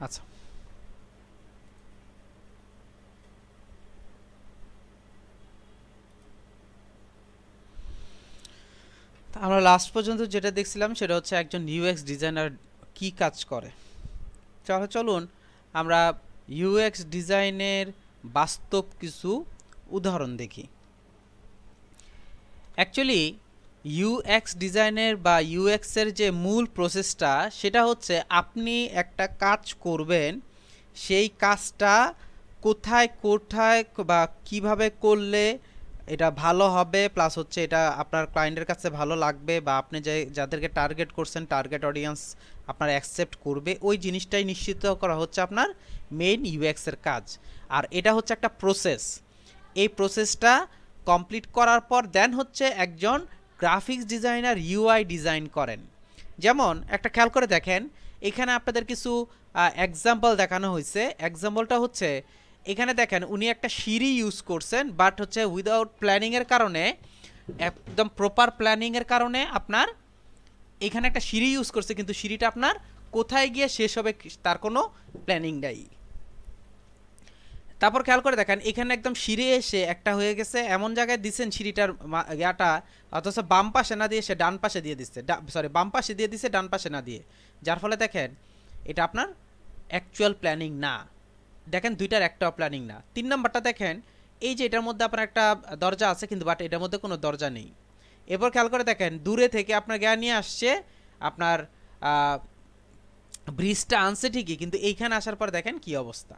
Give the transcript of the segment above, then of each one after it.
আচ্ছা, আমরা লাস্ট পর্যন্ত যেটা দেখছিলাম সেটা হচ্ছে একজন ইউএক্স ডিজাইনার কি কাজ করে। তাহলে চলুন আমরা ইউএক্স ডিজাইনের বাস্তব কিছু উদাহরণ দেখি। অ্যাকচুয়ালি ইউএক্স ডিজাইনের বা ইউএক্সের যে মূল প্রসেসটা সেটা হচ্ছে আপনি একটা কাজ করবেন, সেই কাজটা কোথায় কোথায় বা কিভাবে করলে এটা ভালো হবে, প্লাস হচ্ছে এটা আপনার ক্লায়েন্টের কাছে ভালো লাগবে বা আপনি যে যাদেরকে টার্গেট করছেন টার্গেট অডিয়েন্স আপনার অ্যাকসেপ্ট করবে, ওই জিনিসটাই নিশ্চিত করা হচ্ছে আপনার মেইন ইউএক্সের কাজ। আর এটা হচ্ছে একটা প্রসেস। এই প্রসেসটা কমপ্লিট করার পর দেন হচ্ছে একজন গ্রাফিক্স ডিজাইনার ইউআই ডিজাইন করেন। যেমন একটা খেয়াল করে দেখেন, এখানে আপনাদের কিছু এক্সাম্পল দেখানো হয়েছে। এক্সাম্পলটা হচ্ছে এখানে দেখেন উনি একটা সিঁড়ি ইউজ করছেন, বাট হচ্ছে উইদাউট প্ল্যানিংয়ের কারণে, একদম প্রপার প্ল্যানিংয়ের কারণে আপনার এখানে একটা সিঁড়ি ইউজ করছে, কিন্তু সিঁড়িটা আপনার কোথায় গিয়ে শেষ হবে তার কোনো প্ল্যানিং নাই। তারপর খেয়াল করে দেখেন এখানে একদম সিঁড়ি এসে একটা হয়ে গেছে, এমন জায়গায় দিচ্ছেন সিঁড়িটার ইয়াটা, অথচ বাম পাশে না দিয়ে সে ডান পাশে দিয়ে দিচ্ছে, সরি বাম পাশে দিয়ে দিচ্ছে ডান পাশে না দিয়ে, যার ফলে দেখেন এটা আপনার অ্যাকচুয়াল প্ল্যানিং না। দেখেন দুইটার একটাও প্ল্যানিং না। 3 নাম্বারটা দেখেন, এই যে এটার মধ্যে আপনার একটা দরজা আছে কিন্তু বাট এটার মধ্যে কোনো দরজা নেই। এরপর খেয়াল করে দেখেন দূরে থেকে আপনার জ্ঞান নিয়ে আসছে, আপনার ব্রিজটা আনছে ঠিকই, কিন্তু এইখানে আসার পর দেখেন কি অবস্থা।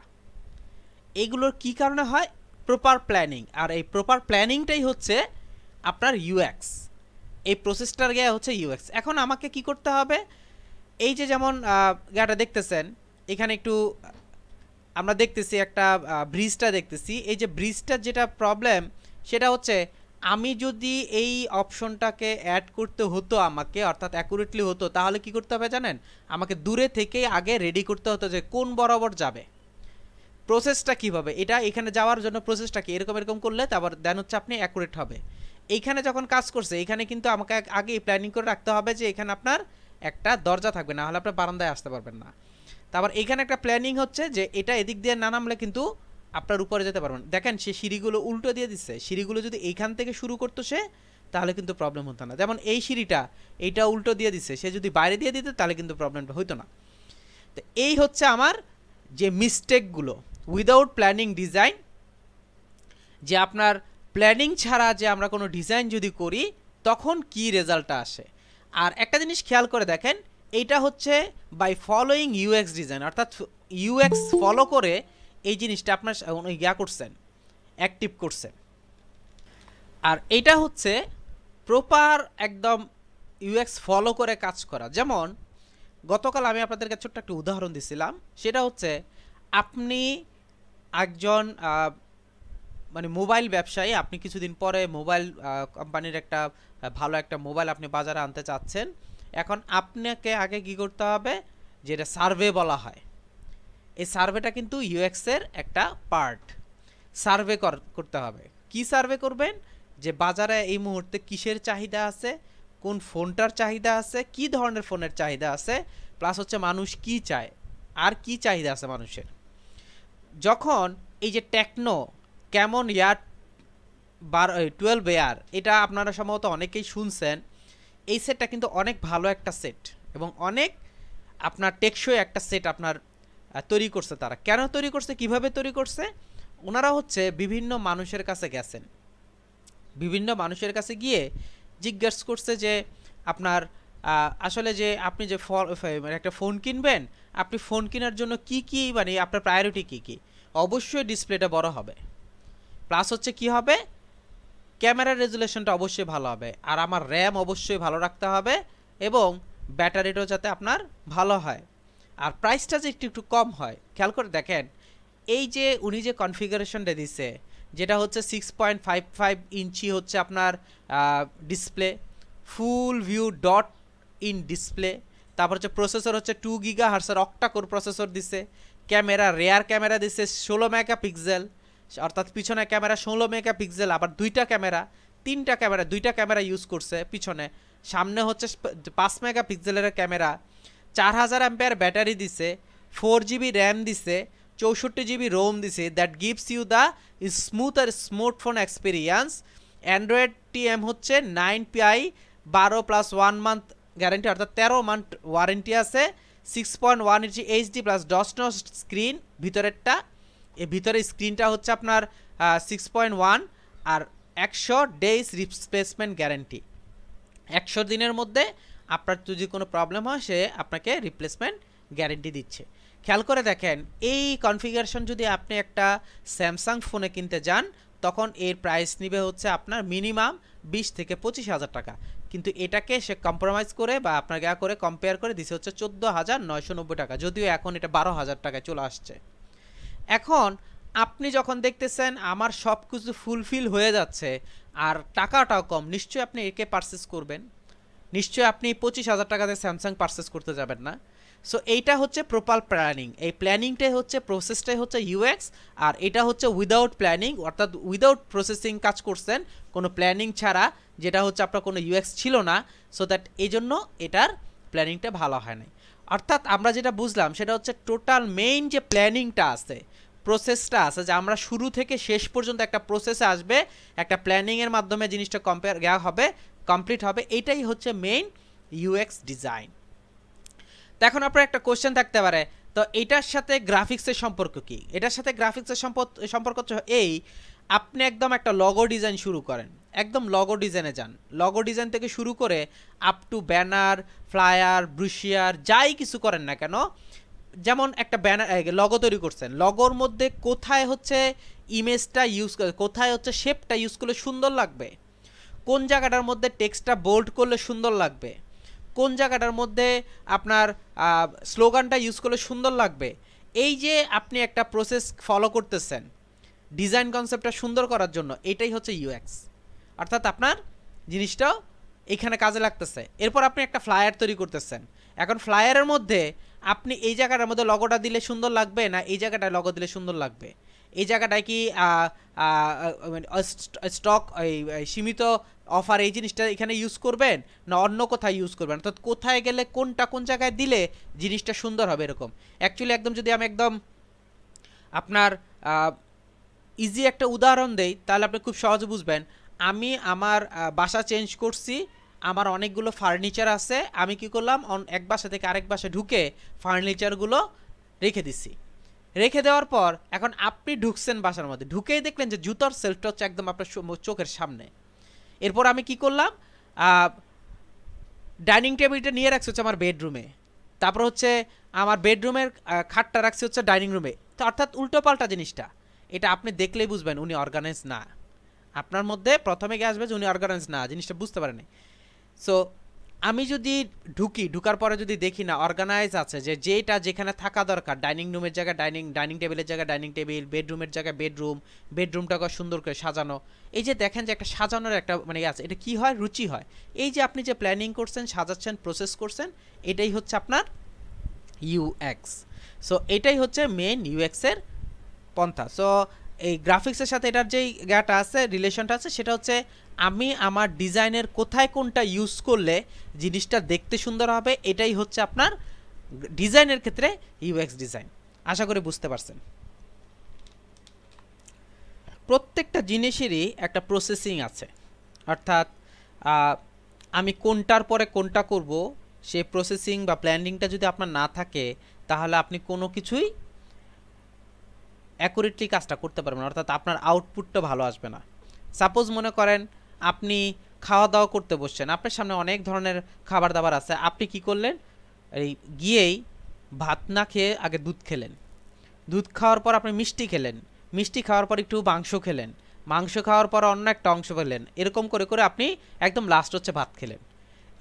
এইগুলোর কি কারণে হয়? Proper planning. আর এই প্রপার প্ল্যানিংটাই হচ্ছে আপনার ইউএক্স। এই প্রসেসটার গিয়ে হচ্ছে ইউএক্স। এখন আমাকে কি করতে হবে? এই যে যেমন গাটা দেখতেছেন এখানে একটু আমরা দেখতেছি একটা ব্রিজটা দেখতেছি, এই যে ব্রিজটার যেটা প্রবলেম সেটা হচ্ছে আমি যদি এই অপশনটাকে অ্যাড করতে হতো আমাকে, অর্থাৎ অ্যাকুরেটলি হতো, তাহলে কি করতে হবে জানেন? আমাকে দূরে থেকেই আগে রেডি করতে হতো যে কোন বরাবর যাবে, প্রসেসটা কীভাবে, এটা এখানে যাওয়ার জন্য প্রসেসটা কি, এরকম এরকম করলে তারপর দেন হচ্ছে আপনি অ্যাকুরেট হবে। এইখানে যখন কাজ করছে এখানে কিন্তু আমাকে আগে প্ল্যানিং করে রাখতে হবে যে এখানে আপনার একটা দরজা থাকবে, না হলে আপনার বারান্দায় আসতে পারবেন না। তারপর এখানে একটা প্ল্যানিং হচ্ছে যে এটা এদিক দিয়ে না নামলে কিন্তু আপনার উপরে যেতে পারবেন। দেখেন সে সিঁড়িগুলো উল্টো দিয়ে দিচ্ছে, সিঁড়িগুলো যদি এইখান থেকে শুরু করতো সে, তাহলে কিন্তু প্রবলেম হতো না। যেমন এই সিঁড়িটা এইটা উল্টো দিয়ে দিচ্ছে, সে যদি বাইরে দিয়ে দিত তাহলে কিন্তু প্রবলেমটা হইতো না। তো এই হচ্ছে আমার যে মিস্টেকগুলো উইদাউট প্ল্যানিং ডিজাইন, যে আপনার প্ল্যানিং ছাড়া যে আমরা কোনো ডিজাইন যদি করি তখন কি রেজাল্টটা আসে। আর একটা জিনিস খেয়াল করে দেখেন, এইটা হচ্ছে বাই ফলোয়িং ইউএক্স ডিজাইন, অর্থাৎ ইউএক্স ফলো করে এই জিনিসটা আপনার ইয়া করছেন, অ্যাক্টিভ করছেন। আর এইটা হচ্ছে প্রপার একদম ইউএক্স ফলো করে কাজ করা। যেমন গতকাল আমি আপনাদেরকে ছোট্ট একটা উদাহরণ দিছিলাম, সেটা হচ্ছে আপনি একজন মানে মোবাইল ব্যবসায়ী, আপনি কিছুদিন পরে মোবাইল কোম্পানির একটা ভালো একটা মোবাইল আপনি বাজারে আনতে চাচ্ছেন। এখন আপনাকে আগে কি করতে হবে, যেটা সার্ভে বলা হয়, এই সার্ভেটা কিন্তু ইউএক্সের একটা পার্ট। সার্ভে করতে হবে। কি সার্ভে করবেন? যে বাজারে এই মুহূর্তে কিসের চাহিদা আছে, কোন ফোনটার চাহিদা আছে, কি ধরনের ফোনের চাহিদা আছে, প্লাস হচ্ছে মানুষ কি চায় আর কি চাহিদা আছে মানুষের। যখন এই যে টেকনো কেমন ইয়ার 12 এয়ার, এটা আপনারা সম্ভবত অনেকেই শুনছেন, এই সেটটা কিন্তু অনেক ভালো একটা সেট এবং অনেক আপনার টেকসই একটা সেট আপনার তৈরি করছে। তারা কেন তৈরি করছে, কিভাবে তৈরি করছে? ওনারা হচ্ছে বিভিন্ন মানুষের কাছে গেছেন, বিভিন্ন মানুষের কাছে গিয়ে জিজ্ঞেস করছে যে আপনার আসলে যে আপনি যে একটা ফোন কিনবেন, আপনি ফোন কেনার জন্য কি কি মানে আপনার প্রায়োরিটি কি কি? অবশ্যই ডিসপ্লেটা বড় হবে, প্লাস হচ্ছে কি হবে, ক্যামেরার রেজুলেশনটা অবশ্যই ভালো হবে, আর আমার র্যাম অবশ্যই ভালো রাখতে হবে এবং ব্যাটারিটাও যাতে আপনার ভালো হয়, আর প্রাইসটা যে একটু একটু কম হয়। খেয়াল করে দেখেন এই যে উনি যে কনফিগারেশনটা দিছে, যেটা হচ্ছে 6.55 ইঞ্চি হচ্ছে আপনার display, full view dot in display, তারপর হচ্ছে প্রসেসর হচ্ছে 2 GHz অক্টা কোর প্রসেসর দিছে, ক্যামেরা রেয়ার ক্যামেরা দিছে 16 মেগাপিক্সেল, অর্থাৎ পিছনে ক্যামেরা 16 মেগাপিক্সেল, আবার দুইটা ক্যামেরা ইউজ করছে পিছনে, সামনে হচ্ছে 5 মেগাপিক্সেলের ক্যামেরা, 4000 অ্যাম্পিয়ার ব্যাটারি দিছে, 4 GB র্যাম দিছে, 64 GB রোম দিছে, that gives you the smoother smartphone experience. Android TM হচ্ছে 9 PI 12+1 মান্থ গ্যারেন্টি, অর্থাৎ 13 মান্থ ওয়ারেন্টি আছে। 6.1 ইঞ্চি এইচডি প্লাস ডসনস স্ক্রিন ভিতরেরটা, এই ভিতরের স্ক্রিনটা হচ্ছে আপনার 6.1, আর 100 ডেজ রিপ্লেসমেন্ট গ্যারেন্টি। 100 দিনের মধ্যে আপনার যদি কোনো প্রবলেম হয় সে আপনাকে রিপ্লেসমেন্ট গ্যারেন্টি দিচ্ছে। খেয়াল করে দেখেন, এই কনফিগারেশন যদি আপনি একটা স্যামসাং ফোনে কিনতে যান তখন এর প্রাইস নিবে হচ্ছে আপনার মিনিমাম 20 থেকে 25,000 টাকা, কিন্তু এটাকে সে কম্প্রোমাইজ করে বা আপনার গা করে কম্পেয়ার করে দিছে হচ্ছে 14,990 টাকা, যদিও এখন এটা 12,000 টাকায় চলে আসছে। এখন আপনি যখন দেখতেছেন আমার সব কিছু ফুলফিল হয়ে যাচ্ছে আর টাকাটাও কম, নিশ্চয়ই আপনি একে পারচেস করবেন, নিশ্চয়ই আপনি 25,000 টাকাতে স্যামসাং পারচেস করতে যাবেন না। সো এইটা হচ্ছে প্রপার প্ল্যানিং, এই প্ল্যানিংটাই হচ্ছে প্রসেসটাই হচ্ছে ইউএক্স, আর এটা হচ্ছে উইদাউট প্ল্যানিং, অর্থাৎ উইদাউট প্রসেসিং কাজ করছেন কোনো প্ল্যানিং ছাড়া, যেটা হচ্ছে আপনার কোনো ইউএক্স ছিল না। সো দ্যাট এই জন্য এটার প্ল্যানিংটা ভালো হয় নাই। অর্থাৎ আমরা যেটা বুঝলাম সেটা হচ্ছে টোটাল মেইন যে প্ল্যানিংটা আছে, প্রসেসটা আছে, যে আমরা শুরু থেকে শেষ পর্যন্ত একটা প্রসেসে আসবে, একটা প্ল্যানিংয়ের মাধ্যমে জিনিসটা হবে, কমপ্লিট হবে, এইটাই হচ্ছে মেইন ইউএক্স ডিজাইন। তো এখন আপনার একটা কোশ্চেন থাকতে পারে, তো এটার সাথে গ্রাফিক্সের সম্পর্ক কি? এটার সাথে গ্রাফিক্সের সম্পর্ক হচ্ছে এই, আপনি একদম একটা লগো ডিজাইন শুরু করেন, একদম লগো ডিজাইনে যান, লগো ডিজাইন থেকে শুরু করে up to banner, flyer, brochure, যাই কিছু করেন না কেন, যেমন একটা ব্যানার লগো তৈরি করছেন, লগোর মধ্যে কোথায় হচ্ছে ইমেজটা ইউজ করে, কোথায় হচ্ছে শেপটা ইউজ করলে সুন্দর লাগবে, কোন জায়গাটার মধ্যে টেক্সটটা বোল্ড করলে সুন্দর লাগবে, কোন জায়গাটার মধ্যে আপনার স্লোগানটা ইউজ করলে সুন্দর লাগবে, এই যে আপনি একটা প্রসেস ফলো করতেছেন ডিজাইন কনসেপ্টটা সুন্দর করার জন্য, এটাই হচ্ছে ইউএক্স। অর্থাৎ আপনার জিনিসটাও এখানে কাজে লাগতেছে। এরপর আপনি একটা ফ্লায়ার তৈরি করতেছেন, এখন ফ্লায়ারের মধ্যে আপনি এই জায়গাটার মধ্যে লগোটা দিলে সুন্দর লাগবে না এই জায়গাটায় লগো দিলে সুন্দর লাগবে, এই জায়গাটায় কি স্টক সীমিত অফার এই জিনিসটা এখানে ইউজ করবেন না অন্য কোথায় ইউজ করবেন, অর্থাৎ কোথায় গেলে কোনটা কোন জায়গায় দিলে জিনিসটা সুন্দর হবে এরকম। অ্যাকচুয়ালি একদম যদি আমি একদম আপনার ইজি একটা উদাহরণ দেই তাহলে আপনি খুব সহজে বুঝবেন। আমি আমার বাসা চেঞ্জ করছি, আমার অনেকগুলো ফার্নিচার আছে, আমি কি করলাম এক বাসা থেকে আরেক বাসা ঢুকে ফার্নিচারগুলো রেখে দিছি, রেখে দেওয়ার পর এখন আপনি ঢুকছেন বাসার মধ্যে, ঢুকেই দেখলেন যে জুতার সেলফটা হচ্ছে একদম আপনার চোখের সামনে। এরপর আমি কি করলাম, ডাইনিং টেবিলটা নিয়ে রাখছি হচ্ছে আমার বেডরুমে, তারপর হচ্ছে আমার বেডরুমের খাটটা রাখছি হচ্ছে ডাইনিং রুমে, তো অর্থাৎ উল্টো পাল্টা জিনিসটা, এটা আপনি দেখলেই বুঝবেন উনি অর্গানাইজ না, আপনার মধ্যে প্রথমে গিয়ে আসবে যে উনি অর্গানাইজ না, জিনিসটা বুঝতে পারেনি। সো আমি যদি ঢুকার পরে যদি দেখি না অর্গানাইজ আছে, যে যেটা যেখানে থাকা দরকার, ডাইনিং রুমের জায়গায় ডাইনিং টেবিলের জায়গায় ডাইনিং টেবিল, বেডরুমের জায়গায় বেডরুমটাকে সুন্দর করে সাজানো, এই যে দেখেন যে একটা সাজানোর একটা মানে আছে, এটা কি হয়, রুচি হয়। এই যে আপনি যে প্ল্যানিং করছেন, সাজাচ্ছেন, প্রসেস করছেন, এটাই হচ্ছে আপনার ইউএক্স। সো এটাই হচ্ছে মেন ইউএক্সের পন্থা। সো এই গ্রাফিক্সের সাথে এটার যেই জ্ঞাটা আছে, রিলেশনটা আছে, সেটা হচ্ছে আমি আমার ডিজাইনের কোথায় কোনটা ইউজ করলে জিনিসটা দেখতে সুন্দর হবে, এটাই হচ্ছে আপনার ডিজাইনের ক্ষেত্রে ইউএক্স ডিজাইন। আশা করি বুঝতে পারছেন। প্রত্যেকটা জিনিসেরই একটা প্রসেসিং আছে, অর্থাৎ আমি কোনটার পরে কোনটা করব সেই প্রসেসিং বা প্ল্যানিংটা যদি আপনার না থাকে তাহলে আপনি কোনো কিছুই অ্যাকুরেটলি কাজটা করতে পারবেন, অর্থাৎ আপনার আউটপুটটা ভালো আসবে না। সাপোজ মনে করেন আপনি খাওয়া দাওয়া করতে বসছেন, আপনার সামনে অনেক ধরনের খাবার দাবার আছে, আপনি কি করলেন, এই গিয়েই ভাত না খেয়ে আগে দুধ খেলেন, দুধ খাওয়ার পর আপনি মিষ্টি খেলেন, মিষ্টি খাওয়ার পর একটু মাংস খেলেন, মাংস খাওয়ার পর অন্য একটা অংশ খেলেন, এরকম করে করে আপনি একদম লাস্ট হচ্ছে ভাত খেলেন।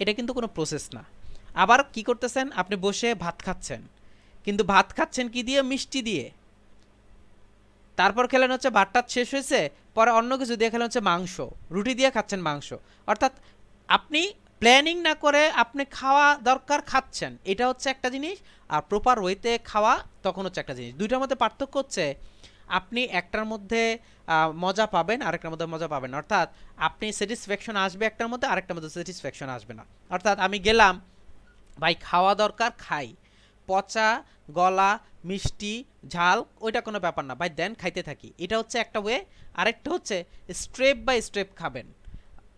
এটা কিন্তু কোনো প্রসেস না। আবার কি করতেছেন, আপনি বসে ভাত খাচ্ছেন, কিন্তু ভাত খাচ্ছেন কি দিয়ে, মিষ্টি দিয়ে, তারপর খেলেন হচ্ছে ভাতটা শেষ হয়েছে, পরে অন্য কিছু দিয়ে খেলেন হচ্ছে মাংস, রুটি দিয়ে খাচ্ছেন মাংস, অর্থাৎ আপনি প্ল্যানিং না করে আপনি খাওয়া দরকার খাচ্ছেন, এটা হচ্ছে একটা জিনিস, আর প্রপার ওয়েতে খাওয়া তখন হচ্ছে একটা জিনিস। দুইটার মধ্যে পার্থক্য হচ্ছে আপনি একটার মধ্যে মজা পাবেন, আরেকটার মধ্যে মজা পাবেন, অর্থাৎ আপনি স্যাটিসফ্যাকশন আসবে একটার মধ্যে, আরেকটার মধ্যে স্যাটিসফ্যাকশন আসবে না। অর্থাৎ আমি গেলাম, ভাই খাওয়া দরকার খাই, পচা, গলা, মিষ্টি, ঝাল, ওইটা কোনো ব্যাপার না ভাই, দেন খাইতে থাকি। এটা হচ্ছে একটা ওয়ে। আরেকটা হচ্ছে স্টেপ বাই স্টেপ খাবেন।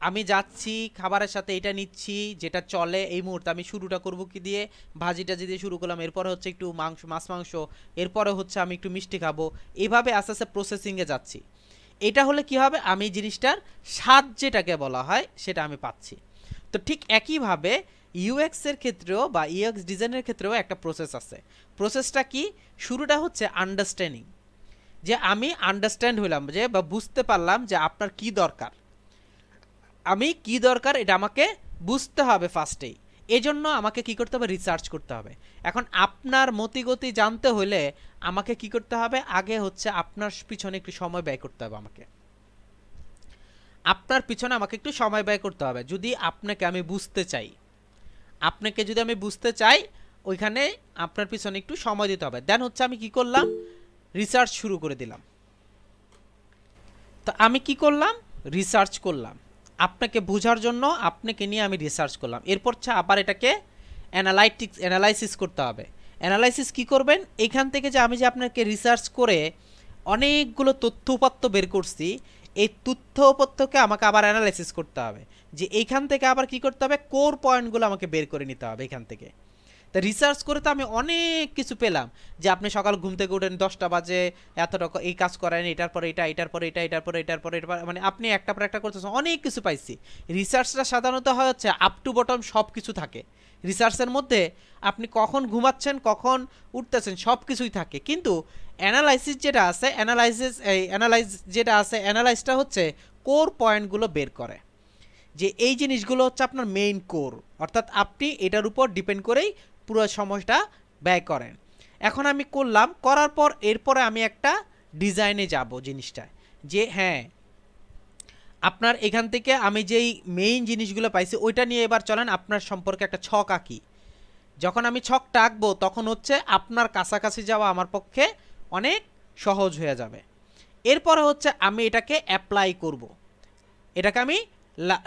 আমি যাচ্ছি খাবারের সাথে এটা নিচ্ছি যেটা চলে এই মুহূর্তে, আমি শুরুটা করব কি দিয়ে, ভাজিটা দিয়ে শুরু করলাম, এরপরে হচ্ছে একটু মাছ মাংস, এরপরে হচ্ছে আমি একটু মিষ্টি খাবো, এইভাবে আস্তে আস্তে প্রসেসিংয়ে যাচ্ছি। এটা হলে কি হবে, আমি জিনিসটার স্বাদ যেটাকে বলা হয় সেটা আমি পাচ্ছি। তো ঠিক একইভাবে ইউএক্স এর ক্ষেত্রেও বা ইউএক্স ডিজাইনের ক্ষেত্রেও একটা প্রসেস আছে। প্রসেসটা কি, শুরুটা হচ্ছে আন্ডারস্ট্যান্ডিং, যে আমি আন্ডারস্ট্যান্ড হইলাম যে বা বুঝতে পারলাম যে আপনার কি দরকার, আমি কি দরকার এটা আমাকে বুঝতে হবে ফার্স্টেই। এজন্য আমাকে কি করতে হবে, রিসার্চ করতে হবে। এখন আপনার মতিগতি জানতে হলে আমাকে কি করতে হবে, আগে হচ্ছে আপনার পিছনে একটু সময় ব্যয় করতে হবে। আপনার পিছনে আমাকে একটু সময় ব্যয় করতে হবে যদি আপনাকে আমি বুঝতে চাই। আপনাকে যদি আমি বুঝতে চাই, ওইখানে আপনার পিছনে একটু সময় দিতে হবে। দেন হচ্ছে আমি কি করলাম, রিসার্চ শুরু করে দিলাম। তো আমি কি করলাম, রিসার্চ করলাম আপনাকে বোঝার জন্য, আপনাকে নিয়ে আমি রিসার্চ করলাম। এরপর আবার এটাকে অ্যানালাইসিস করতে হবে। অ্যানালাইসিস কি করবেন, এইখান থেকে যে আমি যে আপনাকে রিসার্চ করে অনেকগুলো তথ্য উপাত্ত বের করছি, এই তথ্য উপাত্তকে আমাকে আবার অ্যানালাইসিস করতে হবে, যে এইখান থেকে আবার কি করতে হবে, কোর পয়েন্টগুলো আমাকে বের করে নিতে হবে এখান থেকে। তা রিসার্চ করে তো আমি অনেক কিছু পেলাম, যে আপনি সকাল ঘুম থেকে উঠেন 10টা বাজে, এত টাকা এই কাজ করেন, এটার পরে এটা, এটার পরে এটা, এটার পরে এটার পরে এটা, মানে আপনি একটা পর একটা করতেছেন, অনেক কিছু পাইছি। রিসার্চটা সাধারণত হয় হচ্ছে আপ টু বটম সব কিছু থাকে রিসার্চের মধ্যে। আপনি কখন ঘুমাচ্ছেন, কখন উঠতেছেন, সব কিছুই থাকে। কিন্তু অ্যানালাইসিস যেটা আছে, অ্যানালাইসটা হচ্ছে কোর পয়েন্টগুলো বের করে, যে এই জিনিসগুলো হচ্ছে আপনার মেইন কোর, অর্থাৎ আপনি এটার উপর ডিপেন্ড করেই পুরো সময়টা ব্যয় করেন। এখন আমি করলাম, করার পর এরপরে আমি একটা ডিজাইনে যাব জিনিসটা, যে হ্যাঁ আপনার এখান থেকে আমি যেই মেইন জিনিসগুলো পাইছি ওইটা নিয়ে এবার চলেন আপনার সম্পর্কে একটা ছক আঁকি। যখন আমি ছকটা আঁকবো তখন হচ্ছে আপনার কাছাকাছি যাওয়া আমার পক্ষে অনেক সহজ হয়ে যাবে। এরপরে হচ্ছে আমি এটাকে অ্যাপ্লাই করব, এটাকে আমি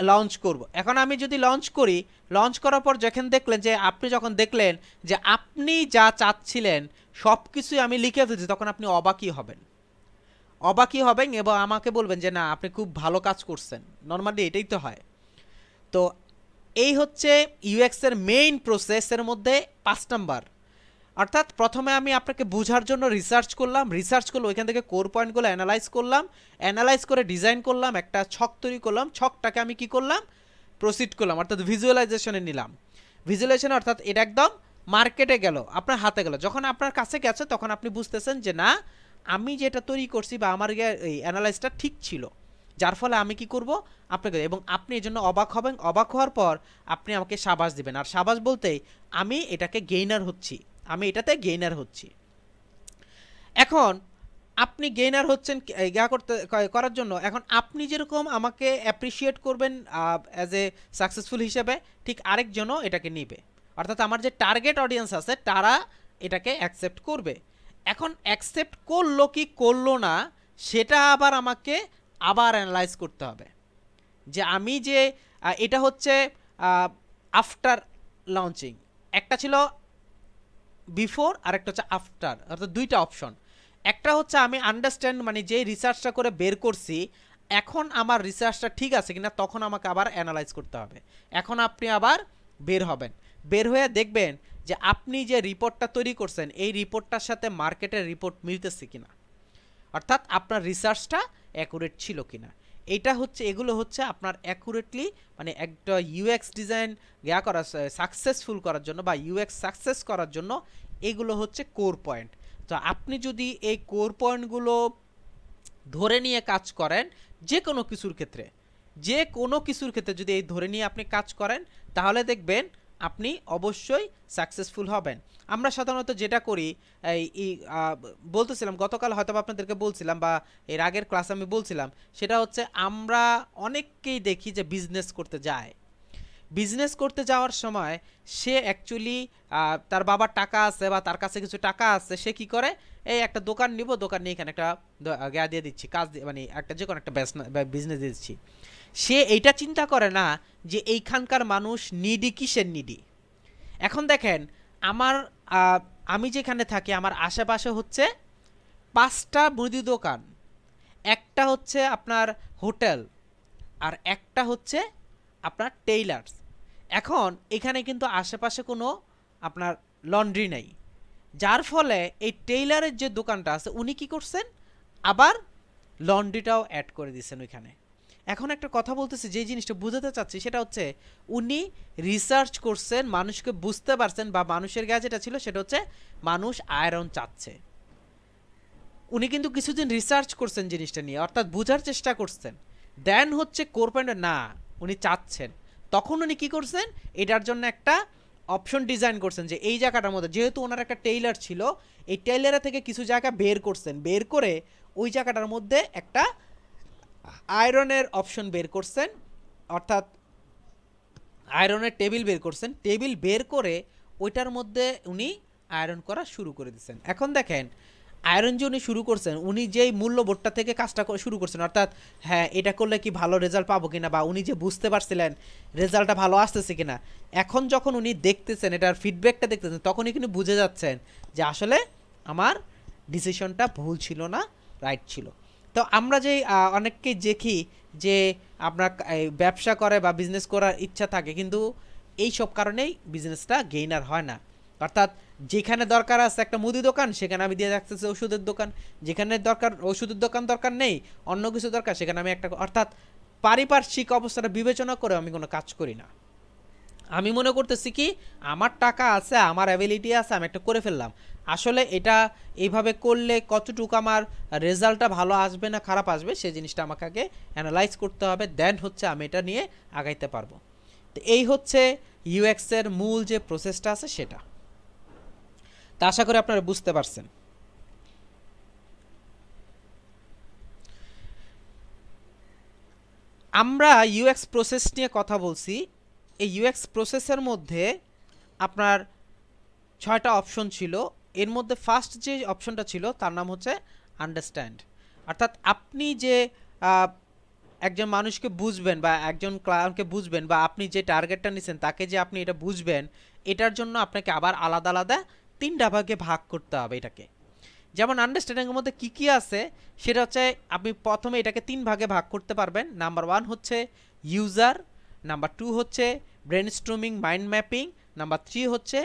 লঞ্চ করব। এখন আমি যদি লঞ্চ করি, লঞ্চ করার পর যখন দেখলেন যে আপনি যা চাচ্ছিলেন সব কিছুই আমি লিখে ফেলছি, তখন আপনি অবাকই হবেন এবং আমাকে বলবেন যে না আপনি খুব ভালো কাজ করছেন। নর্মালি এটাই তো হয়। তো এই হচ্ছে ইউএক্স এর মেইন প্রসেসের মধ্যে 5 নাম্বার। অর্থাৎ প্রথমে আমি আপনাকে বোঝার জন্য রিসার্চ করলাম, ওইখান থেকে কোর পয়েন্টগুলো অ্যানালাইজ করে ডিজাইন করলাম, একটা ছক তৈরি করলাম, ছকটাকে আমি কি করলাম, প্রসিড করলাম, অর্থাৎ ভিজুয়ালাইজেশনে নিলাম। ভিজুয়ালাইজেশন অর্থাৎ এটা একদম মার্কেটে গেল, আপনার হাতে গেল। যখন আপনার কাছে গেছে তখন আপনি বুঝতেছেন যে না আমি যেটা তৈরি করছি বা আমার এই অ্যানালাইজটা ঠিক ছিল, যার ফলে আমি কি করব আপনাকে, এবং আপনি এই জন্য অবাক হবেন। অবাক হওয়ার পর আপনি আমাকে সাবাস দিবেন, আর সাবাস বলতেই আমি এটাতে গেইনার হচ্ছি। এখন আপনি গেইনার হচ্ছেন করার জন্য, এখন আপনি যেরকম আমাকে অ্যাপ্রিসিয়েট করবেন অ্যাজ এ সাকসেসফুল হিসেবে, ঠিক আরেকজনও এটাকে নিবে। অর্থাৎ আমার যে টার্গেট অডিয়েন্স আছে তারা এটাকে অ্যাকসেপ্ট করবে। এখন অ্যাকসেপ্ট করলো কি করলো না সেটা আবার আমাকে অ্যানালাইজ করতে হবে, যে আমি যে এটা হচ্ছে আফটার লঞ্চিং, একটা ছিল বিফোর আর একটা হচ্ছে আফটার, অর্থাৎ দুইটা অপশন। একটা হচ্ছে আমি আন্ডারস্ট্যান্ড, মানে যে রিসার্চটা করে বের করছি এখন আমার রিসার্চটা ঠিক আছে কিনা, তখন আমাকে আবার অ্যানালাইজ করতে হবে। এখন আপনি আবার বের হয়ে দেখবেন যে আপনি যে রিপোর্টটা তৈরি করছেন এই রিপোর্টটার সাথে মার্কেটের রিপোর্ট মিলতেছে কিনা, অর্থাৎ আপনার রিসার্চটা অ্যাকুরেট ছিল কিনা। এগুলো হচ্ছে আপনার অ্যাকুরেটলি, মানে একটা ইউএক্স ডিজাইন সাকসেসফুল করার জন্য বা ইউএক্স সাকসেস করার জন্য এগুলো হচ্ছে কোর পয়েন্ট। তো আপনি যদি এই কোর পয়েন্টগুলো ধরে নিয়ে কাজ করেন যে কোনো কিছুর ক্ষেত্রে যদি এই ধরে নিয়ে আপনি কাজ করেন তাহলে দেখবেন আপনি অবশ্যই সাকসেসফুল হবেন। আমরা সাধারণত যেটা করি, বলতেছিলাম গতকাল হয়তো আপনাদেরকে বলছিলাম বা এর আগের ক্লাসে আমি বলছিলাম, সেটা হচ্ছে আমরা অনেককেই দেখি যে বিজনেস করতে যাওয়ার সময় সে অ্যাকচুয়ালি তার বাবার টাকা আছে বা তার কাছে কিছু টাকা আছে, সে কি করে এই একটা দোকান নিয়ে এখানে একটা দিয়ে দিচ্ছি মানে একটা যে কোনো একটা বিজনেস দিয়ে দিচ্ছি। সে এইটা চিন্তা করে না যে এইখানকার মানুষ নিডি কিসের নিডি। এখন দেখেন আমার আমি যেখানে থাকি আমার আশেপাশে হচ্ছে 5টা মুদি দোকান, একটা হচ্ছে আপনার হোটেল, আর একটা হচ্ছে আপনার টেইলার্স। এখন এখানে কিন্তু আশেপাশে কোনো আপনার লন্ড্রি নেই, যার ফলে এই টেইলারের যে দোকানটা আছে উনি কি করছেন, আবার লন্ড্রিটাও অ্যাড করে দিয়েছেন ওইখানে। এখন একটা কথা বলতেছি, যে জিনিসটা বুঝাতে চাচ্ছি সেটা হচ্ছে উনি রিসার্চ করছেন, মানুষকে বুঝতে পারছেন, বা মানুষের গায়ে যেটা ছিল সেটা হচ্ছে মানুষ আয়রন চাচ্ছে। উনি কিন্তু কিছুদিন রিসার্চ করছেন জিনিসটা নিয়ে, অর্থাৎ বোঝার চেষ্টা করছেন, দেন হচ্ছে করবেন না উনি চাচ্ছেন, তখন উনি কি করছেন, এটার জন্য একটা অপশন ডিজাইন করছেন যে এই জায়গাটার মধ্যে, যেহেতু ওনার একটা টেইলার ছিল, এই টেইলারের থেকে কিছু জায়গা বের করছেন, বের করে ওই জায়গাটার মধ্যে একটা আয়রনের অপশন বের করছেন, অর্থাৎ আয়রনের টেবিল বের করছেন, টেবিল বের করে ওইটার মধ্যে উনি আয়রন করা শুরু করে দিচ্ছেন। এখন দেখেন আয়রন যে উনি শুরু করছেন, উনি যেই মূল্যবোধটা থেকে কাজটা শুরু করছেন, অর্থাৎ হ্যাঁ এটা করলে কি ভালো রেজাল্ট পাবো কিনা, বা উনি যে বুঝতে পারছিলেন রেজাল্টটা ভালো আসতেছে কিনা, এখন যখন উনি দেখতেছেন এটার ফিডব্যাকটা দেখতেছেন, তখনই কিন্তু বুঝে যাচ্ছেন যে আসলে আমার ডিসিশনটা ভুল ছিল না, রাইট ছিল। তো আমরা যেই অনেককেই দেখি যে আপনার ব্যবসা করে বা বিজনেস করার ইচ্ছা থাকে, কিন্তু এই সব কারণেই বিজনেসটা গেইনার হয় না। অর্থাৎ যেখানে দরকার আছে একটা মুদি দোকান, সেখানে আমি দিয়ে রাখতেছি ওষুধের দোকান, যেখানে দরকার ওষুধের দোকান দরকার নেই, অন্য কিছু দরকার, সেখানে আমি একটা, অর্থাৎ পারিপার্শ্বিক অবস্থাটা বিবেচনা করে আমি কোনো কাজ করি না। আমি মনে করতেছি কি আমার টাকা আছে, আমার অ্যাবিলিটি আছে, আমি একটা করে ফেললাম। আসলে এটা এইভাবে করলে কতটুকু আমার রেজাল্টটা ভালো আসবে না খারাপ আসবে, সেই জিনিসটা আমাকে আগে অ্যানালাইজ করতে হবে, দেন হচ্ছে আমি এটা নিয়ে আগাইতে পারবো। তো এই হচ্ছে ইউএক্সের মূল যে প্রসেসটা আছে সেটা। তা আশা করি আপনারা বুঝতে পারছেন। আমরা ইউএক্স প্রসেস নিয়ে কথা বলছি। এই ইউএক্স প্রসেসের মধ্যে আপনার 6টা অপশন ছিল, এর মধ্যে ফার্স্ট যে অপশনটা ছিল তার নাম হচ্ছে আন্ডারস্ট্যান্ড। অর্থাৎ আপনি যে একজন মানুষকে বুঝবেন বা একজন ক্লায়েন্টকে বুঝবেন, বা আপনি যে টার্গেটটা নিছেন তাকে যে আপনি এটা বুঝবেন, এটার জন্য আপনাকে আবার আলাদা আলাদা 3টা ভাগে ভাগ করতে হবে এটাকে। যেমন আন্ডারস্ট্যান্ডিংয়ের মধ্যে কী কী আছে সেটা হচ্ছে আপনি প্রথমে এটাকে 3 ভাগে ভাগ করতে পারবেন। নাম্বার 1 হচ্ছে ইউজার, নাম্বার 2 হচ্ছে ব্রেনস্টর্মিং মাইন্ড ম্যাপিং, নাম্বার 3 হচ্ছে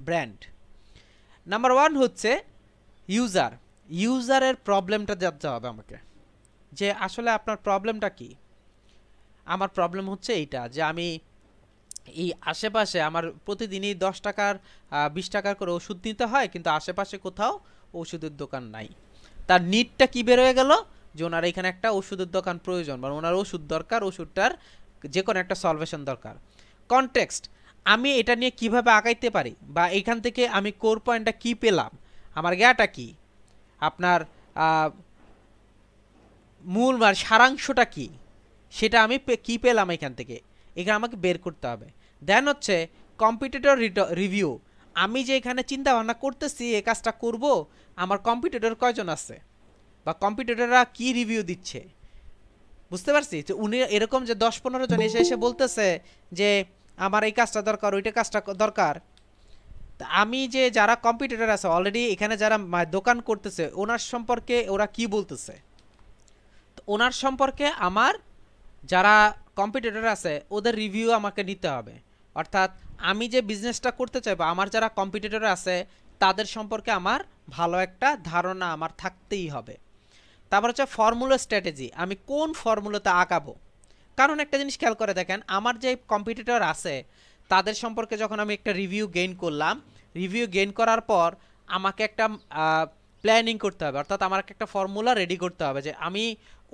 ব্র্যান্ড। নাম্বার 1 হচ্ছে ইউজার। ইউজারের প্রবলেমটা জানতে হবে আমাকে, যে আসলে আপনার প্রবলেমটা কি। আমার প্রবলেম হচ্ছে এইটা যে আমি এই আশেপাশে আমার প্রতিদিনই 10 টাকার 20 টাকার করে ওষুধ নিতে হয়, কিন্তু আশেপাশে কোথাও ওষুধের দোকান নাই। তার নিডটা কি বের হয়ে গেল, যে ওনার এখানে একটা ওষুধের দোকান প্রয়োজন, বা ওনার ওষুধ দরকার, ওষুধটার যে কোনো একটা সলভেশন দরকার। কনটেক্সট, আমি এটা নিয়ে কিভাবে আগাইতে পারি, বা এখান থেকে আমি কোর পয়েন্টটা কী পেলাম, আমার জ্ঞাটা কি, আপনার মূল সারাংশটা কি, সেটা আমি কি পেলাম এখান থেকে, এখানে আমাকে বের করতে হবে। দেন হচ্ছে কম্পিটিটর রিভিউ। আমি যে এখানে চিন্তা ভাবনা করতেছি এই কাজটা করব, আমার কম্পিটিটর কয়জন আছে, বা কম্পিটিটররা কি রিভিউ দিচ্ছে। বুঝতে পারছি যে উনি এরকম যে 10-15 জন এসে এসে বলতেছে যে আমার এই কাজটা দরকার, ওইটা কাজটা দরকার। তা আমি যে যারা কম্পিটিটর আছে অলরেডি এখানে যারা দোকান করতেছে, ওনার সম্পর্কে ওরা কি বলতেছে, তো ওনার সম্পর্কে আমার যারা কম্পিটিটর আছে ওদের রিভিউ আমাকে নিতে হবে। অর্থাৎ আমি যে বিজনেসটা করতে চাই, বা আমার যারা কম্পিটিটর আছে তাদের সম্পর্কে আমার ভালো একটা ধারণা আমার থাকতেই হবে। তারপর হচ্ছে ফর্মুলা স্ট্র্যাটেজি, আমি কোন ফর্মুলাতে আঁকাবো। কারণ একটা জিনিস খেয়াল করে দেখেন, আমার যে কম্পিটিটর আছে তাদের সম্পর্কে যখন আমি একটা রিভিউ গেইন করলাম, রিভিউ গেইন করার পর আমাকে একটা প্ল্যানিং করতে হবে, অর্থাৎ আমার একটা ফর্মুলা রেডি করতে হবে যে আমি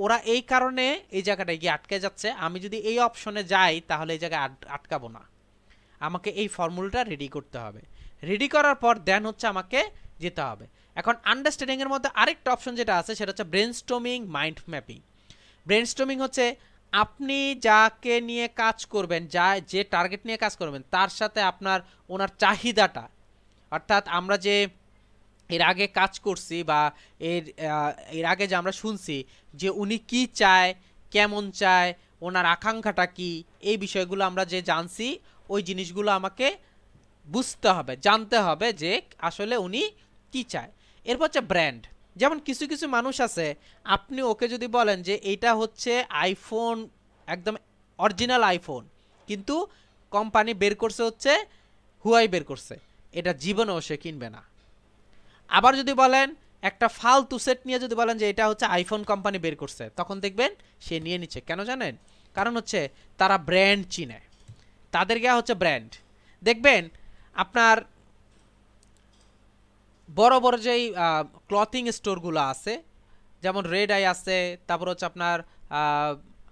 ওরা এই কারণে এই জায়গাটায় গিয়ে আটকে যাচ্ছে, আমি যদি এই অপশনে যাই তাহলে এই জায়গায় আটকাবো না। আমাকে এই ফর্মুলাটা রেডি করতে হবে। রেডি করার পর দেন হচ্ছে আমাকে যেতে হবে। এখন আন্ডারস্ট্যান্ডিংয়ের মধ্যে আরেকটা অপশন যেটা আছে সেটা হচ্ছে ব্রেনস্টর্মিং মাইন্ড ম্যাপিং। ব্রেনস্টর্মিং হচ্ছে আপনি যাকে নিয়ে কাজ করবেন, যে টার্গেট নিয়ে কাজ করবেন, তার সাথে আপনার ওনার চাহিদাটা, অর্থাৎ আমরা যে এর আগে কাজ করছি বা এর আগে যে আমরা শুনছি যে উনি কি চায়, কেমন চায়, ওনার আকাঙ্ক্ষাটা কি, এই বিষয়গুলো আমরা যে জানছি, ওই জিনিসগুলো আমাকে বুঝতে হবে, জানতে হবে যে আসলে উনি কি চায়। এরপর হচ্ছে ব্র্যান্ড। যেমন কিছু কিছু মানুষ আছে, আপনি ওকে যদি বলেন যে এইটা হচ্ছে আইফোন, একদম অরিজিনাল আইফোন, কিন্তু কোম্পানি বের করছে হচ্ছে হুয়াই বের করছে, এটা জীবনেও সে কিনবে না। আবার যদি বলেন একটা ফালতু সেট নিয়ে যদি বলেন যে এটা হচ্ছে আইফোন কোম্পানি বের করছে, তখন দেখবেন সে নিয়ে নিচ্ছে। কেন জানেন? কারণ হচ্ছে তারা ব্র্যান্ড চিনে, তাদের গা হচ্ছে ব্র্যান্ড। দেখবেন আপনার বড় বড় যেই ক্লথিং স্টোরগুলো আছে, যেমন রেড আই আছে, তারপর হচ্ছে আপনার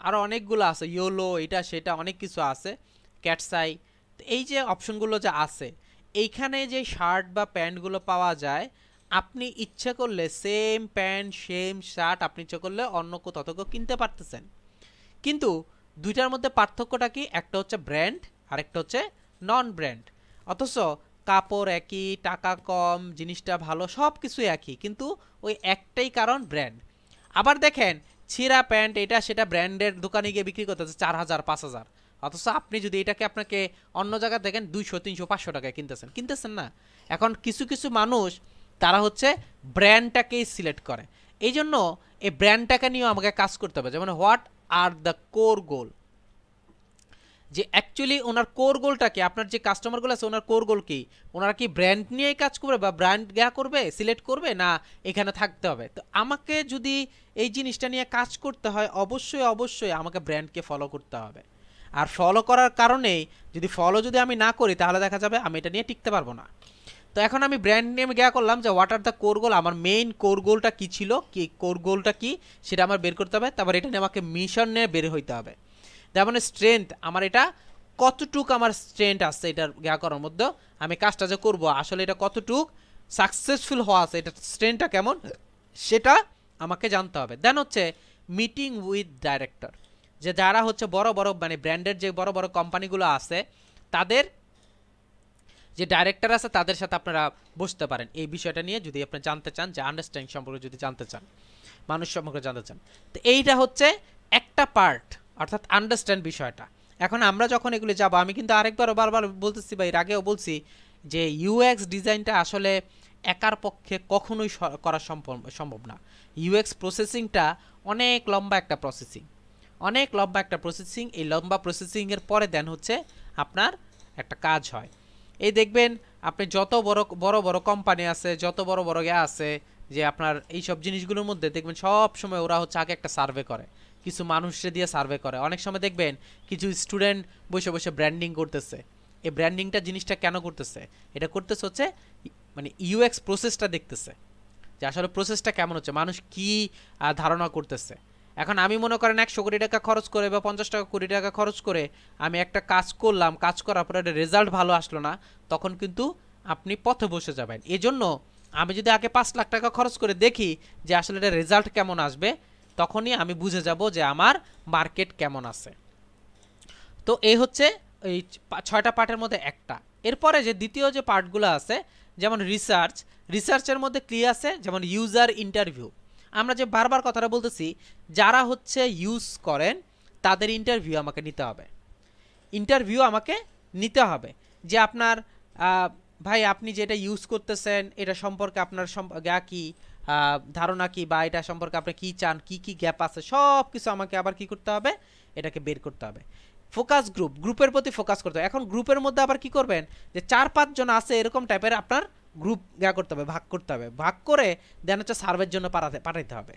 আরও অনেকগুলো আছে, ইয়োলো, এটা সেটা অনেক কিছু আছে, ক্যাটসাই। এই যে অপশনগুলো যে আছে, এইখানে যে শার্ট বা প্যান্টগুলো পাওয়া যায়, আপনি ইচ্ছে করলে সেম প্যান্ট সেম শার্ট আপনি ইচ্ছে করলে অন্য কোথাও থেকে কিনতে পারতেছেন। কিন্তু দুইটার মধ্যে পার্থক্যটা কি? একটা হচ্ছে ব্র্যান্ড আর একটা হচ্ছে নন ব্র্যান্ড। অথচ কাপড় একই, টাকা কম, জিনিসটা ভালো, সব কিছু একই, কিন্তু ওই একটাই কারণ ব্র্যান্ড। আবার দেখেন ছিঁড়া প্যান্ট এটা সেটা ব্র্যান্ডের দোকানে গিয়ে বিক্রি করতেছে 4000 5000, অথচ আপনি যদি এটাকে আপনাকে অন্য জায়গায় দেখেন 200 300 500 টাকায় কিনতেছেন না। এখন কিছু কিছু মানুষ তারা হচ্ছে ব্র্যান্ডটাকেই সিলেক্ট করে। এই জন্য এই ব্র্যান্ডটাকে নিয়েও আমাকে কাজ করতে হবে। যেমন হোয়াট আর দ্য কোর গোল, যে অ্যাকচুয়ালি ওনার কোর গোলটা কি, আপনার যে কাস্টমারগুলো আছে ওনার কোর গোল কি, ওনারা কি ব্র্যান্ড নিয়েই কাজ করবে বা ব্র্যান্ড করবে সিলেক্ট করবে, না এখানে থাকতে হবে। তো আমাকে যদি এই জিনিসটা নিয়ে কাজ করতে হয়, অবশ্যই অবশ্যই আমাকে ব্র্যান্ডকে ফলো করতে হবে। আর ফলো করার কারণেই যদি আমি না করি, তাহলে দেখা যাবে আমি এটা নিয়ে টিকতে পারবো না। তো এখন আমি ব্র্যান্ড নেম করলাম যে হোয়াট আর দ্য কোর গোল, আমার মেইন কোর গোলটা কী ছিল, কি কোর গোলটা কি সেটা আমার বের করতে হবে। তারপর এটা নিয়ে আমাকে মিশন নিয়ে বের হইতে হবে। যেমন স্ট্রেংথ, আমার এটা কতটুক আমার স্ট্রেংথ আছে এটার করার মধ্যে, আমি কাজটা যে করবো আসলে এটা কতটুক সাকসেসফুল হওয়া আছে, এটা স্ট্রেংথটা কেমন, সেটা আমাকে জানতে হবে। দেন হচ্ছে মিটিং উইথ ডাইরেক্টর, যে যারা হচ্ছে বড় বড় মানে ব্র্যান্ডের যে বড় বড় কোম্পানিগুলো আছে, তাদের যে ডাইরেক্টর আছে তাদের সাথে আপনারা বসতে পারেন এই বিষয়টা নিয়ে, যদি আপনি জানতে চান, যে আন্ডারস্ট্যান্ডিং সম্পর্কে যদি জানতে চান, মানুষ সম্পর্কে জানতে চান। তো এইটা হচ্ছে একটা পার্ট, অর্থাৎ আন্ডারস্ট্যান্ড বিষয়টা। এখন আমরা যখন এগুলি যাব, আমি কিন্তু আরেকবারও বারবার বলতেছি বা এর আগেও বলছি যে ইউএক্স ডিজাইনটা আসলে একার পক্ষে কখনোই করা সম্ভব না। ইউএক্স প্রসেসিংটা অনেক লম্বা একটা প্রসেসিং, এই লম্বা প্রসেসিংয়ের পরে দেন হচ্ছে আপনার একটা কাজ হয়। এই দেখবেন আপনি যত বড় বড় কোম্পানি আছে, যত বড় বড় আছে, যে আপনার এইসব জিনিসগুলোর মধ্যে দেখবেন সব সময় ওরা হচ্ছে আগে একটা সার্ভে করে, কিছু মানুষকে দিয়ে সার্ভে করে। অনেক সময় দেখবেন কিছু স্টুডেন্ট বসে বসে ব্র্যান্ডিং করতেছে। এই ব্র্যান্ডিংটা জিনিসটা কেন করতেছে? এটা করতেছে হচ্ছে মানে ইউএক্স প্রসেসটা দেখতেছে, যে আসলে প্রসেসটা কেমন হচ্ছে, মানুষ কি ধারণা করতেছে। এখন আমি মনে করেন 100 কোটি টাকা খরচ করে বা 50 কোটি টাকা খরচ করে আমি একটা কাজ করলাম, কাজ করার পরে রেজাল্ট ভালো আসলো না, তখন কিন্তু আপনি পথে বসে যাবেন। এজন্য আমি যদি আগে 5 লাখ টাকা খরচ করে দেখি যে আসলে এটা রেজাল্ট কেমন আসবে, তখনই আমি বুঝে যাব যে আমার মার্কেট কেমন আছে। তো এই হচ্ছে এই 6টা পার্টের মধ্যে একটা। এরপরে যে দ্বিতীয় যে পার্টগুলো আছে, যেমন রিসার্চের মধ্যে কি আছে, যেমন ইউজার ইন্টারভিউ। আমরা যে বারবার কথাটা বলতেছি, যারা হচ্ছে ইউজ করেন তাদের ইন্টারভিউ আমাকে নিতে হবে, যে আপনার ভাই আপনি যেটা ইউজ করতেছেন এটা সম্পর্কে আপনার কি ধারণা কি, বা এটা সম্পর্কে আপনি কি চান, কি কি গ্যাপ আছে, সব কিছু আমাকে আবার কি করতে হবে, এটাকে বের করতে হবে। ফোকাস গ্রুপের প্রতি ফোকাস করতে হবে। এখন গ্রুপের মধ্যে আবার কি করবেন, যে 4-5 জন আছে এরকম টাইপের আপনার গ্রুপ করতে হবে, ভাগ করে দেন হচ্ছে সার্ভের জন্য পাঠাইতে হবে।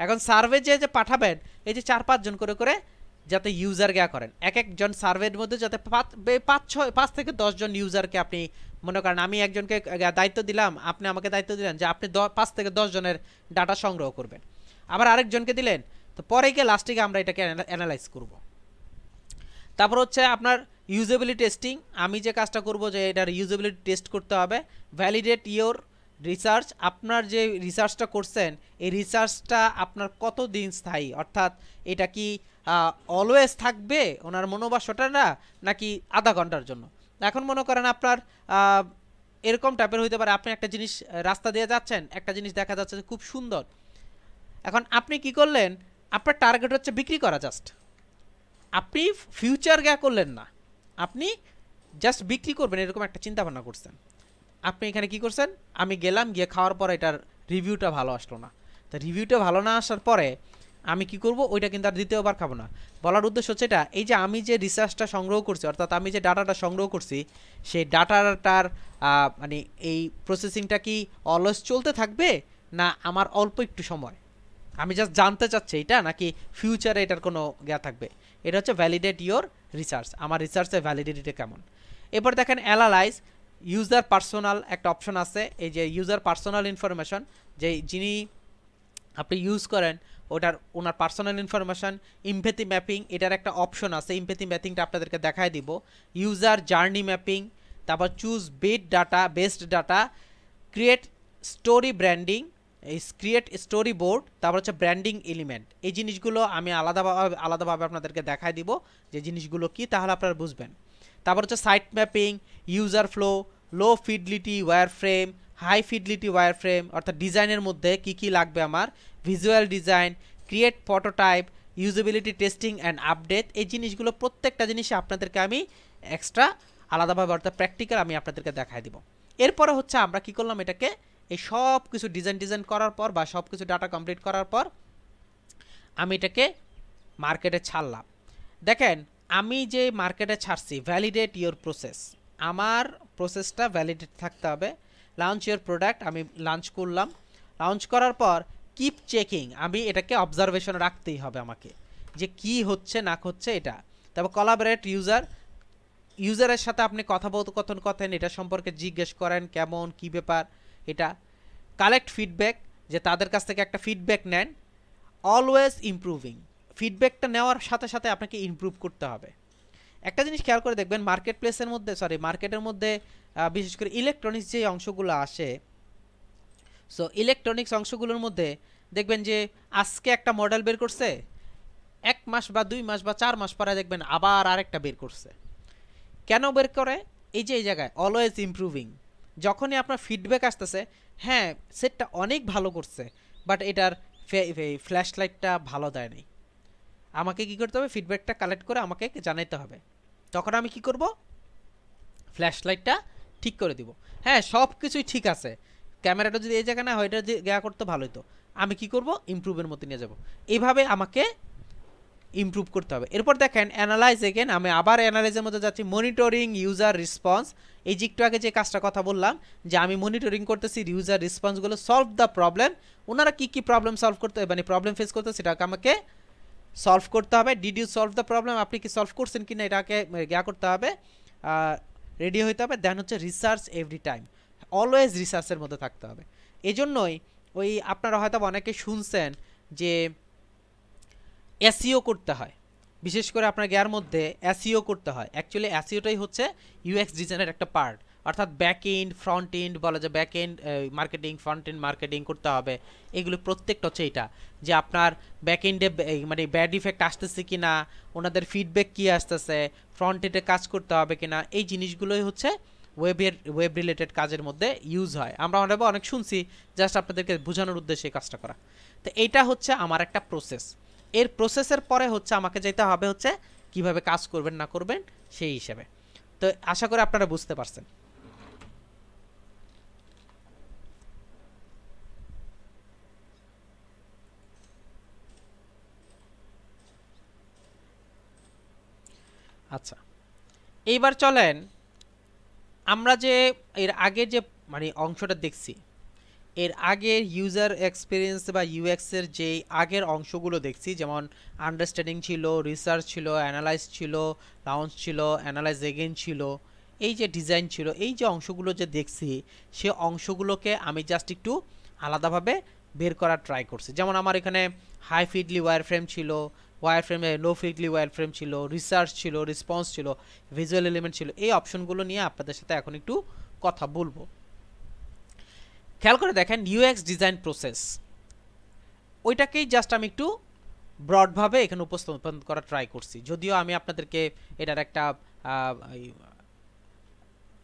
এখন সার্ভে যে পাঠাবেন, এই যে 4-5 জন করে করে যাতে ইউজার করেন, এক একজন সার্ভের মধ্যে যাতে 5 থেকে 10 জন ইউজারকে আপনি মনে করেন, আমি একজনকে দায়িত্ব দিলাম, আপনি আমাকে দায়িত্ব দিলেন যে আপনি 5 থেকে 10 জনের ডাটা সংগ্রহ করবেন, আবার আরেকজনকে দিলেন, তো পরে গিয়ে লাস্টে আমরা এটাকে অ্যানালাইজ করব। তারপর হচ্ছে আপনার ইউজেবিলিটি টেস্টিং, আমি যে কাজটা করব যে এটার ইউজেবিলিটি টেস্ট করতে হবে। ভ্যালিডেট ইওর রিসার্চ, আপনার যে রিসার্চটা করছেন এই রিসার্চটা আপনার কতদিন স্থায়ী, অর্থাৎ এটা কি অলওয়েজ থাকবে ওনার মনোবাসটা নাকি আধা ঘন্টার জন্য। এখন মনে করেন আপনার এরকম টাইপের হইতে পারে, আপনি একটা জিনিস রাস্তা দিয়ে যাচ্ছেন, একটা জিনিস দেখা যাচ্ছে খুব সুন্দর, এখন আপনি কি করলেন, আপনার টার্গেট হচ্ছে বিক্রি করা, জাস্ট আপনি ফিউচার করলেন না, আপনি জাস্ট বিক্রি করবেন এরকম একটা চিন্তা ভাবনা করছেন। আপনি এখানে কি করছেন, আমি গেলাম, গিয়ে খাওয়ার পর এটার রিভিউটা ভালো আসলো না, তো রিভিউটা ভালো না আসার পরে আমি কি করব, ওইটা কিন্তু আর দ্বিতীয়বার খাবো না। বলার উদ্দেশ্য হচ্ছে এটা, এই যে আমি যে রিসার্চটা সংগ্রহ করছি, অর্থাৎ আমি যে ডাটাটা সংগ্রহ করছি, সেই ডাটাটার মানে এই প্রসেসিংটা কি অলওয়েজ চলতে থাকবে, না আমার অল্প একটু সময়, আমি জাস্ট জানতে চাচ্ছি এটা, নাকি ফিউচারে এটার কোনো জ্ঞা থাকবে। এটা হচ্ছে ভ্যালিডেট ইওর রিসার্চ, আমার রিসার্চের ভ্যালিডিটিটা কেমন। এরপর দেখেন অ্যানালাইজ ইউজার পার্সোনাল একটা অপশন আছে, এই যে ইউজার পার্সোনাল ইনফরমেশন, যে যিনি আপনি ইউজ করেন ওনার পার্সোনাল ইনফরমেশন। ইমপ্যাথি ম্যাপিং এটার একটা অপশন আছে, ইমপ্যাথি ম্যাপিংটা আপনাদেরকে দেখায় দিব। ইউজার জার্নি ম্যাপিং, তারপর choose best data, create story branding, এই ক্রিয়েট স্টোরি বোর্ড, তারপর হচ্ছে ব্র্যান্ডিং এলিমেন্ট। এই জিনিসগুলো আমি আলাদাভাবে আপনাদেরকে দেখায় দিব যে জিনিসগুলো কি, তাহলে আপনারা বুঝবেন। তারপর হচ্ছে site mapping, user flow, low fidelity wire frame, high fidelity wire frame, অর্থাৎ ডিজাইনের মধ্যে কি কি লাগবে আমার, visual design, create prototype, usability testing and update. এই জিনিসগুলো প্রত্যেকটা জিনিসে আপনাদেরকে আমি এক্সট্রা আলাদাভাবে অর্থাৎ প্র্যাকটিক্যাল আমি আপনাদেরকে দেখাই দিব। এরপরে হচ্ছে আমরা কি করলাম, এটাকে এই সব কিছু ডিজাইন করার পর বা সব কিছু ডাটা কমপ্লিট করার পর আমি এটাকে মার্কেটে ছাড়লাম। দেখেন আমি যে মার্কেটে ছাড়ছি, ভ্যালিডেট ইওর প্রসেস, আমার প্রসেসটা ভ্যালিডেট থাকতে হবে। লঞ্চ ইওর প্রোডাক্ট, আমি লঞ্চ করলাম, লঞ্চ করার পর কিপ চেকিং, আমি এটাকে অবজারভেশন রাখতেই হবে আমাকে, যে কি হচ্ছে না হচ্ছে এটা। তারপর কোলাবরেট ইউজারের সাথে আপনি কথোপকথন করেন, এটা সম্পর্কে জিজ্ঞেস করেন কেমন কি ব্যাপার এটা। কালেক্ট ফিডব্যাক, যে তাদের কাছ থেকে একটা ফিডব্যাক নেন। অলওয়েজ ইমপ্রুভিং, ফিডব্যাকটা নেওয়ার সাথে সাথে আপনাকে ইমপ্রুভ করতে হবে। একটা জিনিস খেয়াল করে দেখবেন, মার্কেটের মধ্যে বিশেষ করে ইলেকট্রনিক্স যে অংশগুলো আসে, সো ইলেকট্রনিক্স অংশগুলোর মধ্যে দেখবেন যে আজকে একটা মডেল বের করছে, 1 মাস বা 2 মাস বা 4 মাস পরে দেখবেন আবার আরেকটা বের করছে। কেন বের করে, এই যে এই জায়গায় অলওয়েজ ইমপ্রুভিং, যখনই আপনার ফিডব্যাক আসতেছে, হ্যাঁ সেটটা অনেক ভালো করছে বাট এটার ফ্ল্যাশ লাইটটা ভালো দেয় নাই, আমাকে কি করতে হবে, ফিডব্যাকটা কালেক্ট করে আমাকে জানাইতে হবে। তখন আমি কি করব, ফ্ল্যাশ লাইটটা ঠিক করে দিব। হ্যাঁ সব কিছুই ঠিক আছে, ক্যামেরাটা যদি এই জায়গায় না হয়, এটা যে গেয়া করতে ভালোই, তো আমি কি করব, ইমপ্রুভের মধ্যে নিয়ে যাব। এইভাবে আমাকে ইমপ্রুভ করতে হবে। এরপর দেখেন অ্যানালাইজ এগেন, আমি আবার অ্যানালাইজের মধ্যে যাচ্ছি। মনিটরিং ইউজার রেসপন্স, এই যে একটু আগে যে কাজটা কথা বললাম, যে আমি মনিটরিং করতেছি ইউজার রেসপন্সগুলো, সলভ দ্য প্রবলেম, ওনারা কি কি প্রবলেম সলভ করতে মানে প্রবলেম ফেস করতে, সেটাকে আমাকে সলভ করতে হবে। Did you solve the problem, আপনি কি সলভ করছেন কিনা এটাকে গিয়া করতে হবে, রেডি হইতে হবে। দেন হচ্ছে রিসার্চ এভরি টাইম, অলওয়েজ রিসার্চের মধ্যে থাকতে হবে। এই জন্যই ওই আপনারা হয়তো অনেকে শুনছেন যে এসইও করতে হয়, বিশেষ করে আপনার গিয়ার মধ্যে এসইও করতে হয়। অ্যাকচুয়ালি এসইওটাই হচ্ছে ইউএক্স ডিজাইনের একটা পার্ট, অর্থাৎ ব্যাক এন্ড ফ্রন্ট এন্ড বলা যায়, back end marketing, front end marketing করতে হবে। এগুলো প্রত্যেকটা হচ্ছে এটা, যে আপনার ব্যাক এন্ডে মানে ব্যাড ইফেক্ট আসতেছে কি না, ওনাদের ফিডব্যাক কী আসতেছে, ফ্রন্ট এন্ডে কাজ করতে হবে কিনা, এই জিনিসগুলোই হচ্ছে ওয়েব রিলেটেড কাজের মধ্যে ইউজ হয়। আমরা অনেক শুনছি, জাস্ট আপনাদেরকে বোঝানোর উদ্দেশ্যে এই কাজটা করা। তো এইটা হচ্ছে আমার একটা প্রসেস। এর প্রসেসের পরে হচ্ছে আমাকে যেতে হবে হচ্ছে কিভাবে কাজ করবেন না করবেন সেই হিসেবে। তো আশা করি আপনারা বুঝতে পারছেন। আচ্ছা এইবার চলেন আমরা যে এর আগে যে মানে অংশটা দেখছি, এর আগের ইউজার এক্সপিরিয়েন্স বা ইউএক্সের যে আগের অংশগুলো দেখছি, যেমন আন্ডারস্ট্যান্ডিং ছিল, রিসার্চ ছিল, অ্যানালাইজ ছিল, লাউঞ্চ ছিল, অ্যানালাইজ এগেন ছিল, এই যে ডিজাইন ছিল, এই যে অংশগুলো যে দেখছি, সে অংশগুলোকে আমি জাস্ট একটু আলাদাভাবে বের করার ট্রাই করছি। যেমন আমার এখানে হাই ফিডলি ওয়্যার ফ্রেম ছিল, ওয়্যার ফ্রেমে লো ফিডলি ওয়্যার ফ্রেম ছিল, রিসার্চ ছিল, রেসপন্স ছিল, ভিজুয়াল এলিমেন্ট ছিল। এই অপশনগুলো নিয়ে আপনাদের সাথে এখন একটু কথা বলবো। খেয়াল করে দেখেন ইউএক্স ডিজাইন প্রসেস, ওইটাকেই জাস্ট আমি একটু ব্রডভাবে এখানে উপস্থাপন করার ট্রাই করছি, যদিও আমি আপনাদেরকে এটার একটা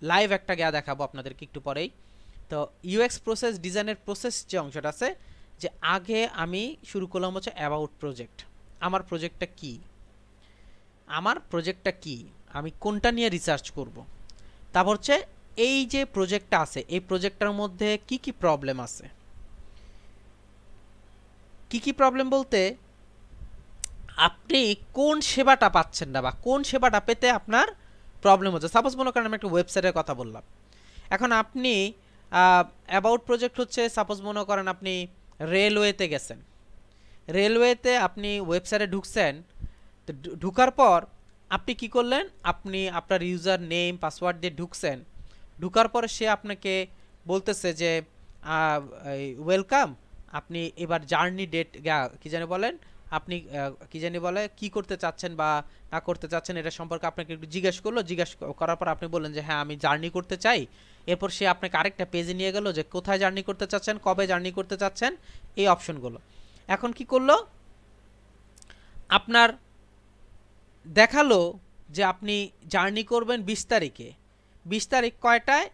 লাইভ একটা গিয়া দেখাবো আপনাদেরকে একটু পরেই। তো ইউএক্স প্রসেস ডিজাইনের প্রসেস যে অংশটা আছে, যে আগে আমি শুরু করলাম হচ্ছে অ্যাবাউট প্রজেক্ট, আমার প্রজেক্টটা কি, আমি কোনটা নিয়ে রিসার্চ করব, তারপর হচ্ছে এই যে প্রজেক্টটা আছে এই প্রজেক্টটার মধ্যে কি কি প্রবলেম আছে, কি কি প্রবলেম বলতে আপনি কোন সেবাটা পাচ্ছেন না বা কোন সেবাটা পেতে আপনার প্রবলেম হচ্ছে। সাপোজ মনে করেন আমি একটা ওয়েবসাইটের কথা বললাম, এখন আপনি অ্যাবাউট প্রজেক্ট হচ্ছে সাপোজ মনে করেন আপনি রেলওয়েতে গেছেন, রেলওয়েতে আপনি ওয়েবসাইটে ঢুকছেন, তো ঢুকার পর আপনি কি করলেন, আপনি আপনার ইউজার নেম পাসওয়ার্ড দিয়ে ঢুকছেন, ঢুকার পরে সে আপনাকে বলতেছে যে ওয়েলকাম, আপনি এবার জার্নি ডেট কি জানি বলেন, আপনি কি জানি বলে কি করতে চাচ্ছেন বা না করতে চাচ্ছেন এটা সম্পর্কে আপনাকে একটু জিজ্ঞেস করলো, জিজ্ঞেস করার পর আপনি বললেন যে হ্যাঁ আমি জার্নি করতে চাই। এরপর সে আপনাকে আরেকটা পেজে নিয়ে গেল যে কোথায় জার্নি করতে চাচ্ছেন, কবে জার্নি করতে চাচ্ছেন, এই অপশনগুলো। এখন কি করলো, আপনার দেখালো যে আপনি জার্নি করবেন 20 তারিখে, 20 তারিখ কয়টায়,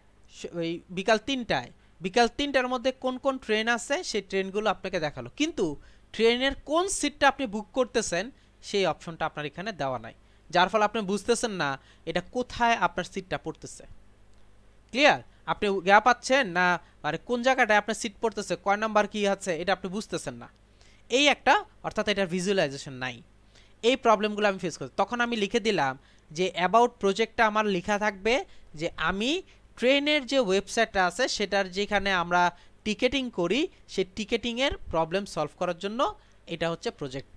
ওই বিকাল 3টায়, বিকাল 3টার মধ্যে কোন কোন ট্রেন আছে সেই ট্রেনগুলো আপনাকে দেখালো, কিন্তু ট্রেনের কোন সিটটা আপনি বুক করতেছেন সেই অপশনটা আপনার এখানে দেওয়া নাই, যার ফলে আপনি বুঝতেছেন না এটা কোথায় আপনার সিটটা পড়তেছে। ক্লিয়ার? আপনি গা পাচ্ছেন না মানে কোন জায়গাটায় আপনার সিট পড়তেছে, কয় নাম্বার কি আছে এটা আপনি বুঝতেছেন না, এই একটা, অর্থাৎ এটার ভিজুয়ালাইজেশন নাই। এই প্রবলেমগুলো আমি ফেস করছি, তখন আমি লিখে দিলাম যে অ্যাবাউট প্রজেক্টটা আমার লেখা থাকবে যে আমি ট্রেনের যে ওয়েবসাইটটা আছে সেটার যেখানে আমরা টিকেটিং করি সেই টিকেটিংয়ের প্রবলেম সলভ করার জন্য এটা হচ্ছে প্রজেক্ট,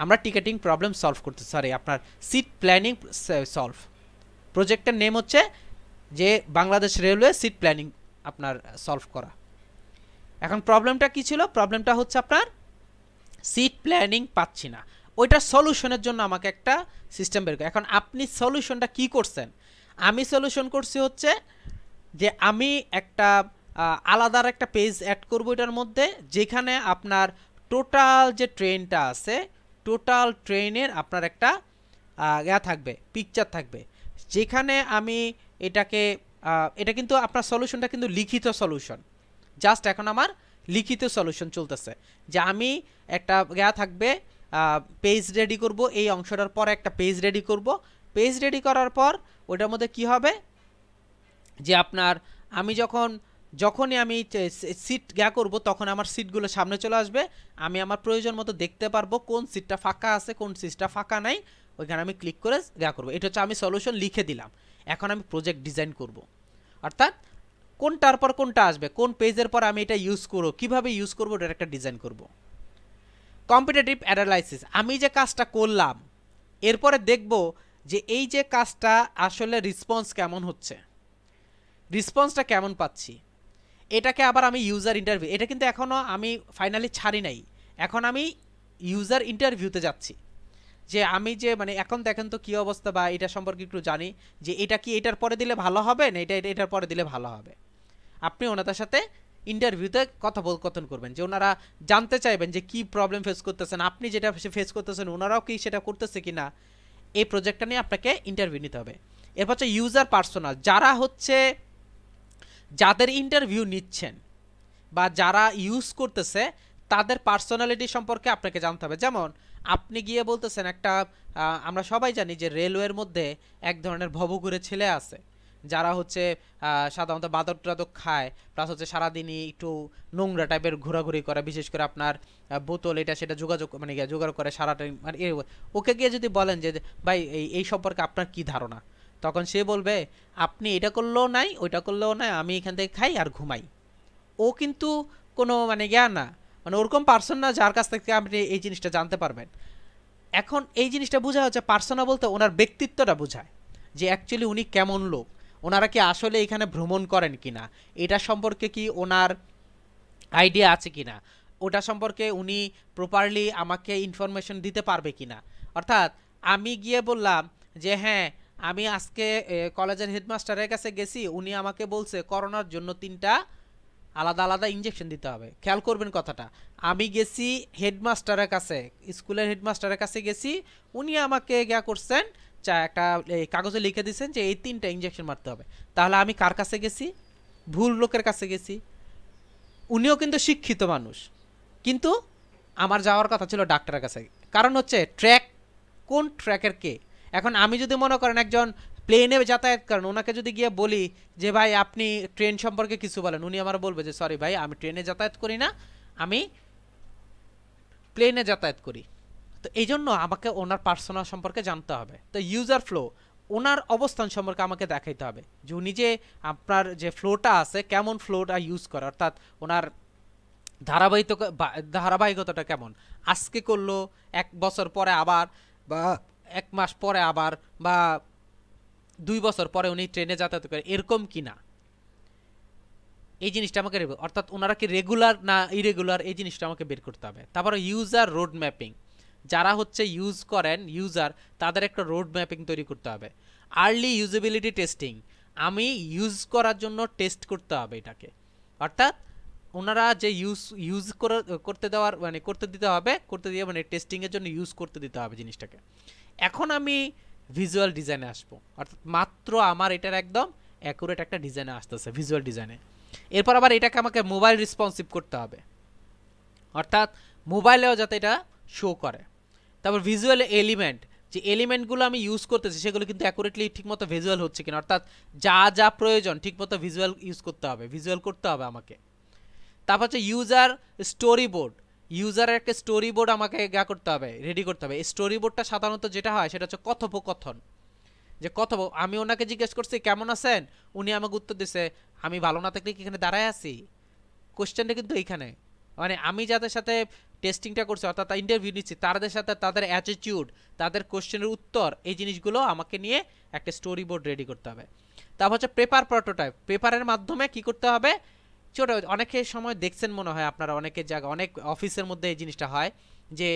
আমরা টিকেটিং প্রবলেম সলভ করতে, সরি আপনার সিট প্ল্যানিং সলভ, প্রজেক্টের নেম হচ্ছে যে বাংলাদেশ রেলওয়ে সিট প্ল্যানিং আপনার সলভ করা। এখন প্রবলেমটা কি ছিল, প্রবলেমটা হচ্ছে আপনার সিট প্ল্যানিং পাচ্ছি না, ওইটার সলিউশনের জন্য আমাকে একটা সিস্টেম বের করে। এখন আপনি সলিউশনটা কি করছেন, আমি সলিউশন করছি হচ্ছে যে আমি একটা আলাদার একটা পেজ অ্যাড করব এটার মধ্যে, যেখানে আপনার টোটাল যে ট্রেনটা আছে টোটাল ট্রেনের আপনার একটা থাকবে, পিকচার থাকবে, যেখানে আমি এটাকে এটা কিন্তু আপনার সলিউশনটা কিন্তু লিখিত সলিউশন, জাস্ট এখন আমার লিখিত সলিউশন চলতেছে যে আমি একটা থাকবে পেজ রেডি করব, এই অংশটার পর একটা পেজ রেডি করব, পেজ রেডি করার পর ওটার মধ্যে কি হবে যে আপনার আমি যখনই আমি সিট করব তখন আমার সিটগুলো সামনে চলে আসবে, আমি আমার প্রয়োজন মতো দেখতে পারবো কোন সিটটা ফাঁকা আছে কোন সিটটা ফাঁকা নাই, ওইখানে আমি ক্লিক করে করব। এটা হচ্ছে আমি সলিউশন লিখে দিলাম, এখন আমি প্রজেক্ট ডিজাইন করব, অর্থাৎ কোনটার পর কোনটা আসবে, কোন পেজের পর আমি এটা ইউজ করব, কিভাবে ইউজ করব, ওটার একটা ডিজাইন করব। কম্পিটিটিভ অ্যানালাইসিস, আমি যে কাজটা করলাম এরপরে দেখব যে এই যে কাজটা আসলে রেসপন্স কেমন হচ্ছে, রেসপন্সটা কেমন পাচ্ছি, এটাকে আবার আমি ইউজার ইন্টারভিউ, এটা কিন্তু এখনও আমি ফাইনালি ছাড়ি নাই, এখন আমি ইউজার ইন্টারভিউতে যাচ্ছি, যে আমি যে মানে এখন দেখেন তো কী অবস্থা বা এটা সম্পর্কে একটু জানি যে এটা কি এটার পরে দিলে ভালো হবে না এটা এটার পরে দিলে ভালো হবে। আপনি ওনাদের সাথে ইন্টারভিউতে কথোপকথন করবেন, যে ওনারা জানতে চাইবেন যে কি প্রবলেম ফেস করতেছেন, আপনি যেটা ফেস করতেছেন ওনারাও কি সেটা করতেছে কি না, এই প্রজেক্টটা নিয়ে আপনাকে ইন্টারভিউ নিতে হবে। এরপর হচ্ছে ইউজার পার্সোনাল, যারা হচ্ছে যাদের ইন্টারভিউ নিচ্ছেন বা যারা ইউজ করতেছে তাদের পার্সোনালিটি সম্পর্কে আপনাকে জানতে হবে। যেমন আপনি গিয়ে বলতেছেন একটা আমরা সবাই জানি যে রেলওয়ের মধ্যে এক ধরনের ভবঘুরে ছেলে আছে যারা হচ্ছে সাধারণত মাদক টাদক খায়, প্লাস হচ্ছে সারাদিনই একটু নোংরা টাইপের ঘোরাঘুরি করে, বিশেষ করে আপনার বোতল এটা সেটা যোগাযোগ মানে জোগাড় করে সারাটা মানে ওকে গিয়ে যদি বলেন যে ভাই এই সম্পর্কে আপনার কি ধারণা, তখন সে বলবে আপনি এটা করলেও নাই ওইটা করলেও নাই, আমি এখান থেকে খাই আর ঘুমাই। ও কিন্তু কোনো মানে না মানে ওরকম পার্সন না যার কাছ থেকে আপনি এই জিনিসটা জানতে পারবেন। এখন এই জিনিসটা বোঝা হচ্ছে পার্সোনা বলতে ওনার ব্যক্তিত্বটা বোঝায় যে অ্যাকচুয়ালি উনি কেমন লোক, ওনারা কি আসলে এখানে ভ্রমণ করেন কিনা, এটা সম্পর্কে কি ওনার আইডিয়া আছে কিনা, ওটা সম্পর্কে উনি প্রপারলি আমাকে ইনফরমেশন দিতে পারবে কিনা। অর্থাৎ আমি গিয়ে বললাম যে হ্যাঁ আমি আজকে কলেজের হেডমাস্টারের কাছে গেছি, উনি আমাকে বলছে করোনার জন্য 3টা আলাদা আলাদা ইঞ্জেকশন দিতে হবে। খেয়াল করবেন কথাটা, আমি গেছি হেডমাস্টারের কাছে, স্কুলের হেডমাস্টারের কাছে গেছি, উনি আমাকে করছেন একটা কাগজে লিখে দিয়েছেন যে এই 3টা ইঞ্জেকশন মারতে হবে। তাহলে আমি কার কাছে গেছি? ভুল লোকের কাছে গেছি। উনিও কিন্তু শিক্ষিত মানুষ, কিন্তু আমার যাওয়ার কথা ছিল ডাক্তারের কাছে, কারণ হচ্ছে ট্র্যাক কোন ট্র্যাকের কে। এখন আমি যদি মনে করেন একজন প্লেনে যাতায়াত করেন, ওনাকে যদি গিয়ে বলি যে ভাই আপনি ট্রেন সম্পর্কে কিছু বলেন, উনি আমার বলবে যে সরি ভাই আমি ট্রেনে যাতায়াত করি না, আমি প্লেনে যাতায়াত করি। তো এই জন্য আমাকে ওনার পার্সোনাল সম্পর্কে জানতে হবে। তো ইউজার ফ্লো, ওনার অবস্থান সম্পর্কে আমাকে দেখাইতে হবে যে উনি যে আপনার যে ফ্লোটা আছে কেমন ফ্লোটা ইউজ করে, অর্থাৎ ওনার ধারাবাহিকতাটা কেমন, আজকে করলো, 1 বছর পরে আবার, বা 1 মাস পরে আবার, বা 2 বছর পরে উনি ট্রেনে যাতায়াত করে, এরকম কিনা এই জিনিসটা আমাকে, অর্থাৎ ওনারা কি রেগুলার না ইরেগুলার, এই জিনিসটা আমাকে বের করতে হবে। তারপরে ইউজার রোড ম্যাপিং, যারা হচ্ছে ইউজ করেন ইউজার, তাদের একটা রোড ম্যাপিং তৈরি করতে হবে। আর্লি ইউজেবিলিটি টেস্টিং, আমি ইউজ করার জন্য টেস্ট করতে হবে এটাকে, অর্থাৎ ওনারা যে ইউজ করতে দেওয়ার মানে করতে দিতে হবে, করতে দিয়ে মানে টেস্টিংয়ের জন্য ইউজ করতে দিতে হবে জিনিসটাকে। এখন আমি ভিজুয়াল ডিজাইনে আসবো, অর্থাৎ মাত্র আমার এটার একদম অ্যাকুরেট একটা ডিজাইনে আসতেছে ভিজুয়াল ডিজাইনে। এরপর আবার এটাকে আমাকে মোবাইল রেসপন্সিভ করতে হবে, অর্থাৎ মোবাইলেও যাতে এটা শো করে। তারপর ভিজুয়াল এলিমেন্ট, যে এলিমেন্টগুলো আমি ইউজ করতেছি সেগুলো কিন্তু অ্যাকুরেটলি ঠিকমতো ভিজুয়াল হচ্ছে কিনা, অর্থাৎ যা যা প্রয়োজন ঠিকমতো ভিজুয়াল ইউজ করতে হবে, ভিজুয়াল করতে হবে আমাকে। তারপর হচ্ছে ইউজার স্টোরি বোর্ড, ইউজারের একটা স্টোরি বোর্ড আমাকে করতে হবে, রেডি করতে হবে। এই স্টোরি বোর্ডটা সাধারণত যেটা হয় সেটা হচ্ছে কথোপকথন, যে আমি ওনাকে জিজ্ঞেস করছি কেমন আছেন, উনি আমাকে উত্তর দিছে আমি ভালো না থাকলে কি এখানে দাঁড়ায় আছি। কোশ্চেনটা কিন্তু এইখানে, মানে আমি যাদের সাথে টেস্টিংটা করছি অর্থাৎ ইন্টারভিউ নিচ্ছি তাদের সাথে তাদের অ্যাটিটিউড, তাদের কোশ্চেনের উত্তর, এই জিনিসগুলো আমাকে নিয়ে একটা স্টোরি বোর্ড রেডি করতে হবে। তারপর হচ্ছে পেপার প্রোটোটাইপ, পেপারের মাধ্যমে কি করতে হবে, ছোট অনেকের সময় দেখছেন মনে হয় আপনারা অনেকের জায়গা, অনেক অফিসের মধ্যে এই জিনিসটা হয় যে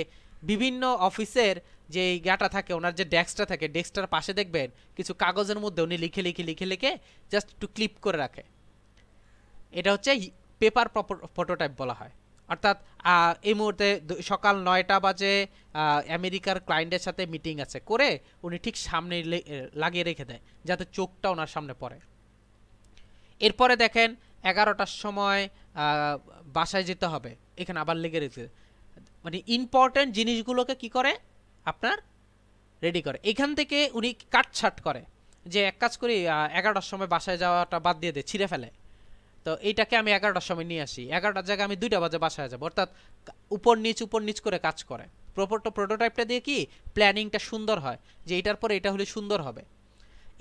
বিভিন্ন অফিসের যে গাটা থাকে, ওনার যে ডেস্কটা থাকে, ডেস্কটার পাশে দেখবেন কিছু কাগজের মধ্যে উনি লিখে লিখে লিখে লিখে জাস্ট একটু ক্লিপ করে রাখে, এটা হচ্ছে পেপার প্রোটোটাইপ বলা হয়। অর্থাৎ এই মুহূর্তে সকাল 9টা বাজে আমেরিকার ক্লায়েন্টের সাথে মিটিং আছে, করে উনি ঠিক সামনে লাগিয়ে রেখে দেয় যাতে চোখটা ওনার সামনে পড়ে। এরপরে দেখেন 11টার সময় বাসায় যেতে হবে, এখানে আবার লেগে রেখে, মানে ইম্পর্টেন্ট জিনিসগুলোকে কি করে আপনার রেডি করে। এখান থেকে উনি কাটছাট করে যে এক কাজ করি 11টার সময় বাসায় যাওয়াটা বাদ দিয়ে দে, ছিঁড়ে ফেলে, তো এইটাকে আমি 11টার সময় নিয়ে আসি, 11টার জায়গায় আমি 2টা বাজে বাসায় যাবো, অর্থাৎ উপর নিচ করে কাজ করে। প্রোটোটাইপটা দিয়ে কি প্ল্যানিংটা সুন্দর হয় যে এইটার পরে এটা হলে সুন্দর হবে।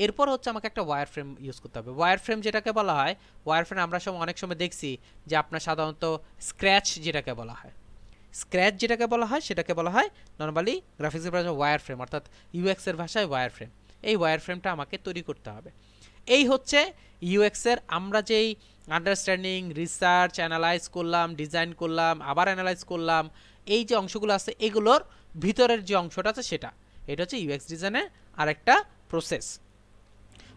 এরপর হচ্ছে আমাকে একটা ওয়্যার ফ্রেম ইউজ করতে হবে। ওয়্যার ফ্রেম যেটাকে বলা হয়, ওয়্যার ফ্রেম আমরা অনেক সময় দেখছি যে আপনার সাধারণত স্ক্র্যাচ যেটাকে বলা হয়, স্ক্র্যাচ যেটাকে বলা হয় সেটাকে বলা হয় নর্মালি গ্রাফিক্সের ভাষায় ওয়্যার ফ্রেম, অর্থাৎ ইউএক্সের ভাষায় ওয়্যার ফ্রেম। এই ওয়্যার ফ্রেমটা আমাকে তৈরি করতে হবে। এই হচ্ছে ইউএক্সের আমরা যেই আন্ডারস্ট্যান্ডিং, রিসার্চ, অ্যানালাইজ করলাম, ডিজাইন করলাম, আবার অ্যানালাইজ করলাম, এই যে অংশগুলো আছে এগুলোর ভিতরের যে অংশটা আছে সেটা, এটা হচ্ছে ইউএক্স ডিজাইনের আরেকটা প্রসেস।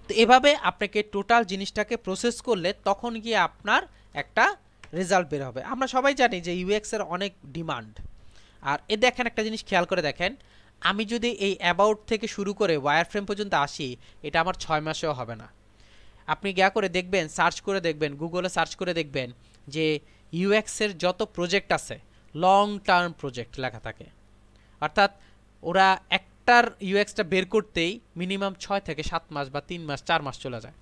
তো এভাবে আপনাকে টোটাল জিনিসটাকে প্রসেস করলে তখন গিয়ে আপনার একটা রেজাল্ট বের হবে। আমরা সবাই জানি যে ইউএক্সের অনেক ডিমান্ড, আর এ দেখেন একটা জিনিস খেয়াল করে দেখেন, আমি যদি এই অ্যাবাউট থেকে শুরু করে ওয়্যার ফ্রেম পর্যন্ত আসি, এটা আমার 6 মাসেও হবে না। আপনি করে দেখবেন, সার্চ করে দেখবেন, গুগলে সার্চ করে দেখবেন যে ইউএক্সের যত প্রজেক্ট আছে লং টার্ম প্রজেক্ট লেখা থাকে, অর্থাৎ ওরা একটার ইউএক্সটা বের করতেই মিনিমাম 6 থেকে 7 মাস বা 3 মাস 4 মাস চলে যায়,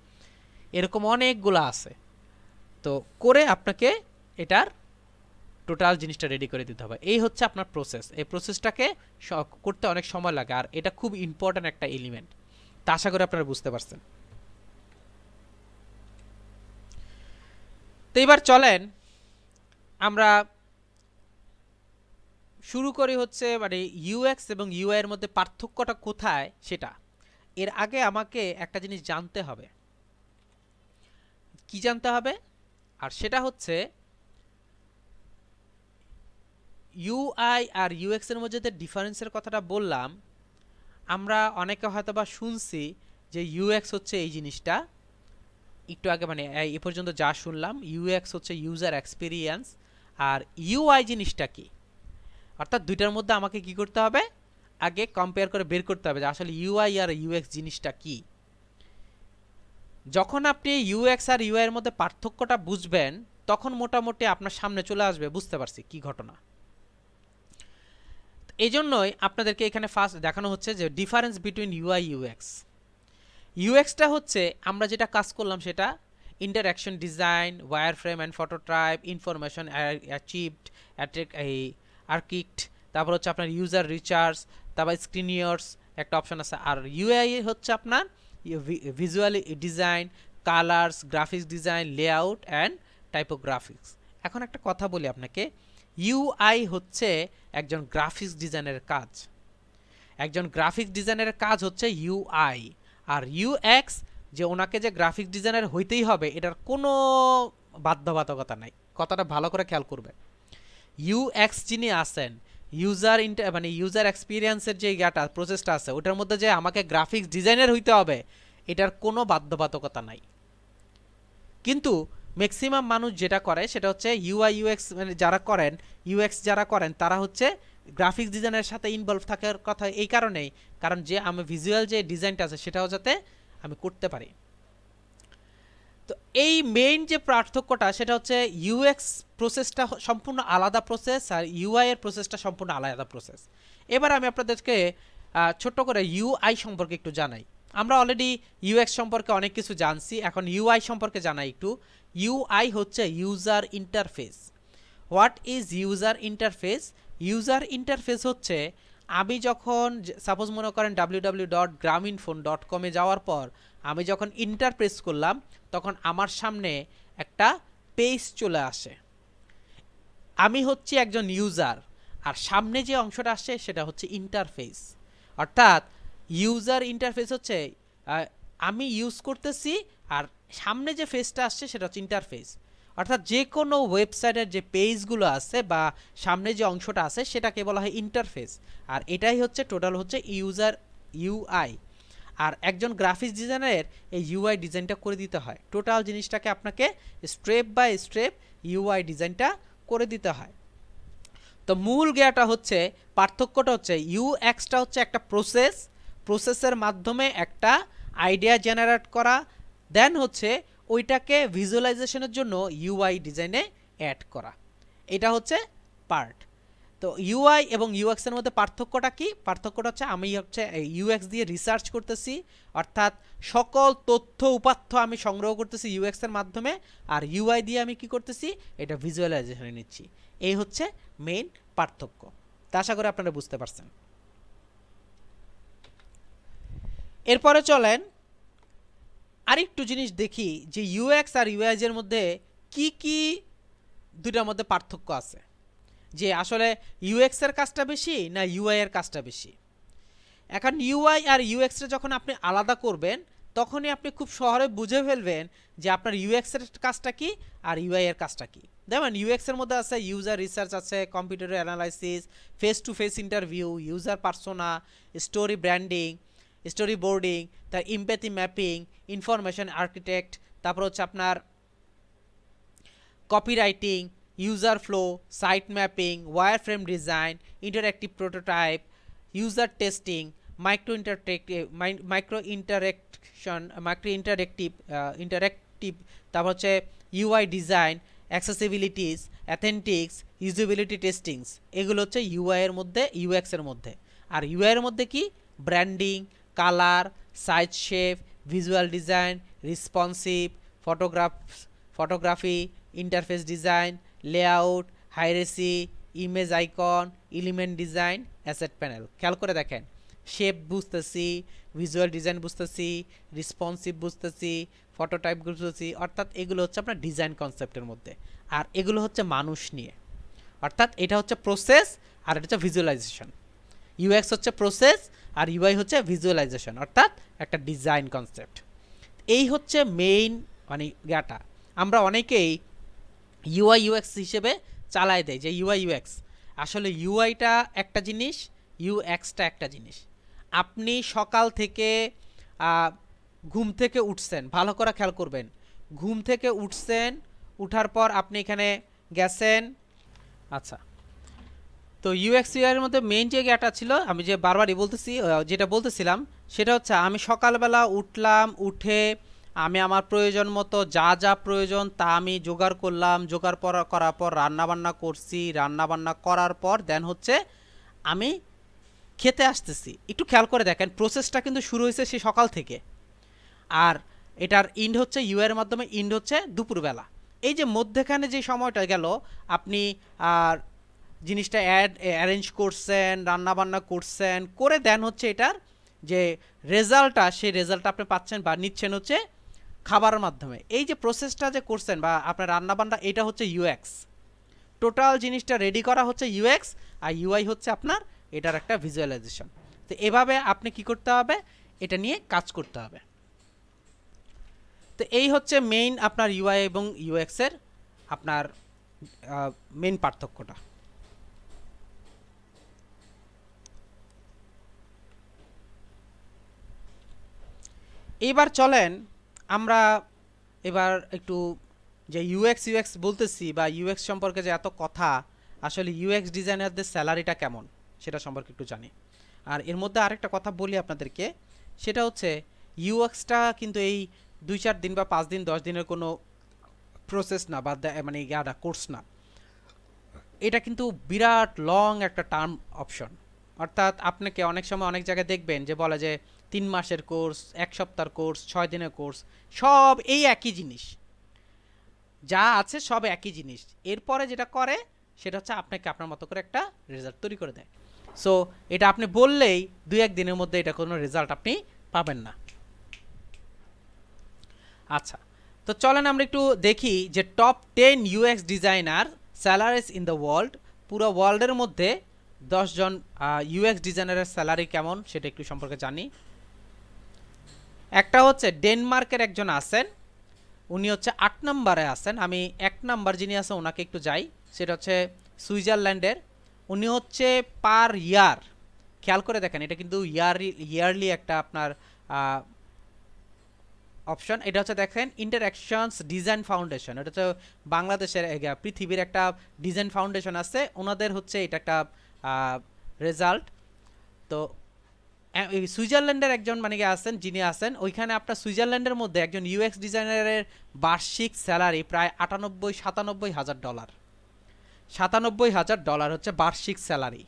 এরকম অনেকগুলো আছে। তো করে আপনাকে এটার টোটাল জিনিসটা রেডি করে দিতে হবে। এই হচ্ছে আপনার প্রসেস। এই প্রসেসটাকে করতে অনেক সময় লাগে, আর এটা খুব ইম্পর্ট্যান্ট একটা এলিমেন্ট। তা আশা করি আপনারা বুঝতে পারছেন। তো এবার চলেন আমরা শুরু করি হচ্ছে মানে ইউএক্স এবং ইউআই এর মধ্যে পার্থক্যটা কোথায় সেটা। এর আগে আমাকে একটা জিনিস জানতে হবে। কি জানতে হবে? আর সেটা হচ্ছে ইউআই আর ইউএক্স এর মধ্যে যে ডিফারেন্সের কথাটা বললাম, আমরা অনেকে হয়তোবা শুনছি যে ইউএক্স হচ্ছে এই জিনিসটা, একটু আগে মানে এ পর্যন্ত যা শুনলাম, ইউএক্স হচ্ছে ইউজার এক্সপিরিয়েন্স, আর ইউআই জিনিসটা কি, অর্থাৎ দুইটার মধ্যে আমাকে কি করতে হবে, আগে কম্পেয়ার করে বের করতে হবে যে আসলে ইউআই আর ইউএক্স জিনিসটা কি। যখন আপনি ইউএক্স আর ইউআই এর মধ্যে পার্থক্যটা বুঝবেন, তখন মোটামুটি আপনার সামনে চলে আসবে বুঝতে পারছি কি ঘটনা। এই জন্যই আপনাদেরকে এখানে ফার্স্ট দেখানো হচ্ছে যে ডিফারেন্স বিটুইন ইউআই ইউএক্স। ইউএক্সটা হচ্ছে আমরা যেটা কাজ করলাম সেটা interaction design, wireframe and prototype, information achieved, এই আর্কিট, তারপর হচ্ছে আপনার ইউজার রিচার্জ, তারপর স্ক্রিনিয়ার্স একটা অপশন আছে। আর ইউআই হচ্ছে আপনার visual design, colours, graphics design, layout and typographics. এখন একটা কথা বলি আপনাকে, ইউআই হচ্ছে একজন গ্রাফিক্স ডিজাইনের কাজ। একজন গ্রাফিক্স ডিজাইনের কাজ হচ্ছে ইউআই। আর ইউএক্স যে ওনাকে যে গ্রাফিক্স ডিজাইনার হইতেই হবে এটার কোনো বাধ্যবাধকতা নাই। কথাটা ভালো করে খেয়াল করবেন। ইউএক্স যিনি আছেন, মানে ইউজার এক্সপিরিয়েন্সের যে ইয়াটা প্রসেসটা আছে ওটার মধ্যে যে আমাকে গ্রাফিক্স ডিজাইনার হইতে হবে এটার কোনো বাধ্যবাধকতা নাই। কিন্তু ম্যাক্সিমাম মানুষ যেটা করে সেটা হচ্ছে ইউআই ইউএক্স মানে যারা করেন, ইউএক্স যারা করেন তারা হচ্ছে গ্রাফিক্স ডিজাইনের সাথে ইনভলভ থাকার কথা এই কারণেই, কারণ যে আমি ভিজুয়াল যে ডিজাইনটা আছে সেটাও যাতে আমি করতে পারি। তো এই মেইন যে পার্থক্যটা সেটা হচ্ছে ইউএক্স প্রসেসটা সম্পূর্ণ আলাদা প্রসেস আর ইউআই এর প্রসেসটা সম্পূর্ণ আলাদা প্রসেস। এবার আমি আপনাদেরকে ছোট্ট করে ইউআই সম্পর্কে একটু জানাই। আমরা অলরেডি ইউএক্স সম্পর্কে অনেক কিছু জানছি, এখন ইউআই সম্পর্কে জানাই একটু। ইউআই হচ্ছে user interface. What is user interface? User interface হচ্ছে আমি যখন সাপোজ মনে করেন www.graminphone.com এ যাওয়ার পর আমি যখন ইন্টার প্রেস করলাম তখন আমার সামনে একটা পেজ চলে আসে। আমি হচ্ছি একজন ইউজার আর সামনে যে অংশটা আসছে সেটা হচ্ছে ইন্টারফেস। অর্থাৎ ইউজার ইন্টারফেস হচ্ছে আমি ইউজ করতেছি আর সামনে যে ফেসটা আসছে সেটা হচ্ছে ইন্টারফেস। অর্থাৎ যে কোনো ওয়েবসাইটের যে পেজগুলো আছে বা সামনে যে অংশটা আছে সেটাকে বলা হয় ইন্টারফেস। আর এটাই হচ্ছে টোটাল হচ্ছে ইউজার ইউআই। আর একজন গ্রাফিক্স ডিজাইনারের এই ইউআই ডিজাইনটা করে দিতে হয়। টোটাল জিনিসটাকে আপনাকে স্টেপ বাই স্টেপ ইউআই ডিজাইনটা করে দিতে হয়। তো মূল জ্ঞানটা হচ্ছে, পার্থক্যটা হচ্ছে ইউএক্সটা হচ্ছে একটা প্রসেসের মাধ্যমে একটা আইডিয়া জেনারেট করা, দেন হচ্ছে ওইটাকে ভিজুয়ালাইজেশনের জন্য ইউআই ডিজাইনে অ্যাড করা। এটা হচ্ছে পার্ট। তো ইউআই এবং ইউএক্স এর মধ্যে পার্থক্যটা কি? পার্থক্যটা হচ্ছে আমি হচ্ছে ইউএক্স দিয়ে রিসার্চ করতেছি, অর্থাৎ সকল তথ্য উপাত্ত আমি সংগ্রহ করতেছি ইউএক্স এর মাধ্যমে, আর ইউআই দিয়ে আমি কি করতেছি এটা ভিজুয়ালাইজেশনে নিচ্ছি। এই হচ্ছে মেইন পার্থক্য। তা আশা করি আপনারা বুঝতে পারছেন। এরপরে চলেন আরেকটু জিনিস দেখি যে ইউএক্স আর ইউআই এর মধ্যে কি কি দুইটার মধ্যে পার্থক্য আছে, যে আসলে ইউএক্স এর কাজটা বেশি না ইউআই এর কাজটা বেশি। এখন ইউআই আর ইউএক্সটা যখন আপনি আলাদা করবেন তখনই আপনি খুব সহজে বুঝে ফেলবেন যে আপনার ইউএক্স এর কাজটা কি আর ইউআই এর কাজটা কি। দেখেন ইউএক্স এর মধ্যে আছে ইউজার রিসার্চ, আছে computer analysis, face to face interview, user persona, story branding, storyboarding, তার ইমপ্যাথি ম্যাপিং, ইনফরমেশন আর্কিটেক্ট, তারপর হচ্ছে আপনার copywriting, user flow, site mapping, wireframe design, interactive prototype, user testing, interactive, তারপর হচ্ছে UI design, accessibilities, authentics, usability testings. এগুলো হচ্ছে UI এর মধ্যে, ইউএক্স এর মধ্যে। আর ইউআই এর মধ্যে কি branding, colour, size shape, visual design, responsive, photography, interface design, layout, hierarchy, image icon, element design, asset panel. খেয়াল করে দেখেন, শেপ বুঝতেছি, ভিজুয়াল ডিজাইন বুঝতেছি, রেসপন্সিভ বুঝতেছি, ফটোটাইপ বুঝতেছি, অর্থাৎ এগুলো হচ্ছে আপনার ডিজাইন কনসেপ্টের মধ্যে। আর এগুলো হচ্ছে মানুষ নিয়ে, অর্থাৎ এটা হচ্ছে প্রসেস আর এটা হচ্ছে ভিজুয়ালাইজেশন। ইউএক্স হচ্ছে প্রসেস আর ইউআই হচ্ছে ভিজুয়ালাইজেশন, অর্থাৎ একটা ডিজাইন কনসেপ্ট। এই হচ্ছে মেইন মানে জ্ঞাটা। আমরা অনেকেই ইউআই ইউএক্স হিসেবে চালাই দেয় যে ইউআই ইউএক্স, আসলে ইউআইটা একটা জিনিস, ইউএক্সটা একটা জিনিস। আপনি সকাল থেকে ঘুম থেকে উঠছেন, ভালো করে খেয়াল করবেন, ঘুম থেকে উঠছেন, উঠার পর আপনি এখানে গেছেন। আচ্ছা, তো ইউএক্স ইউআই এর মধ্যে মেইন যে জ্ঞাটা ছিল আমি যে বারবারই বলতেছি, যেটা বলতেছিলাম সেটা হচ্ছে আমি সকালবেলা উঠলাম, উঠে আমি আমার প্রয়োজন মতো যা যা প্রয়োজন তা আমি জোগাড় করলাম, জোগাড় করার পর রান্নাবান্না করছি, রান্নাবান্না করার পর দেন হচ্ছে আমি খেতে আসতেছি। একটু খেয়াল করে দেখেন প্রসেসটা কিন্তু শুরু হয়েছে সেই সকাল থেকে। আর এটার ইন্ড হচ্ছে ইউ এর মাধ্যমে, ইন্ড হচ্ছে দুপুরবেলা। এই যে মধ্যখানে যে সময়টা গেল আপনি আর জিনিসটা অ্যারেঞ্জ করছেন, রান্নাবান্না করছেন, করে দেন হচ্ছে এটার যে রেজাল্টটা, সেই রেজাল্টটা আপনি পাচ্ছেন বা নিচ্ছেন হচ্ছে খাবারের মাধ্যমে। এই যে প্রসেসটা যে করছেন বা আপনার রান্নাবান্না, এটা হচ্ছে ইউএক্স। টোটাল জিনিসটা রেডি করা হচ্ছে ইউএক্স, আর ইউআই হচ্ছে আপনার এটার একটা ভিজুয়ালাইজেশন। তো এভাবে আপনি কি করতে হবে, এটা নিয়ে কাজ করতে হবে। তো এই হচ্ছে মেইন আপনার ইউআই এবং ইউএক্স এর আপনার মেইন পার্থক্যটা। এবার চলেন আমরা এবার একটু যে ইউএক্স ইউএক্স বলতেছি বা ইউএক্স সম্পর্কে যে এত কথা, আসলে ইউএক্স ডিজাইনারদের স্যালারিটা কেমন সেটা সম্পর্কে একটু জানি। আর এর মধ্যে আরেকটা কথা বলি আপনাদেরকে, সেটা হচ্ছে ইউএক্সটা কিন্তু এই 2-4 দিন বা 5 দিন 10 দিনের কোনো প্রসেস না, বা মানে ইয়াটা কোর্স না। এটা কিন্তু বিরাট লং একটা টার্ম অপশন। অর্থাৎ আপনাকে অনেক সময় অনেক জায়গায় দেখবেন যে বলে যে 3 মাসের কোর্স, 1 সপ্তাহের কোর্স, 6 দিনের কোর্স, সব এই একই জিনিস, যা আছে সব একই জিনিস। এরপরে যেটা করে সেটা হচ্ছে আপনাকে আপনার মতো করে একটা রেজাল্ট তৈরি করে দেয়। সো এটা আপনি বললেই 2-1 দিনের মধ্যে এটা কোনো রেজাল্ট আপনি পাবেন না। আচ্ছা, তো চলেন আমরা একটু দেখি যে top 10 UX designer salaries in the world. পুরো ওয়ার্ল্ডের মধ্যে 10 জন ইউএক্স ডিজাইনারের স্যালারি কেমন সেটা একটু সম্পর্কে জানি। একটা হচ্ছে ডেনমার্কের একজন আছেন, উনি হচ্ছে 8 নম্বরে আছেন। আমি 1 নাম্বার যিনি আছে ওনাকে একটু যাই, সেটা হচ্ছে সুইজারল্যান্ডের। উনি হচ্ছে পার ইয়ার, খেয়াল করে দেখেন এটা কিন্তু ইয়ারলি একটা আপনার অপশন। এটা হচ্ছে দেখেন ইন্টারঅ্যাকশনস ডিজাইন ফাউন্ডেশন, এটা হচ্ছে বাংলাদেশের পৃথিবীর একটা ডিজাইন ফাউন্ডেশন আছে, ওনাদের হচ্ছে এটা একটা রেজাল্ট। তো সুইজারল্যান্ডের একজন মানে আছেন, যিনি আছেন ওইখানে আপনার সুইজারল্যান্ডের মধ্যে একজন ইউএক্স ডিজাইনারের বার্ষিক স্যালারি প্রায় 98-97 হাজার ডলার। 97 হাজার ডলার হচ্ছে বার্ষিক স্যালারি।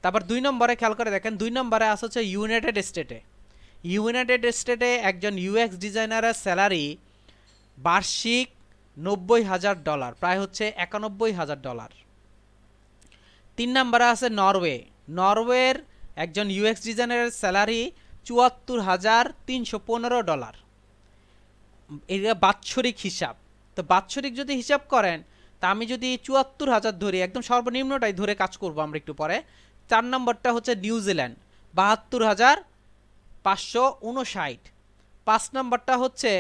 তারপর 2 নম্বরে খেয়াল করে দেখেন, 2 নম্বরে আছে হচ্ছে ইউনাইটেড স্টেটে। ইউনাইটেড স্টেটে একজন ইউএক্স ডিজাইনারের স্যালারি বার্ষিক 90 হাজার ডলার, প্রায় হচ্ছে 91 হাজার ডলার। 3 নম্বরে আছে নরওয়ে। নরওয়ের একজন ইউএক্স ডিজাইনারের স্যালারি 74,315 ডলার। এটা বাৎসরিক হিসাব। তো বাৎসরিক যদি হিসাব করেন, তা আমি যদি 74,000 ধরি, একদম সর্বনিম্নটাই ধরে কাজ করব আমরা একটু পরে। 4 নম্বরটা হচ্ছে নিউজিল্যান্ড, 72,559। 5 নম্বরটা হচ্ছে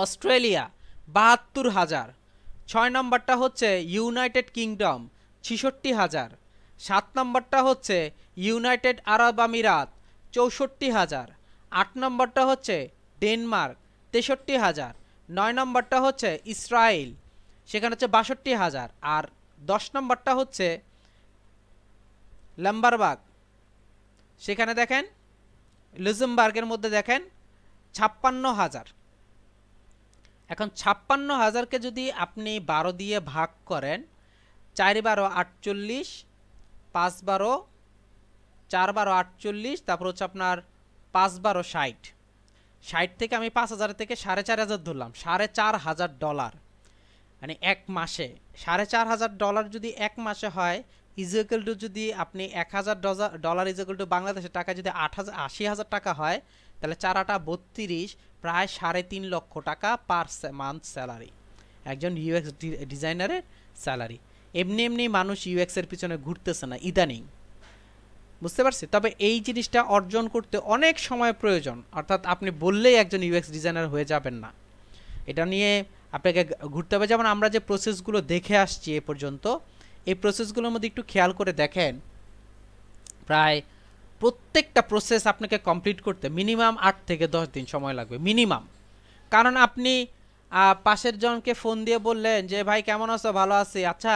অস্ট্রেলিয়া, 72,000। 6 নম্বরটা হচ্ছে ইউনাইটেড কিংডম, 66,000। 7 নম্বরটা হচ্ছে ইউনাইটেড আরব আমিরাত, 64,000। 8 নম্বরটা হচ্ছে ডেনমার্ক, 63,000। 9 নম্বরটা হচ্ছে ইসরায়েল, সেখানে হচ্ছে 62,000। আর 10 নম্বরটা হচ্ছে লাম্বারবার্গ, সেখানে দেখেন লুক্সেমবার্গের মধ্যে দেখেন 56,000। এখন 56,000কে যদি আপনি 12 দিয়ে ভাগ করেন, 4-12 48, 5-12, 4-12 48, তারপর হচ্ছে আপনার 5-12 60। 60 থেকে আমি 5,000 থেকে 4,500 ধরলাম, 4,500 ডলার মানে এক মাসে। 4,500 ডলার যদি এক মাসে হয়, ইকুয়াল টু যদি আপনি 1,000 ডলার ইকুয়াল টু বাংলাদেশের টাকা যদি 80,000 টাকা হয়, তাহলে 4-8 32, প্রায় 3.5 লক্ষ টাকা পার মান্থ স্যালারি একজন ইউএক্স ডিজাইনারের স্যালারি। এমনি এমনি মানুষ ইউএক্স এর পিছনে ঘুরতেছে না ইদানিং, বুঝতে পারছি। তবে এই জিনিসটা অর্জন করতে অনেক সময় প্রয়োজন, অর্থাৎ আপনি বললেই একজন ইউএক্স ডিজাইনার হয়ে যাবেন না, এটা নিয়ে আপনাকে ঘুরতে হবে। যেমন আমরা যে প্রসেসগুলো দেখে আসছি এ পর্যন্ত, এই প্রসেসগুলোর মধ্যে একটু খেয়াল করে দেখেন, প্রায় প্রত্যেকটা প্রসেস আপনাকে কমপ্লিট করতে মিনিমাম 8 থেকে 10 দিন সময় লাগবে মিনিমাম। কারণ আপনি পাশের জনকে ফোন দিয়ে বললেন যে ভাই কেমন আছো, ভালো আছি, আচ্ছা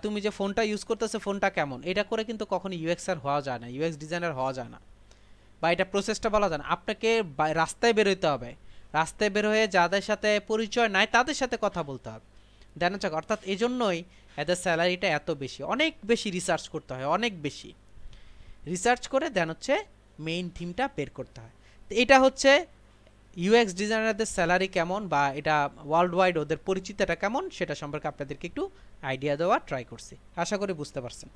তুমি যে ফোনটা ইউজ করতেছো ফোনটা কেমন, এটা করে কিন্তু কখনো ইউএক্সআর হওয়া যায় না, ইউএক্স ডিজাইনার হওয়া যায় না, বা এটা প্রসেসটা বলা যায় না। আপনাকে রাস্তায় বেরোতে হবে, রাস্তায় বের হয়ে যাদের সাথে পরিচয় নাই তাদের সাথে কথা বলতে হবে, দেন হচ্ছে। অর্থাৎ এই জন্যই এদের স্যালারিটা এত বেশি, অনেক বেশি রিসার্চ করতে হয়, অনেক বেশি রিসার্চ করে দেন হচ্ছে মেইন থিমটা বের করতে হয়। তো এটা হচ্ছে ইউএক্স ডিজাইনারদের স্যালারি কেমন বা এটা ওয়ার্ল্ড ওয়াইড ওদের পরিচিতিটা কেমন সেটা সম্পর্কে আপনাদেরকে একটু আইডিয়া দেওয়া ট্রাই করছি। আশা করি বুঝতে পারছেন।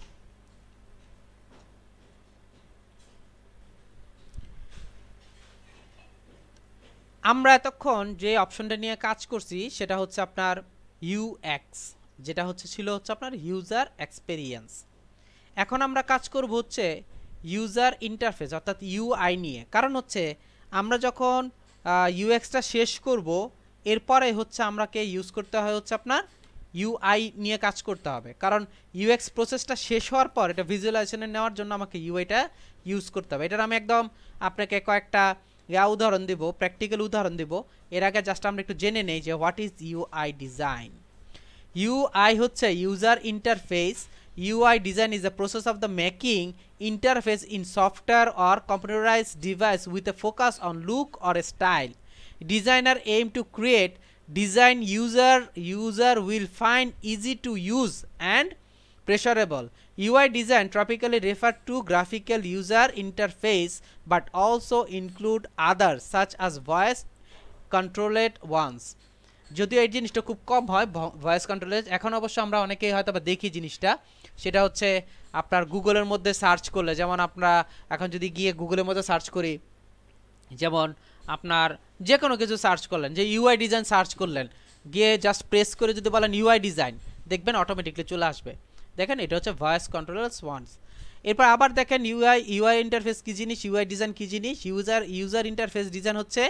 আমরা এতক্ষণ যে অপশনটা নিয়ে কাজ করছি সেটা হচ্ছে আপনার ইউএক্স, যেটা ছিল আপনার ইউজার এক্সপেরিয়েন্স। এখন আমরা কাজ করব হচ্ছে ইউজার ইন্টারফেস অর্থাৎ ইউআই নিয়ে। কারণ হচ্ছে আমরা যখন ইউএক্সটা শেষ করব এরপরে আমাকে ইউজ করতে হয় আপনার ইউআই নিয়ে কাজ করতে হবে। কারণ ইউএক্স প্রসেসটা শেষ হওয়ার পর এটা ভিজুয়ালাইজেশনে নেওয়ার জন্য আমাকে ইউআইটা ইউজ করতে হবে। এটার আমি একদম আপনাকে কয়েকটা উদাহরণ দেব, প্র্যাকটিক্যাল উদাহরণ দেব। এর আগে জাস্ট আমরা একটু জেনে নেই যে what is UI design. UI হচ্ছে user interface. UI design is a process of the making interface in software or computerized device with a focus on look or a style. Designer aim to create design user will find easy to use and pleasurable. UI design typically refer to graphical user interface but also include others such as voice controlled ones. যদিও এই জিনিসটা খুব কম হয় voice কন্ট্রোলেজ। এখন অবশ্য আমরা অনেকেই হয়তো বা দেখি জিনিসটা, সেটা হচ্ছে আপনার গুগলের মধ্যে সার্চ করলে, যেমন আমরা এখন যদি গিয়ে গুগলের মধ্যে সার্চ করি, যেমন আপনার যে কোনো কিছু সার্চ করলেন, যে ইউআই ডিজাইন সার্চ করলেন, গিয়ে জাস্ট প্রেস করে যদি বলেন ইউআই ডিজাইন, দেখবেন অটোমেটিকলি চলে আসবে। দেখেন এটা হচ্ছে ভয়েস কন্ট্রোলার্স ওয়ান্স। এরপর আবার দেখেন ইউআই ইন্টারফেস কী জিনিস, ইউআই ডিজাইন কী জিনিস। ইউজার ইন্টারফেস ডিজাইন হচ্ছে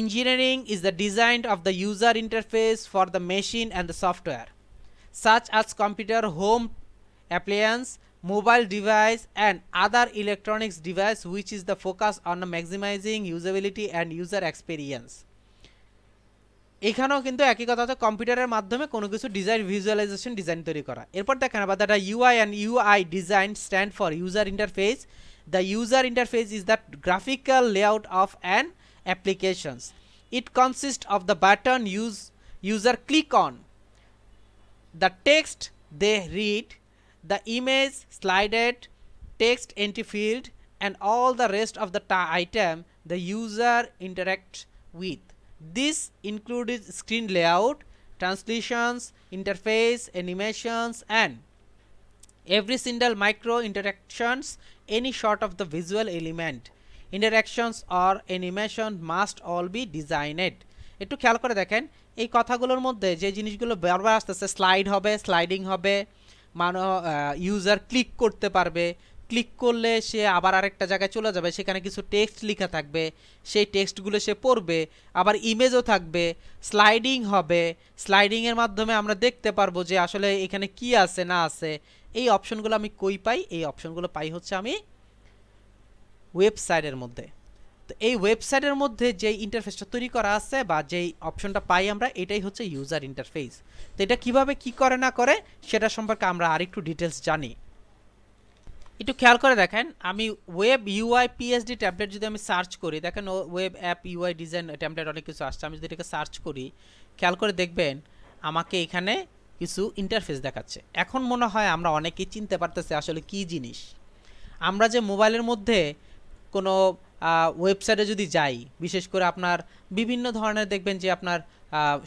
engineering is the design of the user interface for the machine and the software such as computer, home appliance, mobile device and other electronics device, which is the focus on maximizing usability and user experience. এখানেও কিন্তু একই কথা হচ্ছে কম্পিউটারের মাধ্যমে কোনো কিছু design visualisation design তৈরি করা। এরপর দেখেন আবার the UI and UI design stand for user interface. The user interface is the graphical layout of an applications. It consists of the button user click on, the text they read, the image slided, text entry field and all the rest of the item the user interacts with. This includes screen layout, translations, interface, animations and every single micro interactions, any sort of the visual element. Interactions or animation must all be designed. একটু খেয়াল করে দেখেন এই কথাগুলোর মধ্যে যে জিনিসগুলো বারবার আসতেছে, স্লাইড হবে, স্লাইডিং হবে, ইউজার ক্লিক করতে পারবে, ক্লিক করলে সে আবার আরেকটা জায়গায় চলে যাবে, সেখানে কিছু টেক্সট লেখা থাকবে, সেই টেক্সটগুলো সে পড়বে, আবার ইমেজও থাকবে, স্লাইডিং হবে, স্লাইডিংয়ের মাধ্যমে আমরা দেখতে পারবো যে আসলে এখানে কি আছে না আছে। এই অপশনগুলো আমি কই পাই? এই অপশনগুলো পাই হচ্ছে আমি ওয়েবসাইটের মধ্যে। তো এই ওয়েবসাইটের মধ্যে যে ইন্টারফেসটা তৈরি করা আছে বা যেই অপশনটা পাই আমরা, এটাই হচ্ছে ইউজার ইন্টারফেস। তো এটা কিভাবে কি করে না করে সেটা সম্পর্কে আমরা আরেকটু ডিটেলস জানি। একটু খেয়াল করে দেখেন, আমি ওয়েব ইউআই পিএসডি ট্যাবলেট যদি আমি সার্চ করি, দেখেন web app UI design tablet অনেক কিছু আসছে। আমি যদি এটাকে সার্চ করি, খেয়াল করে দেখবেন আমাকে এখানে কিছু ইন্টারফেস দেখাচ্ছে। এখন মনে হয় আমরা অনেকেই চিনতে পারতেছি আসলে কি জিনিস। আমরা যে মোবাইলের মধ্যে কোনো ওয়েবসাইটে যদি যাই, বিশেষ করে আপনার বিভিন্ন ধরনের দেখবেন যে আপনার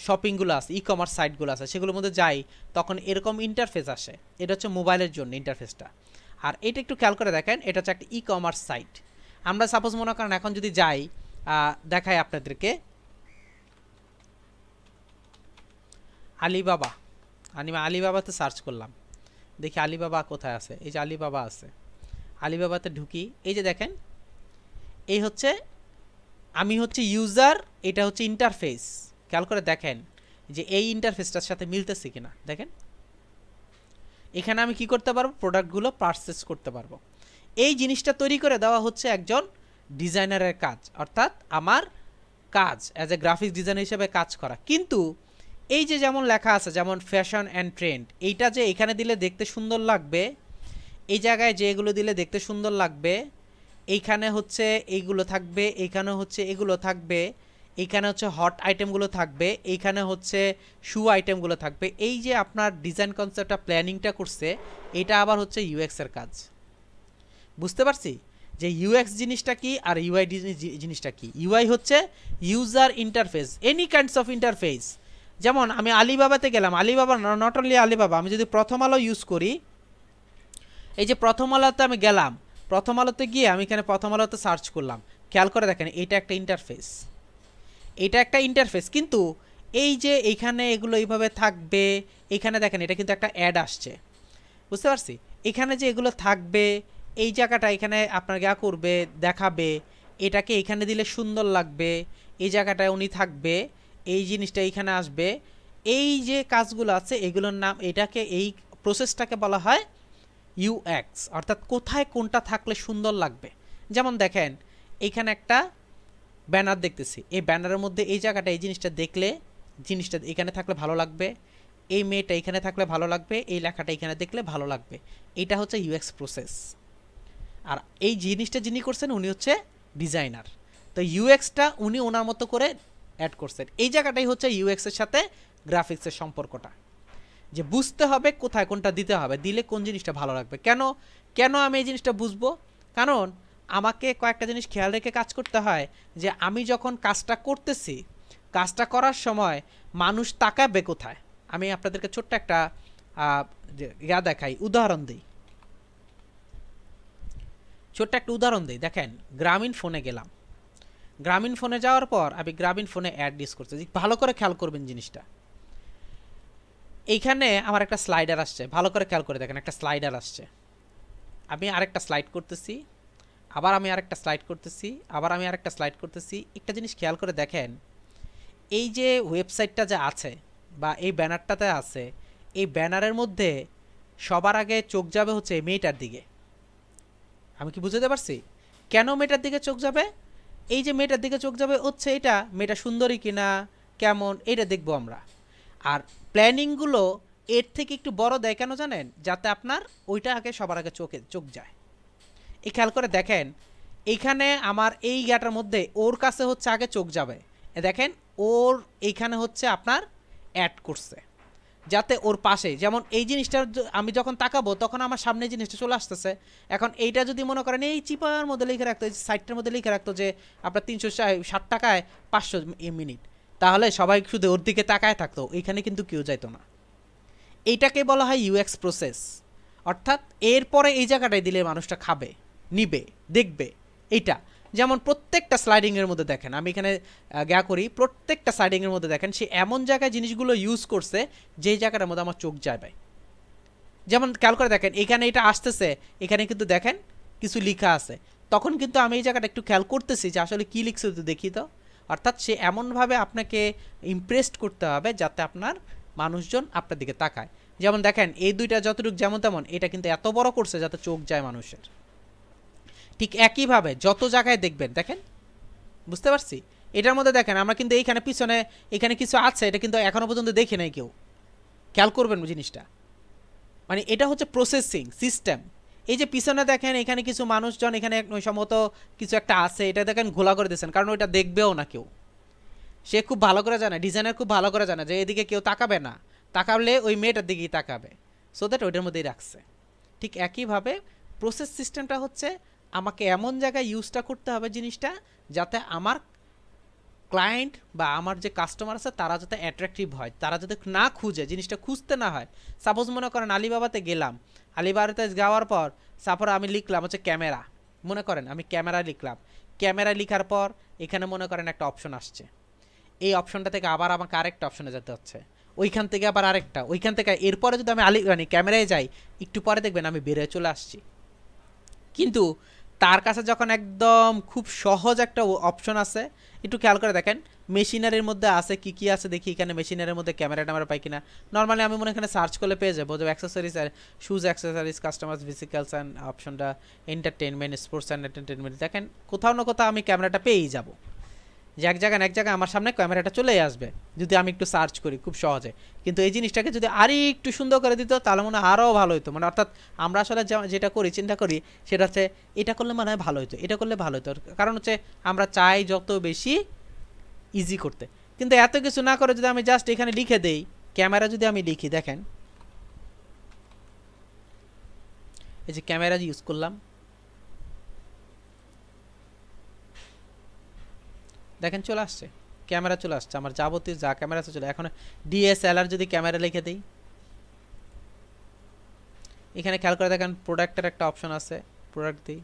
শপিংগুলো আছে, ই কমার্স সাইটগুলো আছে, সেগুলোর মধ্যে যাই, তখন এরকম ইন্টারফেস আসে। এটা হচ্ছে মোবাইলের জন্য ইন্টারফেসটা। আর এটা একটু খেয়াল করে দেখেন, এটা হচ্ছে একটা ই কমার্স সাইট। আমরা সাপোজ মনে করেন এখন যদি যাই, দেখাই আপনাদেরকে আলিবাবা, আমি আলিবাবাতে সার্চ করলাম, দেখি আলিবাবা কোথায় আছে। এই যে আলিবাবা আছে, আলিবাবাতে ঢুকি, এই যে দেখেন এই হচ্ছে আমি হচ্ছে ইউজার, এটা হচ্ছে ইন্টারফেস। খেয়াল করে দেখেন যে এই ইন্টারফেসটার সাথে মিলতেছে কিনা। দেখেন এখানে আমি কি করতে পারবো, প্রোডাক্টগুলো পারচেস করতে পারবো। এই জিনিসটা তৈরি করে দেওয়া হচ্ছে একজন ডিজাইনারের কাজ, অর্থাৎ আমার কাজ অ্যাজ এ গ্রাফিক্স ডিজাইনার হিসেবে কাজ করা। কিন্তু এই যে যেমন লেখা আছে, যেমন ফ্যাশন অ্যান্ড ট্রেন্ড, এইটা যে এখানে দিলে দেখতে সুন্দর লাগবে, এই জায়গায় যে এগুলো দিলে দেখতে সুন্দর লাগবে, এইখানে হচ্ছে এইগুলো থাকবে, এইখানে হচ্ছে এগুলো থাকবে, এইখানে হচ্ছে হট আইটেমগুলো থাকবে, এইখানে হচ্ছে শু আইটেমগুলো থাকবে। এই যে আপনার ডিজাইন কনসেপ্টটা প্ল্যানিংটা করছে, এটা আবার হচ্ছে ইউএক্স এর কাজ। বুঝতে পারছি যে ইউএক্স জিনিসটা কি আর ইউআই জিনিসটা কি। ইউআই হচ্ছে user interface, any kinds of interface. যেমন আমি আলিবাবাতে গেলাম, আলিবাবা নট অনলি আলিবাবা, আমি যদি প্রথম আলো ইউজ করি, এই যে প্রথম আলোতে আমি গেলাম, প্রথম আলোতে গিয়ে আমি এখানে প্রথম আলোতে সার্চ করলাম, খেয়াল করে দেখেন এটা একটা ইন্টারফেস, এটা একটা ইন্টারফেস। কিন্তু এই যে এইখানে এগুলো এইভাবে থাকবে, এখানে দেখেন এটা কিন্তু একটা অ্যাড আসছে, বুঝতে পারছি। এখানে যে এগুলো থাকবে, এই জায়গাটা এখানে আপনার গা করবে, দেখাবে, এটাকে এখানে দিলে সুন্দর লাগবে, এই জায়গাটায় উনি থাকবে, এই জিনিসটা এইখানে আসবে, এই যে কাজগুলো আছে এগুলোর নাম, এটাকে এই প্রসেসটাকে বলা হয় ইউএক্স, অর্থাৎ কোথায় কোনটা থাকলে সুন্দর লাগবে। যেমন দেখেন এইখানে একটা ব্যানার দেখতেছি, এই ব্যানারের মধ্যে এই জায়গাটা, এই জিনিসটা দেখলে, জিনিসটা এখানে থাকলে ভালো লাগবে, এই মেয়েটা এখানে থাকলে ভালো লাগবে, এই লেখাটা এখানে দেখলে ভালো লাগবে। এটা হচ্ছে ইউএক্স প্রসেস। আর এই জিনিসটা যিনি করছেন উনি হচ্ছে ডিজাইনার, তো ইউএক্সটা উনি ওনার মতো করে অ্যাড করছেন। এই জায়গাটাই হচ্ছে ইউএক্সের সাথে গ্রাফিক্সের সম্পর্কটা, যে বুঝতে হবে কোথায় কোনটা দিতে হবে, দিলে কোন জিনিসটা ভালো লাগবে। কেন কেন আমি এই জিনিসটা বুঝবো? কারণ আমাকে কয়েকটা জিনিস খেয়াল রেখে কাজ করতে হয়, যে আমি যখন কাজটা করতেছি, কাজটা করার সময় মানুষ তাকাবে কোথায়। আমি আপনাদেরকে ছোট্ট একটা দেখাই, উদাহরণ দিই, ছোট্ট একটা উদাহরণ দিই। দেখেন গ্রামীণ ফোনে গেলাম, গ্রামীণ ফোনে যাওয়ার পর আমি গ্রামীণ ফোনে অ্যাড ইউজ করতেছি, ভালো করে খেয়াল করবেন জিনিসটা। এইখানে আমার একটা স্লাইডার আসছে, ভালো করে খেয়াল করে দেখেন একটা স্লাইডার আসছে, আমি আরেকটা স্লাইড করতেছি, আবার আমি আরেকটা স্লাইড করতেছি, আবার আমি আরেকটা স্লাইড করতেছি। একটা জিনিস খেয়াল করে দেখেন, এই যে ওয়েবসাইটটা যা আছে বা এই ব্যানারটাতে আছে, এই ব্যানারের মধ্যে সবার আগে চোখ যাবে হচ্ছে এই মেয়েটার দিকে। আমি কি বুঝতে পারছি কেন মেয়েটার দিকে চোখ যাবে? এই যে মেয়েটার দিকে চোখ যাবে হচ্ছে এটা, মেয়েটা সুন্দরী কিনা, কেমন, এটা দেখবো আমরা। আর প্ল্যানিংগুলো এর থেকে একটু বড় দেয় কেন জানেন? যাতে আপনার ওইটা আগে সবার আগে চোখ যায়। এই খেয়াল করে দেখেন এইখানে আমার এই ইয়াটার মধ্যে ওর কাছে হচ্ছে আগে চোখ যাবে, দেখেন ওর এইখানে হচ্ছে আপনার অ্যাড করছে, যাতে ওর পাশে, যেমন এই জিনিসটা আমি যখন তাকাবো তখন আমার সামনে জিনিসটা চলে আসতেছে। এখন এইটা যদি মনে করেন এই চিপার মধ্যে লিখে রাখতো, সাইটটার মধ্যে লিখে রাখতো যে আপনার 360 টাকায় 500 মিনিট, তাহলে সবাই শুধু ওর দিকে তাকায় থাকতো, এইখানে কিন্তু কেউ যাইতো না। এইটাকে বলা হয় ইউএক্স প্রসেস, অর্থাৎ এরপরে এই জায়গাটায় দিলে মানুষটা খাবে, নিবে, দেখবে এইটা। যেমন প্রত্যেকটা স্লাইডিংয়ের মধ্যে দেখেন, আমি এখানে করি, প্রত্যেকটা স্লাইডিংয়ের মধ্যে দেখেন সে এমন জায়গায় জিনিসগুলো ইউজ করছে যেই জায়গাটার মধ্যে আমার চোখ যায় ভাই। যেমন খেয়াল করে দেখেন এখানে এটা আসতেছে, এখানে কিন্তু দেখেন কিছু লেখা আছে, তখন কিন্তু আমি এই জায়গাটা একটু খেয়াল করতেছি যে আসলে কী লিখছে তো দেখি তো। অর্থাৎ সে এমনভাবে আপনাকে ইমপ্রেসড করতে হবে যাতে আপনার মানুষজন আপনার দিকে তাকায়। যেমন দেখেন এই দুইটা যতটুকু যেমন তেমন, এটা কিন্তু এত বড় করছে যাতে চোখ যায় মানুষের। ঠিক একইভাবে যত জায়গায় দেখবেন, দেখেন বুঝতে পারছি, এটার মধ্যে দেখেন আমরা কিন্তু এইখানে পিছনে এখানে কিছু আছে, এটা কিন্তু এখনও পর্যন্ত দেখি নাই কেউ, খেয়াল করবেন জিনিসটা। মানে এটা হচ্ছে প্রসেসিং সিস্টেম। এই যে পিছনে দেখেন এখানে কিছু মানুষজন, এখানে সম্ভবত কিছু একটা আছে, এটা দেখেন ঘোলা করে দিয়েছেন, কারণ ওইটা দেখবেও না কেউ। সে খুব ভালো করে জানে, ডিজাইনার খুব ভালো করে জানে যে এদিকে কেউ তাকাবে না, তাকালে ওই মেয়েটার দিকেই তাকাবে, সো দ্যাট ওইটার মধ্যেই রাখছে। ঠিক একইভাবে প্রসেস সিস্টেমটা হচ্ছে আমাকে এমন জায়গায় ইউজটা করতে হবে জিনিসটা, যাতে আমার ক্লায়েন্ট বা আমার যে কাস্টমার আছে তারা যাতে অ্যাট্রাকটিভ হয়, তারা যাতে না খুঁজে, জিনিসটা খুঁজতে না হয়। সাপোজ মনে করেন আলিবাবাতে গেলাম, আলিবাবাতে যাওয়ার পর সাপোজ আমি লিখলাম হচ্ছে ক্যামেরা, মনে করেন আমি ক্যামেরা লিখলাম, ক্যামেরা লিখার পর এখানে মনে করেন একটা অপশন আসছে, এই অপশনটা থেকে আবার আমাকে আরেকটা অপশনে যেতে হচ্ছে, ওইখান থেকে আবার আরেকটা, ওইখান থেকে এরপরে যদি আমি মানে ক্যামেরায় যাই, একটু পরে দেখবেন আমি বেরিয়ে চলে আসছি। কিন্তু তার কাছে যখন একদম খুব সহজ একটা অপশন আছে, একটু খেয়াল করে দেখেন মেশিনারির মধ্যে আছে কি কি আছে দেখি, এখানে মেশিনারির মধ্যে ক্যামেরা ট্যামেরা পাই কিনা। নর্মালি আমি মনে এখানে সার্চ করলে পেয়ে যাবো যে অ্যাক্সেসরিজ, শুজ অ্যাক্সেসরিজ, কাস্টমার্স ভিসিক্যালস অ্যান্ড অপশনটা এন্টারটেনমেন্ট, স্পোর্টস অ্যান্ড এন্টারটেনমেন্ট, দেখেন কোথাও না কোথাও আমি ক্যামেরাটা পেয়েই যাবো, যে এক জায়গায় আমার সামনে ক্যামেরাটা চলে আসবে যদি আমি একটু সার্চ করি খুব সহজে। কিন্তু এই জিনিসটাকে যদি আরই একটু সুন্দর করে দিত তাহলে মনে হয় আরও ভালো হতো। মানে অর্থাৎ আমরা আসলে যেটা করি, চিন্তা করি, সেটা হচ্ছে এটা করলে মনে হয় ভালো হতো, এটা করলে ভালো হতো, কারণ হচ্ছে আমরা চাই যত বেশি ইজি করতে। কিন্তু এত কিছু না করে যদি আমি জাস্ট এখানে লিখে দেই, ক্যামেরা যদি আমি লিখি, দেখেন এই যে ক্যামেরা ইউজ করলাম, দেখেন চলে আসছে, ক্যামেরা চলে আসছে, আমার যাবতীয় যা ক্যামেরা আছে চলে। এখন ডিএসএলআর যদি ক্যামেরা লিখে দিই, এখানে খেয়াল করে দেখেন প্রোডাক্টের একটা অপশন আছে, প্রোডাক্ট দিই,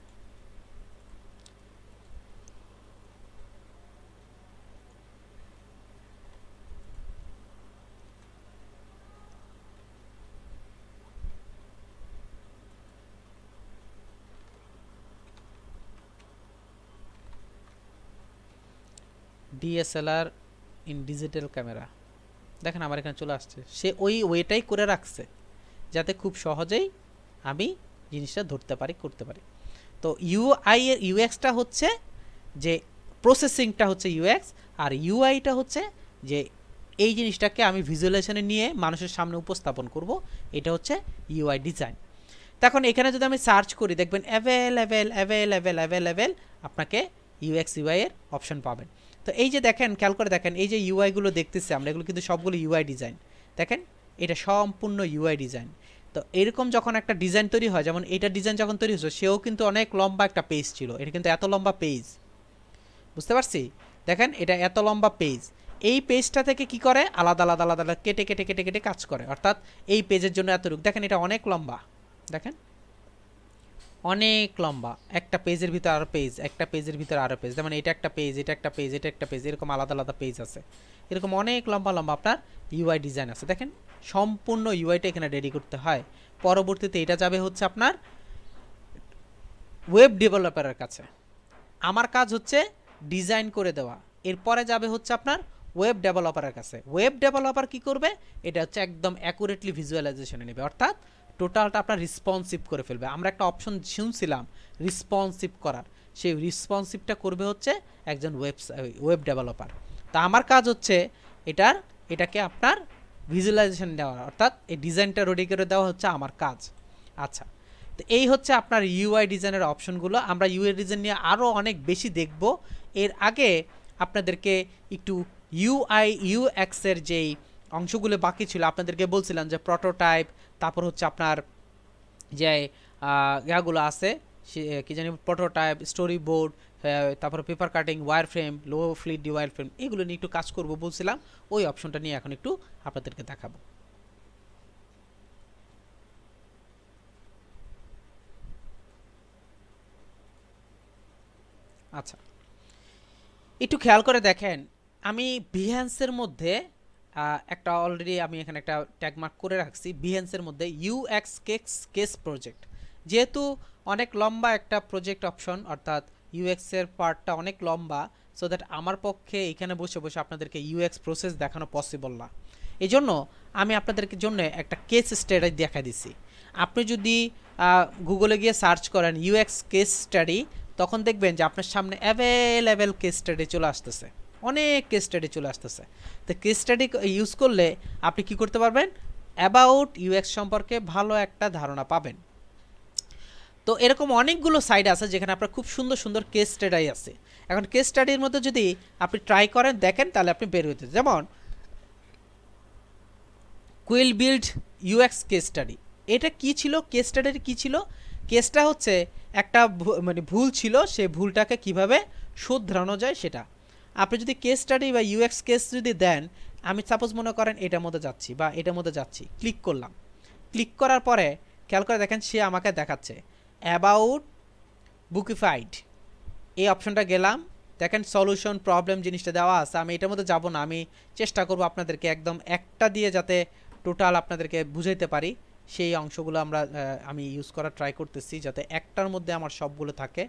ডিএসএলআর ইন ডিজিটাল ক্যামেরা, দেখেন আমার এখানে চলে আসছে। সে ওই ওয়েটাই করে রাখছে যাতে খুব সহজেই আমি জিনিসটা ধরতে পারি, করতে পারি। তো ইউআই এর ইউএক্সটা হচ্ছে যে প্রসেসিংটা হচ্ছে ইউএক্স, আর ইউআইটা হচ্ছে যে এই জিনিসটাকে আমি ভিজুয়ালাইজেশনে নিয়ে মানুষের সামনে উপস্থাপন করব, এটা হচ্ছে ইউআই ডিজাইন। তখন এখানে যদি আমি সার্চ করি দেখবেন অ্যাভেলেবেল অ্যাভেলেবেল অ্যাভেলেবেল আপনাকে ইউএক্স ইউআই এর অপশন পাবেন। তো এই যে দেখেন খেয়াল করে দেখেন এই যে ইউআইগুলো দেখতেছি আমরা, এগুলো কিন্তু সবগুলো ইউআই ডিজাইন। দেখেন এটা সম্পূর্ণ ইউআই ডিজাইন। তো এরকম যখন একটা ডিজাইন তৈরি হয়, যেমন এটা ডিজাইন যখন তৈরি হয়েছে সেও কিন্তু অনেক লম্বা একটা পেজ ছিল, এটা কিন্তু এত লম্বা পেজ, বুঝতে পারছি? দেখেন এটা এত লম্বা পেজ, এই পেজটা থেকে কি করে আলাদা আলাদা আলাদা আলাদা কেটে কেটে কেটে কেটে কাজ করে, অর্থাৎ এই পেজের জন্য এতটুকু। দেখেন এটা অনেক লম্বা, দেখেন অনেক লম্বা, একটা পেজের ভিতর আরও পেজ, একটা পেজের ভিতর আরও পেজ, যেমন এটা একটা পেজ, এটা একটা পেজ, এটা একটা পেজ, এরকম আলাদা আলাদা পেজ আছে, এরকম অনেক লম্বা লম্বা আপনার ইউআই ডিজাইন আছে। দেখেন সম্পূর্ণ ইউআইটা এখানে রেডি করতে হয়। পরবর্তীতে এটা যাবে হচ্ছে আপনার ওয়েব ডেভেলপারের কাছে, আমার কাজ হচ্ছে ডিজাইন করে দেওয়া, এরপরে যাবে হচ্ছে আপনার ওয়েব ডেভেলপারের কাছে। ওয়েব ডেভেলপার কি করবে, এটা হচ্ছে একদম অ্যাকুরেটলি ভিজুয়ালাইজেশনে নেবে, অর্থাৎ টোটালটা আপনার রেসপন্সিভ করে ফেলবে। আমরা একটা অপশন শুনছিলাম রেসপন্সিভ করার, সেই রেসপন্সিভটা করবে হচ্ছে একজন ওয়েব ডেভেলপার। তা আমার কাজ হচ্ছে এটাকে আপনার ভিজুয়ালাইজেশন দেওয়া, অর্থাৎ এই ডিজাইনটা রেডি করে দেওয়া হচ্ছে আমার কাজ। আচ্ছা, তো এই হচ্ছে আপনার ইউআই ডিজাইনের অপশনগুলো। আমরা ইউআই ডিজাইন নিয়ে আরও অনেক বেশি দেখব। এর আগে আপনাদেরকে একটু ইউআই ইউএক্সের যেই অংশগুলো বাকি ছিল আপনাদেরকে বলছিলাম যে প্রোটোটাইপ, তারপর হচ্ছে আপনার যে ইয়াগুলো আছে কি জানি প্রোটোটাইপ, স্টোরি বোর্ড, তারপর পেপার কাটিং, ওয়্যার ফ্রেম, লো ফ্লিট ডি ওয়্যার ফ্রেম, এগুলো নিয়ে একটু কাজ করব বলছিলাম। ওই অপশনটা নিয়ে এখন একটু আপনাদেরকে দেখাবো। আচ্ছা, একটু খেয়াল করে দেখেন আমি বিহেন্সের মধ্যে একটা অলরেডি আমি এখানে একটা ট্যাগমার্ক করে রাখছি, বিহেন্সের মধ্যে ইউএক্স কেস প্রজেক্ট, যেহেতু অনেক লম্বা একটা প্রজেক্ট অপশন, অর্থাৎ ইউএক্স এর পার্টটা অনেক লম্বা, সো দ্যাট আমার পক্ষে এখানে বসে বসে আপনাদেরকে ইউএক্স প্রসেস দেখানো পসিবল না। এই জন্য আমি আপনাদেরকে জন্য একটা কেস স্টাডি দেখা দিছি। আপনি যদি গুগলে গিয়ে সার্চ করেন ইউএক্স কেস স্টাডি, তখন দেখবেন যে আপনার সামনে অ্যাভেলেবেল কেস স্টাডি চলে আসতেছে, অনেক কেস স্টাডি চলে আসতেছে। তো কেস স্টাডি ইউজ করলে আপনি কি করতে পারবেন, অ্যাবাউট ইউএক্স সম্পর্কে ভালো একটা ধারণা পাবেন। তো এরকম অনেকগুলো সাইট আছে যেখানে আপনার খুব সুন্দর সুন্দর কেস স্টাডি আছে। এখন কেস স্টাডির মধ্যে যদি আপনি ট্রাই করেন দেখেন, তাহলে আপনি বের হইতে, যেমন quill build UX case study, এটা কি ছিল, কেস স্টাডির কি ছিল, কেসটা হচ্ছে একটা মানে ভুল ছিল, সেই ভুলটাকে কিভাবে শুধরানো যায় সেটা। আপনি যদি কেস স্টাডি বা ইউএক্স কেস যদি দেন, আমি সাপোজ মনে করেন এটার মধ্যে যাচ্ছি বা এটার মধ্যে যাচ্ছি, ক্লিক করলাম, ক্লিক করার পরে খেয়াল করে দেখেন সে আমাকে দেখাচ্ছে অ্যাবাউট বুকিফাইড, এই অপশনটা গেলাম, দেখেন সলিউশন প্রবলেম জিনিসটা দেওয়া আছে। আমি এটার মধ্যে যাব না, আমি চেষ্টা করব আপনাদেরকে একদম একটা দিয়ে যাতে টোটাল আপনাদেরকে বুঝাইতে পারি, সেই অংশগুলো আমি ইউজ করার ট্রাই করতেছি যাতে একটার মধ্যে আমার সবগুলো থাকে,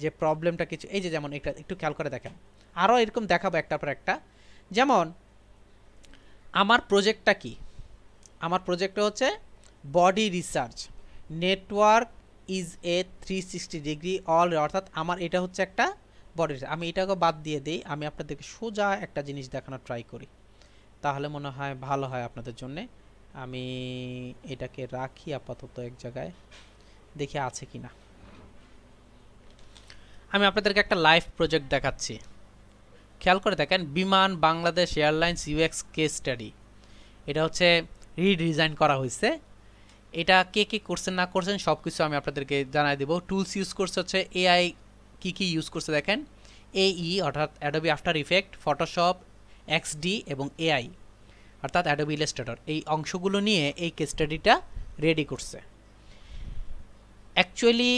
যে প্রবলেমটা কিছু। এই যে যেমন এটা একটু খেয়াল করে দেখেন, আরও এরকম দেখাবো একটার পর একটা। যেমন আমার প্রজেক্টটা কি, আমার প্রজেক্টটা হচ্ছে body research network is a 360 degree all, অর্থাৎ আমার এটা হচ্ছে একটা বডি রিসার্চ। আমি এটাকে বাদ দিয়ে দিই, আমি আপনাদেরকে সোজা একটা জিনিস দেখানোর ট্রাই করি, তাহলে মনে হয় ভালো হয় আপনাদের জন্যে। আমি এটাকে রাখি আপাতত এক জায়গায়, দেখি আছে কি না। আমি আপনাদেরকে একটা লাইভ প্রজেক্ট দেখাচ্ছি, খেয়াল করে দেখেন বিমান Bangladesh airlines UX case study. এটা হচ্ছে রিডিজাইন করা হয়েছে। এটা কে কে করছেন না করছেন সব কিছু আমি আপনাদেরকে জানাই দেবো। টুলস ইউজ করছে হচ্ছে এআই, কি কি ইউজ করছে দেখেন, AE অর্থাৎ Adobe after effect, Photoshop, XD এবং AI অর্থাৎ অ্যাডোবি ইলাস্ট্রেটর, এই অংশগুলো নিয়ে এই কেস স্টাডিটা রেডি করছে। অ্যাকচুয়ালি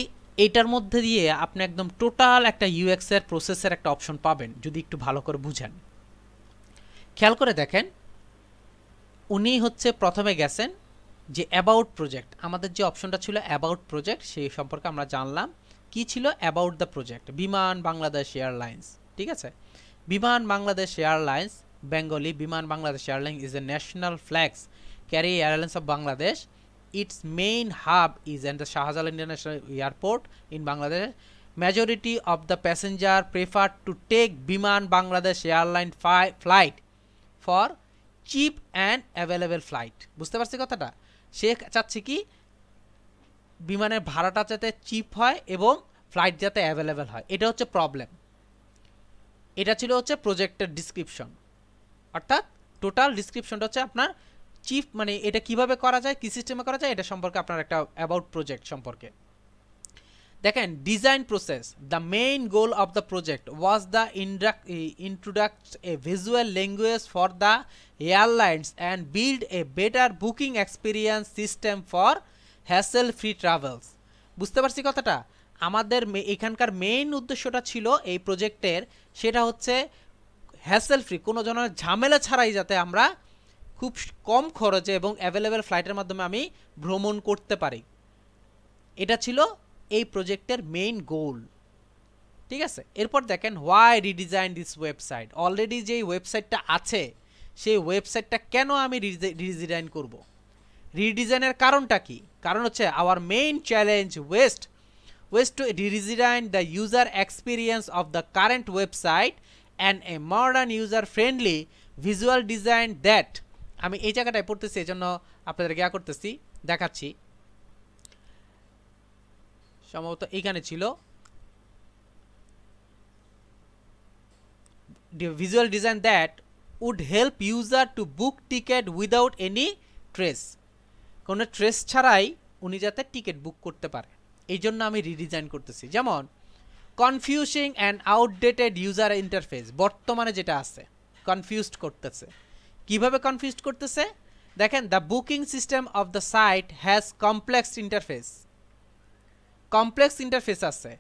এইটার মধ্যে দিয়ে আপনি একদম টোটাল একটা ইউএক্স এর প্রসেসের একটা অপশন পাবেন যদি একটু ভালো করে বুঝেন। খেয়াল করে দেখেন, উনি হচ্ছে প্রথমে গেছেন যে অ্যাবাউট প্রজেক্ট, আমাদের যে অপশনটা ছিল অ্যাবাউট প্রজেক্ট সেই সম্পর্কে আমরা জানলাম। কি ছিল অ্যাবাউট দ্য প্রজেক্ট? বিমান বাংলাদেশ এয়ারলাইন্স, ঠিক আছে। বিমান বাংলাদেশ এয়ারলাইন্স, বেঙ্গলি, বিমান Bangladesh airlines is a national flags carry airlines of Bangladesh. Its main hub is at the Shahjalan International Airport in Bangladesh. Majority of the passenger prefer to take Biman Bangladesh Airline flight for cheap and available flight. বুঝতে পারছি কথাটা? সে চাচ্ছে কি বিমানের ভাড়াটা যাতে chip হয় এবং ফ্লাইট যাতে অ্যাভেলেবেল হয়, এটা হচ্ছে প্রবলেম। এটা ছিল হচ্ছে প্রজেক্টের ডিসক্রিপশন, অর্থাৎ টোটাল ডিসক্রিপশনটা হচ্ছে আপনার চিফ, মানে এটা কিভাবে করা যায়, কি সিস্টেমে করা যায়, এটা সম্পর্কে আপনার একটা অ্যাবাউট প্রজেক্ট সম্পর্কে দেখেন। Design process, the main goal of the project was the introduct a visual language for the airlines and build a better booking experience system for hassle free travels. বুঝতে পারছি কথাটা? আমাদের এখানকার মেইন উদ্দেশ্যটা ছিল এই প্রজেক্টের, সেটা হচ্ছে হ্যাসেল ফ্রি, কোনো ধরনের ঝামেলা ছাড়াই যাতে আমরা খুব কম খরচে এবং অ্যাভেলেবেল ফ্লাইটের মাধ্যমে আমি ভ্রমণ করতে পারি। এটা ছিল এই প্রজেক্টের মেইন গোল, ঠিক আছে। এরপর দেখেন why redesign this website. Already যেই ওয়েবসাইটটা আছে সেই ওয়েবসাইটটা কেন আমি রিডিজাইন করব? রিডিজাইনের কারণটা কি? কারণ হচ্ছে our main challenge was to redesign the user experience of the current website and a modern user friendly visual design that. আমি এই জায়গাটায় পড়তেছি, এই জন্য আপনাদেরকে করতেছি, দেখাচ্ছি। সম্ভবত এইখানে ছিল visual design that would help user to book ticket without any trace. কোনো ট্রেস ছাড়াই উনি যাতে টিকিট বুক করতে পারে, এই জন্য আমি রিডিজাইন করতেছি। যেমন confusing and outdated user interface, বর্তমানে যেটা আছে কনফিউজড করতেছে। কিভাবে কনফিউজড করতেছে দেখেন, the booking system of the site has complex interface. Complex interface আছে,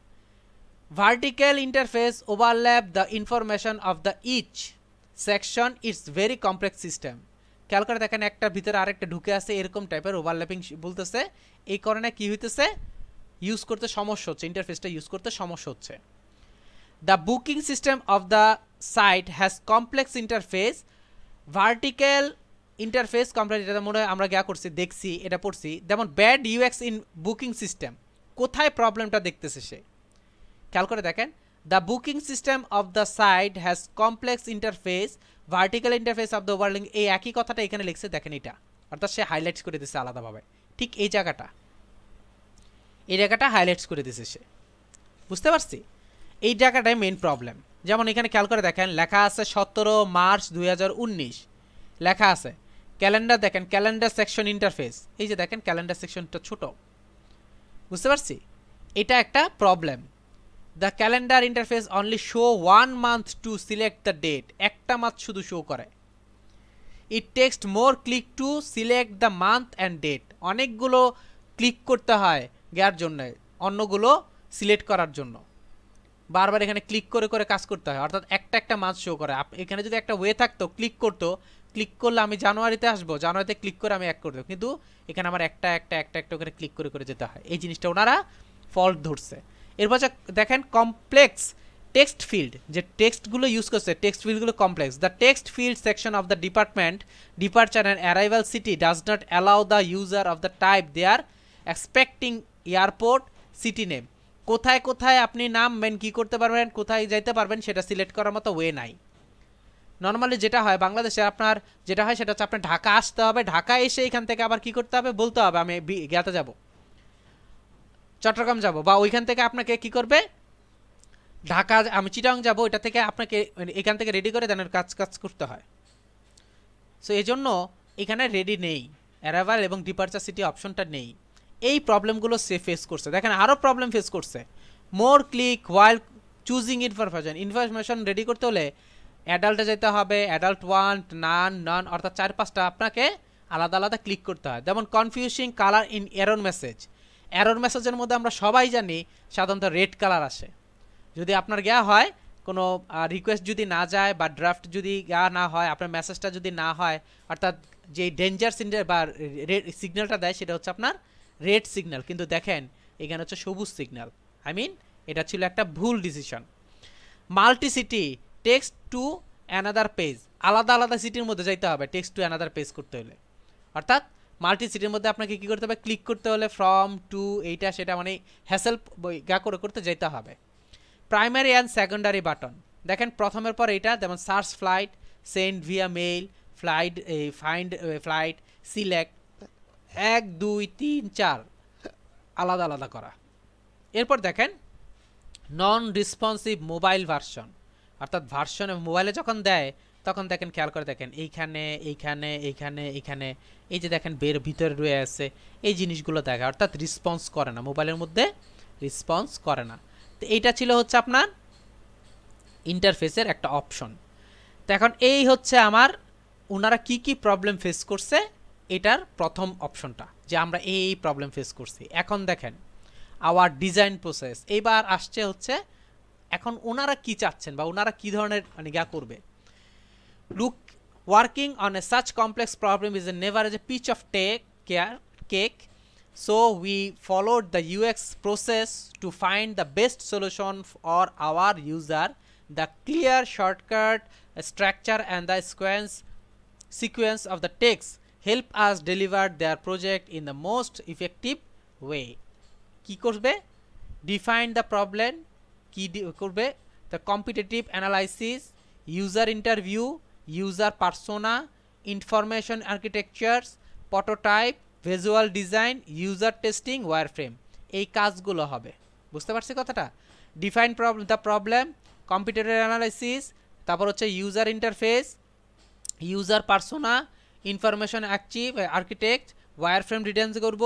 vertical interface overlap the information of the each section, it's very complex system. খেয়াল করে দেখেন, একটার ভিতরে আরেকটা ঢুকে আছে, এরকম টাইপের ওভারল্যাপিং বলতেছে। এই কারণে কি হইতেছে, ইউজ করতে সমস্যা হচ্ছে, ইন্টারফেসটা ইউজ করতে সমস্যা হচ্ছে। The booking system of the site has complex interface, vertical interface complex. এটা মনে হয় আমরা করছি, দেখছি, এটা পড়ছি। যেমন bad UX in booking system, কোথায় প্রবলেমটা দেখতেছে সে? খেয়াল করে দেখেন, the booking system of the site has complex interface, vertical interface of the overlying. এই একই কথাটা এখানে লিখছে, দেখেন এটা, অর্থাৎ সে হাইলাইটস করে দিচ্ছে আলাদাভাবে। ঠিক এই জায়গাটা হাইলাইটস করে দিছে সে, বুঝতে পারছি? এই জায়গাটাই মেইন প্রবলেম। যেমন এখানে খেয়াল করে দেখেন, লেখা আছে 17 মার্চ 2019 লেখা আছে। ক্যালেন্ডার দেখেন, ক্যালেন্ডার সেকশন ইন্টারফেস, এই যে দেখেন ক্যালেন্ডার সেকশনটা ছোট, বুঝতে পারছি? এটা একটা problem. The calendar interface only show 1 month to select the date, একটা মাস শুধু শো করে। It takes more click to select the month and date, অনেকগুলো ক্লিক করতে হয় যার জন্য, অন্যগুলো সিলেক্ট করার জন্য বারবার এখানে ক্লিক করে করে কাজ করতে হয়, অর্থাৎ একটা মাস শো করে। এখানে যদি একটা ওয়ে থাকতো, ক্লিক করলে আমি জানুয়ারিতে আসবো, জানুয়ারিতে ক্লিক করে আমি এক করবো, কিন্তু এখানে আমার একটা করে ক্লিক করে করে যেতে হয়। এই জিনিসটা ওনারা ফল্ট ধরছে। এরপর দেখেন কমপ্লেক্স টেক্সট ফিল্ড, যে টেক্সটগুলো ইউজ করছে, টেক্সট ফিল্ডগুলো complex. The text field section of the department departure and arrival city does not allow the user of the type they are expecting airport city name. কোথায় কোথায় আপনি নামবেন, কি করতে পারবেন, কোথায় যাইতে পারবেন, সেটা সিলেক্ট করার মতো ওয়ে নাই। নর্মালি যেটা হয় বাংলাদেশে, আপনার যেটা হয় সেটা হচ্ছে আপনার ঢাকা আসতে হবে, ঢাকা এসে এখান থেকে আবার কি করতে হবে, বলতে হবে আমি গিয়াতে যাব, চট্টগ্রাম যাব, বা ওইখান থেকে আপনাকে কি করবে, ঢাকা আমি চিটাং যাব, ওইটা থেকে আপনাকে এখান থেকে রেডি করে দেন কাজ করতে হয়। সো এই জন্য এখানে রেডি নেই, অ্যারাইভাল এবং ডিপার্চার সিটি অপশনটা নেই। এই প্রবলেমগুলো সে ফেস করছে। দেখেন আরও প্রবলেম ফেস করছে, more click while choosing information ready করতে হলে অ্যাডাল্টে যেতে হবে, অ্যাডাল্ট ওয়ান্ট, নন, অর্থাৎ 4-5টা আপনাকে আলাদা আলাদা ক্লিক করতে হয়। যেমন কনফিউজিং কালার ইন এরর মেসেজের মধ্যে আমরা সবাই জানি সাধারণত রেড কালার আসে। যদি আপনার হয় কোনো রিকোয়েস্ট যদি না যায় বা ড্রাফট যদি না হয়, আপনার মেসেজটা যদি না হয়, অর্থাৎ যে ডেঞ্জার সিগন্যাল বা রেড সিগন্যালটা দেয় সেটা হচ্ছে আপনার রেড সিগন্যাল, কিন্তু দেখেন এখানে হচ্ছে সবুজ সিগন্যাল। এটা ছিল একটা ভুল decision. Multicity takes to another page, আলাদা আলাদা সিটির মধ্যে যাইতে হবে টেক্সট টু অ্যানাদার পেজ করতে হলে, অর্থাৎ মাল্টি সিটির মধ্যে আপনাকে কী করতে হবে, ক্লিক করতে হলে ফ্রম টু এইটা সেটা হ্যাসেল করতে যেতে হবে। প্রাইমারি অ্যান্ড সেকেন্ডারি বাটন দেখেন প্রথমের পর এইটা, যেমন search flight, send via mail, find flight, select 1 2 3 4 আলাদা আলাদা করা। এরপর দেখেন নন রেসপন্সিভ মোবাইল ভার্সন, অর্থাৎ ভার্সনে মোবাইলে যখন দেয় তখন দেখেন খেয়াল করে দেখেন এইখানে এই যে দেখেন ভিতরে রয়ে আছে এই জিনিসগুলো দেখা, অর্থাৎ রেসপন্স করে না, মোবাইলের মধ্যে রেসপন্স করে না। তো এইটা ছিল হচ্ছে আপনার ইন্টারফেসের একটা অপশন। তো এখন এই হচ্ছে আমার ওনারা কি প্রবলেম ফেস করছে, এটার প্রথম অপশনটা যে আমরা এই প্রবলেম ফেস করছি। এখন দেখেন আওয়ার ডিজাইন প্রসেস, এইবার আসছে হচ্ছে এখন ওনারা কি চাচ্ছেন বা ওনারা কি ধরনের করবে। Look, working on a such complex problem is never a piece of cake. So we followed the UX process to find the best solution for our user. The clear shortcut, structure, and the sequence of the text help us deliver their project in the most effective way. কি করবে? Define the problem. কি করবে? The competitive analysis, user interview, user persona, information architectures, prototype, visual design, user testing, wireframe, এই কাজগুলো হবে। বুঝতে পারছি কথাটা? Define the problem, computer analysis, তারপর হচ্ছে user interface, user persona, information architect, wireframe design করব,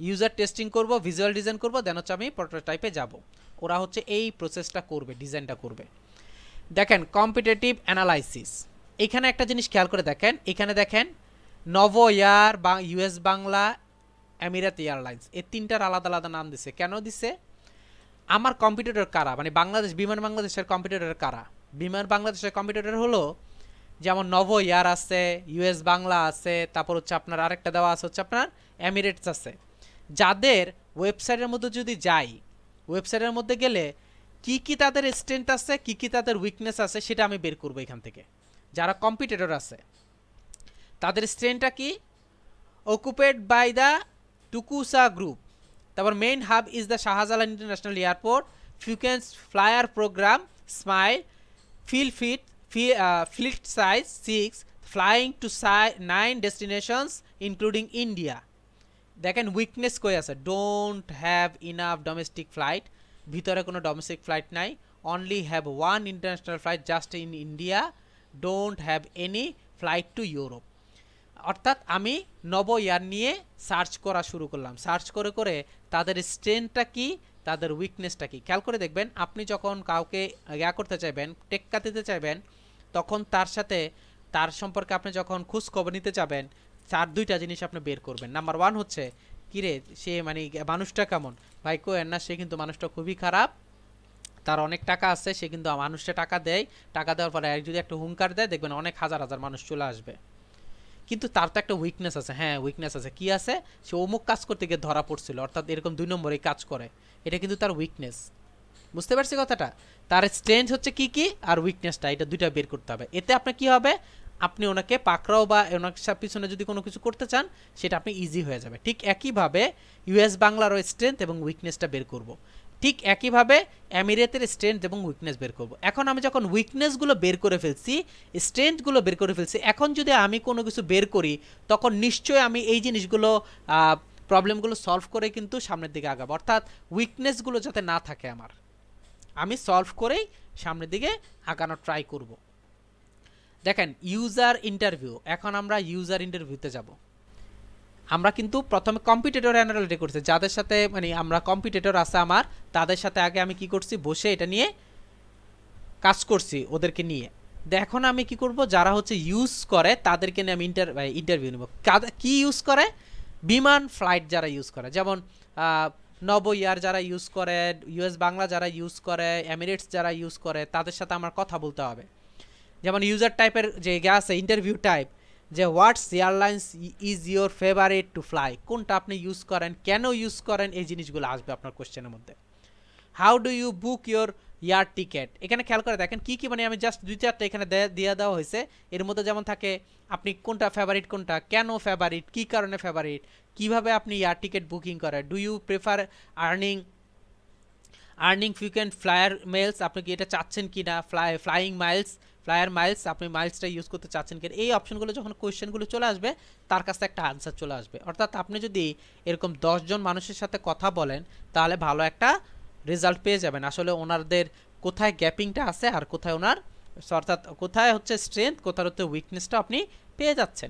ইউজার টেস্টিং করব, ভিজুয়াল ডিজাইন করব, দেন হচ্ছে আমি প্রোটোটাইপে যাব। ওরা হচ্ছে এই প্রসেসটা করবে, ডিজাইনটা করবে। দেখেন কম্পিটিটিভ অ্যানালাইসিস, এখানে একটা জিনিস খেয়াল করে দেখেন, এখানে দেখেন নভো এয়ার বা ইউএস বাংলা, এমিরাত এয়ারলাইন্স, এই তিনটার আলাদা আলাদা নাম দিছে। কেন দিছে? আমার কম্পিটিটর কারা, বাংলাদেশ বিমান বাংলাদেশের কম্পিটিটর কারা? বিমান বাংলাদেশের কম্পিটিটর হলো যেমন নভো এয়ার আছে, ইউএস বাংলা আছে, তারপর হচ্ছে আপনার আরেকটা দেওয়া আছে হচ্ছে আপনার এমিরেটস আছে। যাদের ওয়েবসাইটের মধ্যে যদি যাই, ওয়েবসাইটের মধ্যে গেলে কি তাদের স্ট্রেংথ আছে, কি তাদের উইকনেস আছে সেটা আমি বের করবো এখান থেকে। যারা কম্পিটিটর আছে তাদের স্ট্রেংথটা কি? অকুপেড বাই দ্য টুকুসা গ্রুপ, তারপর main hub is the Shahjalal international airport, frequent flyer program, smile, fleet size 6, flying to 9 destinations including India. দেখেন উইকনেস কই আছে? Don't have enough domestic flight, ভিতরে কোনো ডোমেস্টিক ফ্লাইট নাই, only have 1 international flight just in India, don't have any flight to Europe. অর্থাৎ আমি নব ইয়ার নিয়ে সার্চ করা শুরু করলাম, সার্চ করে করে তাদের স্ট্রেংথটা কি, তাদের উইকনেসটা কি। খেয়াল করে দেখবেন আপনি যখন কাউকে করতে চাইবেন, টেক্কা দিতে চাইবেন, তখন তার সম্পর্কে আপনি যখন খোঁজ খবর নিতে যাবেন, 2টা জিনিস আপনি বের করবেন। নাম্বার 1 হচ্ছে কিরে সে মানুষটা কেমন, ভাই কোয়েন না, সে কিন্তু মানুষটা খুবই খারাপ, তার অনেক টাকা আছে, সে কিন্তু মানুষটা টাকা দেয়, টাকা দেওয়ার পরে যদি একটা হুঙ্কার দেয় দেখবেন অনেক হাজার হাজার মানুষ চলে আসবে, কিন্তু তার তো একটা উইকনেস আছে। হ্যাঁ উইকনেস আছে, কি আছে? সে অমুক কাজ করতে গিয়ে ধরা পড়ছিল, অর্থাৎ এরকম 2 নম্বরে কাজ করে, এটা কিন্তু তার উইকনেস। বুঝতে পারছি কথাটা? তার স্ট্রেংথ হচ্ছে কি আর উইকনেসটা, এটা 2টা বের করতে হবে। এতে আপনার কি হবে, আপনি ওনাকে পাকড়াও বা ওনার পিছনে যদি কোনো কিছু করতে চান সেটা আপনি ইজি হয়ে যাবে। ঠিক একইভাবে ইউএস বাংলারও স্ট্রেংথ এবং উইকনেসটা বের করব, ঠিক একইভাবে এমিরেতের স্ট্রেংথ এবং উইকনেস বের করব। এখন আমি যখন উইকনেসগুলো বের করে ফেলছি, স্ট্রেংথগুলো বের করে ফেলছি, এখন যদি আমি কোনো কিছু বের করি তখন নিশ্চয়ই আমি এই জিনিসগুলো প্রবলেমগুলো সলভ করে কিন্তু সামনের দিকে আগাবো, অর্থাৎ উইকনেসগুলো যাতে না থাকে আমার, আমি সলভ করেই সামনের দিকে আগানোর ট্রাই করব। দেখেন ইউজার ইন্টারভিউ, এখন আমরা ইউজার ইন্টারভিউতে যাব। আমরা কিন্তু প্রথমে কম্পিটিটর অ্যানালিটিক করছি, যাদের সাথে আমরা কম্পিটিটর আছে আমার, তাদের সাথে আগে আমি কি করছি, বসে এটা নিয়ে কাজ করছি ওদেরকে নিয়ে। এখন আমি কি করব, যারা হচ্ছে ইউজ করে তাদেরকে নিয়ে আমি ইন্টারভিউ নেব। কি ইউজ করে? বিমান ফ্লাইট যারা ইউজ করে, যেমন নব ইয়ার যারা ইউজ করে, ইউএস বাংলা যারা ইউজ করে, এমিরেটস যারা ইউজ করে, তাদের সাথে আমার কথা বলতে হবে। যেমন ইউজার টাইপের যে আছে ইন্টারভিউ টাইপ, যে what's airlines is your favourite to fly, কোনটা আপনি ইউজ করেন, কেন ইউজ করেন, এই জিনিসগুলো আসবে আপনার কোশ্চেনের মধ্যে। How do you book your air ticket, এখানে খেয়াল করে দেখেন কি কি, মানে আমি জাস্ট 2-4টা এখানে দিয়ে দেওয়া হয়েছে। এর মধ্যে যেমন থাকে আপনি কোনটা ফেভারিট, কোনটা কেন ফেভারিট, কী কারণে ফেভারিট, কিভাবে আপনি ইয়ার টিকেট বুকিং করেন, do you prefer earning frequent flyer miles, আপনি কি এটা চাচ্ছেন কি না, ফ্লায়ার মাইলস আপনি মাইলসটা ইউজ করতে চাচ্ছেন কি। এই অপশনগুলো যখন কোয়েশ্চেনগুলো চলে আসবে তার কাছে একটা আনসার চলে আসবে। অর্থাৎ আপনি যদি এরকম 10 জন মানুষের সাথে কথা বলেন তাহলে ভালো একটা রেজাল্ট পেয়ে যাবেন। আসলে ওনাদের কোথায় গ্যাপিংটা আছে আর কোথায় ওনার, অর্থাৎ কোথায় হচ্ছে স্ট্রেংথ, কোথায় হচ্ছে উইকনেসটা আপনি পেয়ে যাচ্ছেন।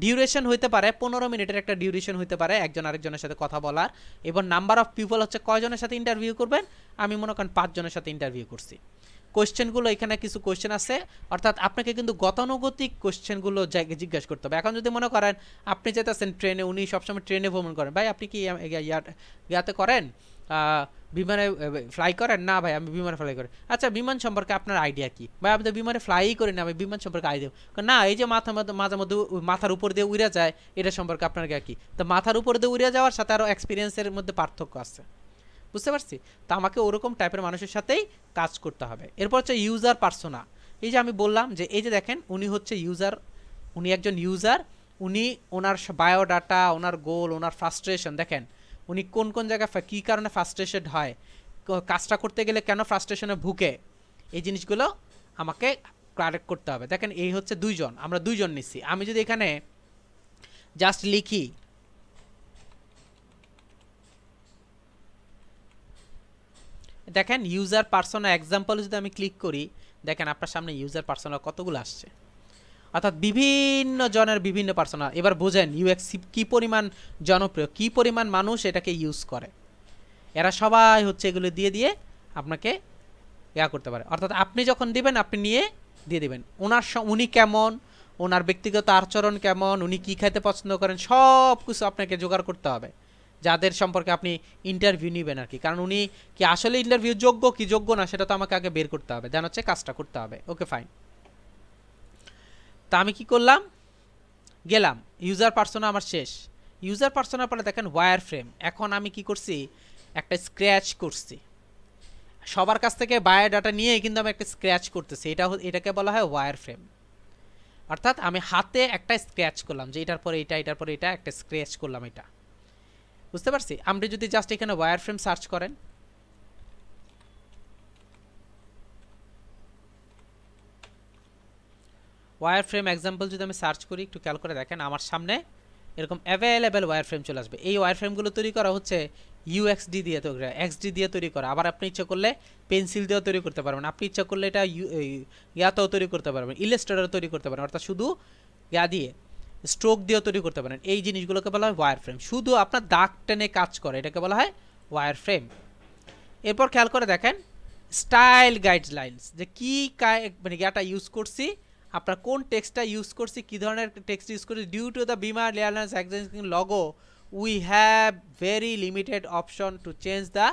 ডিউরেশন হইতে পারে 15 মিনিটের একটা ডিউরেশন হইতে পারে একজন আরেকজনের সাথে কথা বলার। এবং নাম্বার অফ পিপল হচ্ছে কয়জনের সাথে ইন্টারভিউ করবেন, আমি মনে করেন 5 জনের সাথে ইন্টারভিউ করছি। কোয়েশ্চেনগুলো এখানে কিছু কোয়েশ্চেন আছে, অর্থাৎ আপনাকে কিন্তু গতানুগতিক কোয়েশ্চেনগুলো জিজ্ঞাসা করতে হবে। এখন যদি মনে করেন আপনি যেতেছেন ট্রেনে, উনি সবসময় ট্রেনে ভ্রমণ করেন, ভাই আপনি কি ইয়াতে করেন, বিমানে ফ্লাই করেন? না ভাই আমি বিমানে ফ্লাই করি। আচ্ছা বিমান সম্পর্কে আপনার আইডিয়া কি? ভাই আমি তো বিমানে ফ্লাই করি না, আমি বিমান সম্পর্কে আইডিয়া না, এই যে মাঝে মধ্যে মাথার উপর দিয়ে উড়ে যায়, এটা সম্পর্কে আপনার কি? তো মাথার উপর দিয়ে উড়ে যাওয়ার সাথে আরও এক্সপিরিয়েন্সের মধ্যে পার্থক্য আছে, বুঝতে পারছি? তো আমাকে ওরকম টাইপের মানুষের সাথেই কাজ করতে হবে। এরপর হচ্ছে ইউজার পার্সোনা। এই যে আমি বললাম যে এই যে দেখেন উনি হচ্ছে ইউজার, উনি একজন ইউজার, উনি ওনার বায়োডাটা, ওনার গোল, ওনার ফ্রাস্ট্রেশন দেখেন, উনি কোন কোন জায়গায় কী কারণে ফ্রাস্ট্রেটেড হয়, কাজটা করতে গেলে কেন ফ্রাস্ট্রেশনে ভুগে, এই জিনিসগুলো আমাকে কারেক্ট করতে হবে। দেখেন এই হচ্ছে 2 জন, আমরা 2 জন নিচ্ছি। আমি যদি এখানে জাস্ট লিখি দেখেন ইউজার পার্সোনা এক্সাম্পল, যদি আমি ক্লিক করি দেখেন আপনার সামনে ইউজার পার্সোনা কতগুলো আসছে, অর্থাৎ বিভিন্ন জনের বিভিন্ন পার্সোনা। এবার বোঝেন ইউএক্স কী পরিমাণ জনপ্রিয়, কী পরিমাণ মানুষ এটাকে ইউজ করে। এরা সবাই হচ্ছে এগুলো দিয়ে দিয়ে আপনাকে ইয়া করতে পারে। অর্থাৎ আপনি যখন দিবেন আপনি নিয়ে দিয়ে দেবেন উনি কেমন, ওনার ব্যক্তিগত আচরণ কেমন, উনি কী খাইতে পছন্দ করেন, সব কিছু আপনাকে জোগাড় করতে হবে যাদের সম্পর্কে আপনি ইন্টারভিউ নেবেন আর কি। কারণ উনি কি আসলে ইন্টারভিউ যোগ্য কি যোগ্য না সেটা তো আমাকে আগে বের করতে হবে, দেন হচ্ছে কাজটা করতে হবে। Okay fine. তা আমি কি করলাম, গেলাম ইউজার পার্সোনা আমার শেষ। ইউজার পার্সোনার পরে দেখেন ওয়্যার ফ্রেম। এখন আমি কি করছি, একটা স্ক্র্যাচ করছি, সবার কাছ থেকে বায়োডাটা নিয়ে কিন্তু আমি একটা স্ক্র্যাচ করতেছি, এটাকে বলা হয় ওয়্যার ফ্রেম। অর্থাৎ আমি হাতে একটা স্ক্র্যাচ করলাম যে এটার পরে এটা, এটার পরে এটা, একটা স্ক্র্যাচ করলাম, এটা বুঝতে পারছি। আপনি যদি জাস্ট এখানে ওয়্যার ফ্রেম সার্চ করেন, ওয়্যার ফ্রেম এক্সাম্পল যদি আমি সার্চ করি, একটু খেয়াল করে দেখেন আমার সামনে এরকম অ্যাভেলেবেল ওয়্যার ফ্রেম চলে আসবে। এই ওয়্যার ফ্রেমগুলো তৈরি করা হচ্ছে ইউএক্সডি দিয়ে তৈরি, এক্সডি দিয়ে তৈরি করা। আবার আপনি ইচ্ছা করলে পেন্সিল দিয়েও তৈরি করতে পারবেন, আপনি ইচ্ছা করলে এটা ইয়াতেও তৈরি করতে পারবেন, ইলাস্ট্রেটরও তৈরি করতে পারেন, অর্থাৎ শুধু ইয়া দিয়ে স্ট্রোক দিয়েও তৈরি করতে পারেন। এই জিনিসগুলোকে বলা হয় ওয়্যার ফ্রেম, শুধু আপনার দাগ টেনে কাজ করে, এটাকে বলা হয় ওয়্যার ফ্রেম। এরপর খেয়াল করে দেখেন স্টাইল গাইডলাইন্স, যে কী মানে ইয়াটা ইউজ করছি, আপনার কোন টেক্সটটা ইউজ করছি, কী ধরনের টেক্সট ইউজ করছি। Due to the Biman airlines existing logo we have very limited option to change the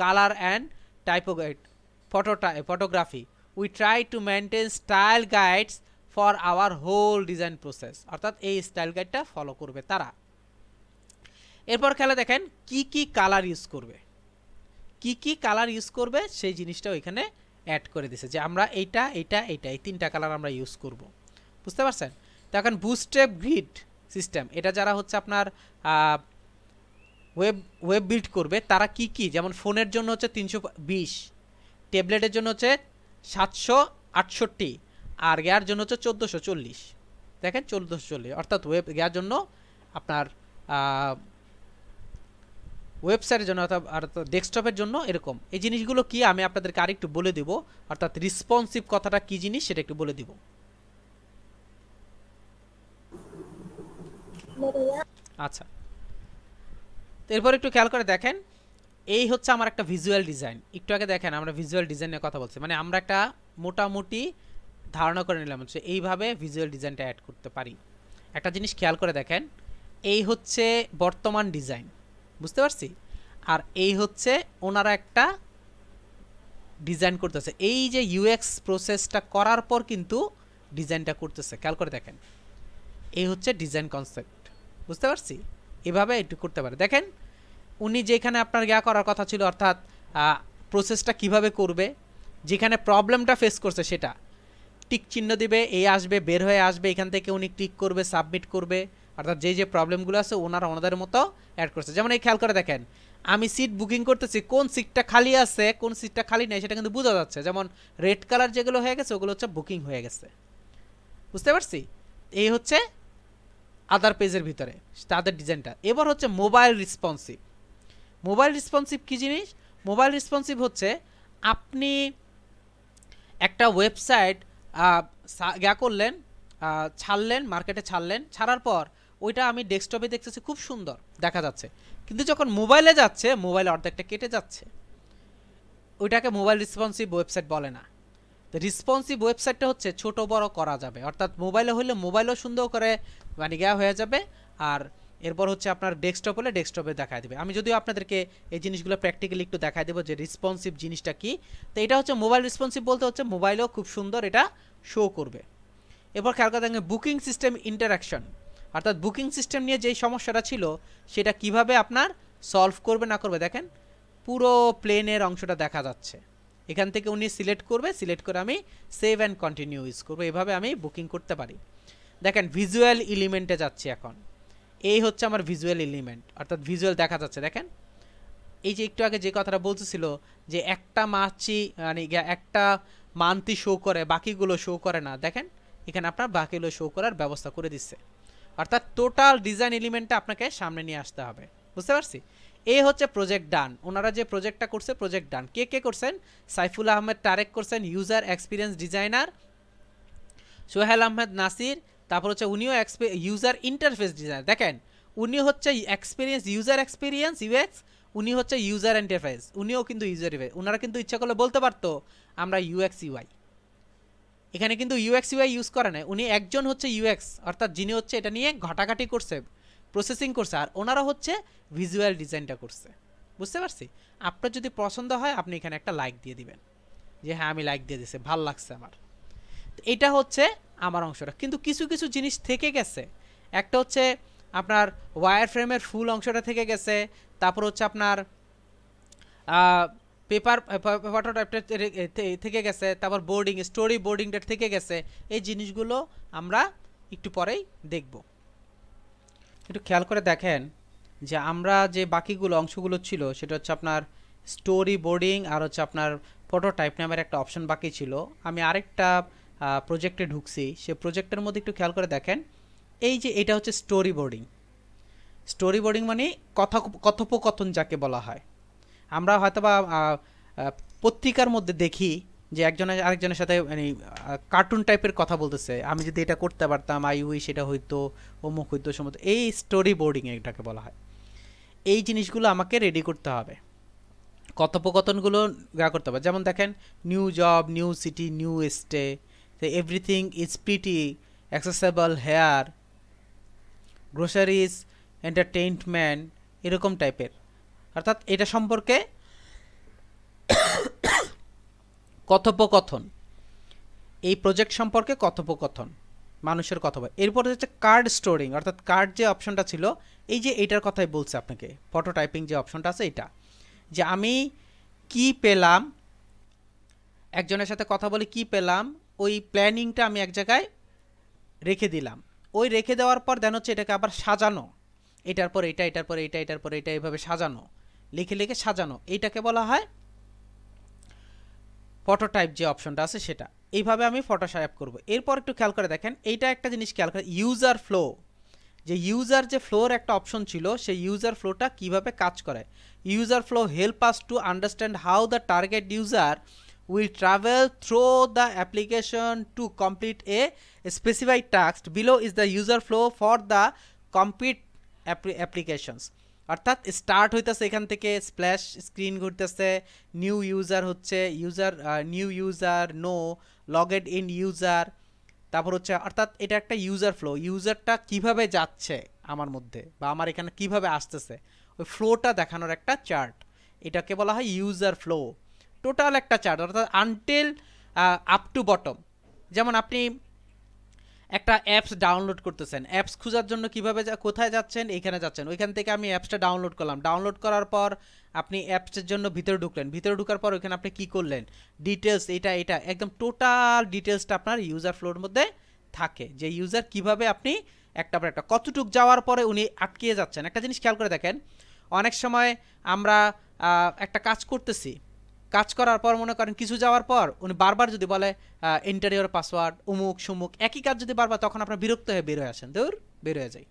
colour and photography. We try to maintain style guides for our whole design process. অর্থাৎ এই style গাইডটা follow করবে তারা। এরপর খেলে দেখেন কি কি কালার ইউজ করবে, কি কি কালার ইউজ করবে সেই জিনিসটাও এখানে অ্যাড করে দিছে, যে আমরা এইটা এইটা এইটা এই 3টা কালার আমরা ইউজ করব, বুঝতে পারছেন? তো এখন বুটস্ট্র্যাপ গ্রিড সিস্টেম, এটা যারা হচ্ছে আপনার ওয়েব বিল্ড করবে তারা কি কি, যেমন ফোনের জন্য হচ্ছে 320, ট্যাবলেটের জন্য হচ্ছে 768, আর ইয়ার জন্য হচ্ছে 1440। দেখেন 1440, অর্থাৎ ওয়েব ইয়ার জন্য আপনার ওয়েবসাইটের জন্য আর ডেস্কটপের জন্য এরকম। এই জিনিসগুলো কি আমি আপনাদেরকে আরেকটু বলে দিব, অর্থাৎ রেসপন্সিভ কথাটা কি জিনিস সেটা একটু বলে দিব। আচ্ছা, এরপর একটু খেয়াল করে দেখেন এই হচ্ছে আমার একটা ভিজুয়াল ডিজাইন। একটু আগে দেখেন আমরা ভিজুয়াল ডিজাইন নিয়ে কথা বলছি, মানে আমরা একটা মোটামুটি ধারণা করে নিলাম হচ্ছে এইভাবে ভিজুয়াল ডিজাইনটা অ্যাড করতে পারি। একটা জিনিস খেয়াল করে দেখেন, এই হচ্ছে বর্তমান ডিজাইন, বুঝতে পারছি, আর এই হচ্ছে ওনারা একটা ডিজাইন করতেছে। এই যে ইউএক্স প্রসেসটা করার পর কিন্তু ডিজাইনটা করতেছে, খেয়াল করে দেখেন, এই হচ্ছে ডিজাইন কনসেপ্ট, বুঝতে পারছি। এভাবে একটু করতে পারে। দেখেন উনি যেখানে আপনার করার কথা ছিল, অর্থাৎ প্রসেসটা কিভাবে করবে, যেখানে প্রবলেমটা ফেস করছে সেটা টিক চিহ্ন দিবে, এই আসবে, বের হয়ে আসবে, এখান থেকে উনি ক্লিক করবে, সাবমিট করবে, অর্থাৎ যে প্রবলেমগুলো আছে ওনারা ওনাদের মতো অ্যাড করছে। যেমন এই খেয়াল করে দেখেন, আমি সিট বুকিং করতেছি, কোন সিটটা খালি আছে কোন সিটটা খালি নেই সেটা কিন্তু বোঝা যাচ্ছে। যেমন রেড কালার যেগুলো হয়ে গেছে ওগুলো হচ্ছে বুকিং হয়ে গেছে, বুঝতে পারছি। এই হচ্ছে আদার পেজের ভিতরে তাদের ডিজাইনটা। এবার হচ্ছে মোবাইল রেসপন্সিভ। মোবাইল রেসপন্সিভ কী জিনিস? মোবাইল রেসপন্সিভ হচ্ছে আপনি একটা ওয়েবসাইট করলেন, ছাড়লেন, মার্কেটে ছাড়লেন, ছাড়ার পর ওইটা আমি ডেস্কটপে দেখতেছি খুব সুন্দর দেখা যাচ্ছে, কিন্তু যখন মোবাইলে যাচ্ছে মোবাইল অর্ধেকটা কেটে যাচ্ছে, ওইটাকে মোবাইল রেসপন্সিভ ওয়েবসাইট বলে না। তো রেসপন্সিভ ওয়েবসাইটটা হচ্ছে ছোট বড় করা যাবে, অর্থাৎ মোবাইলে হলে মোবাইলও সুন্দর করে মানে হয়ে যাবে, আর এরপর হচ্ছে আপনার ডেস্কটপ হলে ডেস্কটপে দেখায় দেবে। আমি যদিও আপনাদেরকে এই জিনিসগুলো প্র্যাকটিক্যালি একটু দেখায় দেবো যে রেসপন্সিভ জিনিসটা কি। তো এটা হচ্ছে মোবাইল রেসপন্সিভ বলতে হচ্ছে মোবাইলেও খুব সুন্দর এটা শো করবে। এরপর খেয়াল করে দেখেন বুকিং সিস্টেম ইন্টারাকশন, অর্থাৎ বুকিং সিস্টেম নিয়ে যেই সমস্যাটা ছিল সেটা কিভাবে আপনার সলভ করবে না করবে। দেখেন পুরো প্লেনের অংশটা দেখা যাচ্ছে, এখান থেকে উনি সিলেক্ট করবে, সিলেক্ট করে আমি সেভ অ্যান্ড কন্টিনিউ ইউজ করবো, এভাবে আমি বুকিং করতে পারি। দেখেন ভিজুয়াল এলিমেন্টে যাচ্ছি এখন, এই হচ্ছে আমার ভিজুয়াল এলিমেন্ট, অর্থাৎ ভিজুয়াল দেখা যাচ্ছে। দেখেন এই যে একটু আগে যে কথাটা বলতেছিল যে একটা মাছি মানে একটা মান্থই শো করে বাকিগুলো শো করে না, দেখেন এখানে আপনার বাকিগুলো শো করার ব্যবস্থা করে দিচ্ছে, অর্থাৎ টোটাল ডিজাইন এলিমেন্টটা আপনাকে সামনে নিয়ে আসতে হবে, বুঝতে পারছি। এই হচ্ছে প্রজেক্ট ডান। ওনারা যে প্রজেক্টটা করছে প্রজেক্ট ডান, কে কে করছেন? সাইফুল আহমেদ তারেক করছেন, user experience designer Sohel Ahmed Nasir, তারপর হচ্ছে উনিও ইউজার ইন্টারফেস ডিজাইনার। দেখেন উনি হচ্ছে এক্সপিরিয়েন্স ইউজার এক্সপিরিয়েন্স ইউএক্স, উনি হচ্ছে ইউজার ইন্টারফেস, উনিও কিন্তু ইউজার ইউআই। ওনারা কিন্তু ইচ্ছা করলে বলতে পারতো আমরা ইউএক্স ইউআই, এখানে কিন্তু ইউএক্স ইউআই ইউজ করে না, উনি একজন হচ্ছে ইউএক্স, অর্থাৎ যিনি হচ্ছে এটা নিয়ে ঘাটাঘাটি করছে, প্রসেসিং করছে, আর ওনারা হচ্ছে ভিজুয়াল ডিজাইনটা করছে, বুঝতে পারছি। আপনার যদি পছন্দ হয় আপনি এখানে একটা লাইক দিয়ে দিবেন যে হ্যাঁ আমি লাইক দিয়ে দিছি, ভাল লাগছে আমার। এটা হচ্ছে আমার অংশটা, কিন্তু কিছু কিছু জিনিস থেকে গেছে। একটা হচ্ছে আপনার ওয়্যার ফ্রেমের ফুল অংশটা থেকে গেছে, তারপর হচ্ছে আপনার পেপার ফটোটাইপটা থেকে গেছে, তারপর বোর্ডিং স্টোরি বোর্ডিংটা থেকে গেছে। এই জিনিসগুলো আমরা একটু পরেই দেখব। একটু খেয়াল করে দেখেন যে আমরা যে বাকিগুলো অংশগুলো ছিল সেটা হচ্ছে আপনার স্টোরি বোর্ডিং আর হচ্ছে আপনার ফটোটাইপ নামের একটা অপশন বাকি ছিল। আমি আরেকটা প্রজেক্টে ঢুকছি, সে প্রজেক্টের মধ্যে একটু খেয়াল করে দেখেন এই যে এটা হচ্ছে স্টোরি বোর্ডিং। স্টোরি বোর্ডিং মানে কথোপকথন যাকে বলা হয়। আমরা হয়তোবা পত্রিকার মধ্যে দেখি যে একজনের আরেকজনের সাথে মানে কার্টুন টাইপের কথা বলতেছে, আমি যদি এটা করতে পারতাম আই উই সেটা হইতো, অমুক হইতো সমত, এই স্টোরি বোর্ডিং এটাকে বলা হয়। এই জিনিসগুলো আমাকে রেডি করতে হবে, কথোপকথনগুলো করতে হবে। যেমন দেখেন new job, new city, new stay, everything is pretty accessible here, groceries, entertainment, এরকম টাইপের। অর্থাৎ এটা সম্পর্কে কথোপকথন, এই প্রজেক্ট সম্পর্কে কথোপকথন, মানুষের কথা বলে। এরপরে হচ্ছে কার্ড স্টোরিং, অর্থাৎ কার্ড যে অপশনটা ছিল এই যে এইটার কথাই বলছে আপনাকে, ফটো টাইপিং যে অপশনটা আছে এটা, যে আমি কি পেলাম, একজনের সাথে কথা বলে কি পেলাম, ওই প্ল্যানিংটা আমি এক জায়গায় রেখে দিলাম। ওই রেখে দেওয়ার পর দেন হচ্ছে এটাকে আবার সাজানো, এটার পর এটা, এটার পর এটা, এটার পর এটা, এইভাবে সাজানো, লিখে লিখে সাজানো, এইটাকে বলা হয় ফটো টাইপ যে অপশনটা আছে সেটা। এইভাবে আমি ফটো টাইপ করব। এরপর একটু খেয়াল করে দেখেন এইটা একটা জিনিস খেয়াল করে, ইউজার ফ্লো, যে ইউজার যে ফ্লোর একটা অপশন ছিল সেই ইউজার ফ্লোটা কিভাবে কাজ করে। User flow help us to understand how the target user will travel through the application to complete a specified task. Below is the user flow for the complete applications. অর্থাৎ start হইতেছে এখান থেকে, splash screen ঘুরতেছে, new user হচ্ছে, user new user, no logged in user, তারপর হচ্ছে অর্থাৎ এটা একটা ইউজার ফ্লো, ইউজারটা কিভাবে যাচ্ছে আমার মধ্যে বা আমার এখানে কিভাবে আসতেছে ওই ফ্লোটা দেখানোর একটা চার্ট, এটাকে বলা হয় ইউজার ফ্লো। টোটাল একটা চার্ট, অর্থাৎ আনটিল আপ টু বটম। যেমন আপনি একটা অ্যাপস ডাউনলোড করতেছেন, অ্যাপস খোঁজার জন্য কিভাবে কোথায় যাচ্ছেন, এখানে যাচ্ছেন, ওইখান থেকে আমি অ্যাপসটা ডাউনলোড করলাম, ডাউনলোড করার পর আপনি অ্যাপসের জন্য ভিতরে ঢুকলেন, ভিতরে ঢুকার পর ওইখানে আপনি কী করলেন, ডিটেলস, এটা একদম টোটাল ডিটেলসটা আপনার ইউজার ফ্লোর মধ্যে থাকে, যে ইউজার কিভাবে আপনি একটা পর একটা কতটুক যাওয়ার পরে উনি আটকিয়ে যাচ্ছেন। একটা জিনিস খেয়াল করে দেখেন, অনেক সময় আমরা একটা কাজ করতেছি, কাজ করার পর মনে করেন কিছু যাওয়ার পর উনি বারবার যদি বলে ইন্টারিয়র পাসওয়ার্ড উমুক সুমুক, একই কাজ যদি বারবার, তখন আপনার বিরক্ত হয়ে বের হয়ে আসেন, দূর বের হয়ে যাই।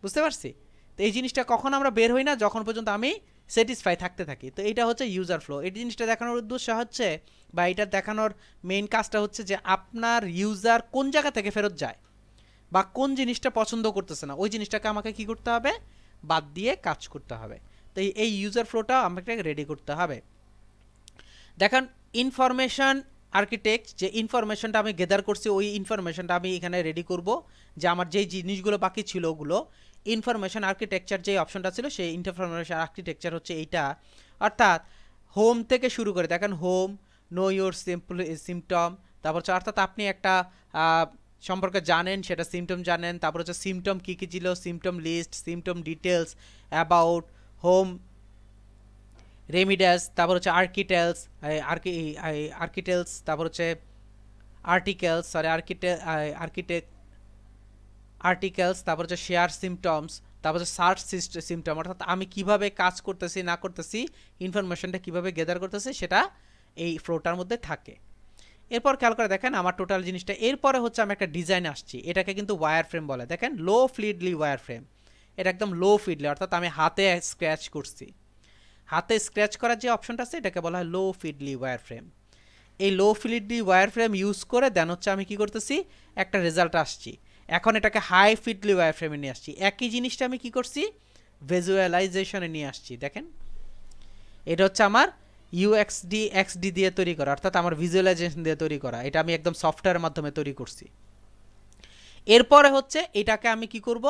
বুঝতে পারছি? তো এই জিনিসটা কখন আমরা বের হই না, যখন পর্যন্ত আমি স্যাটিসফাই থাকতে থাকি। তো এটা হচ্ছে ইউজার ফ্লো। এই জিনিসটা দেখানোর উদ্দেশ্য হচ্ছে, বা এটা দেখানোর মেইন কাজটা হচ্ছে যে আপনার ইউজার কোন জায়গা থেকে ফেরত যায় বা কোন জিনিসটা পছন্দ করতেছে না, ওই জিনিসটাকে আমাকে কি করতে হবে, বাদ দিয়ে কাজ করতে হবে। তো এই ইউজার ফ্লোটা আমাকে রেডি করতে হবে। দেখেন ইনফরমেশন আর্কিটেক্ট, যে ইনফরমেশনটা আমি গেদার করছি ওই ইনফরমেশনটা আমি এখানে রেডি করব, যে আমার যেই জিনিসগুলো বাকি ছিল ওগুলো। ইনফরমেশন আর্কিটেকচার যে অপশনটা ছিল সেই ইনফরমেশন আর্কিটেকচার হচ্ছে এইটা, অর্থাৎ হোম থেকে শুরু করে দেখেন, হোম, নো ইউর সিমটম, তারপর হচ্ছে অর্থাৎ আপনি একটা সম্পর্কে জানেন, সেটা সিমটম জানেন, তারপর হচ্ছে সিমটম কী কী ছিল, symptom list, symptom details, about, home remedies, তারপর হচ্ছে আর্কিটেলস, তারপর হচ্ছে আর্টিকেলস, সরি আর্টিকেলস, তারপর হচ্ছে শেয়ার সিমটমস, তারপর হচ্ছে সার্চ সিমটম, অর্থাৎ আমি কিভাবে কাজ করতেছি না করতেছি, ইনফরমেশনটা কিভাবে গেদার করতেছি, সেটা এই ফ্লোটার মধ্যে থাকে। এরপর খেয়াল করে দেখেন আমার টোটাল জিনিসটা। এরপরে হচ্ছে আমি একটা ডিজাইন আসছি, এটাকে কিন্তু ওয়্যার ফ্রেম বলে। দেখেন লো ফ্লিডলি ওয়্যার ফ্রেম, এটা একদম লো ফিডলি, অর্থাৎ আমি হাতে স্ক্র্যাচ করছি। হাতে স্ক্র্যাচ করার যে অপশনটা আছে এটাকে বলা হয় লো ফিডলি ওয়্যার ফ্রেম। এই লো ফিডলি ওয়্যার ফ্রেম ইউজ করে দেন হচ্ছে আমি কি করতেছি, একটা রেজাল্ট আসছি। এখন এটাকে হাই ফিডলি ওয়্যার ফ্রেমে নিয়ে আসছি, একই জিনিসটা আমি কি করছি, ভিজুয়ালাইজেশনে নিয়ে আসছি। দেখেন এটা হচ্ছে আমার এক্সডি দিয়ে তৈরি করা, অর্থাৎ আমার ভিজুয়ালাইজেশন দিয়ে তৈরি করা, এটা আমি একদম সফটওয়্যারের মাধ্যমে তৈরি করছি। এরপরে হচ্ছে এটাকে আমি কি করব,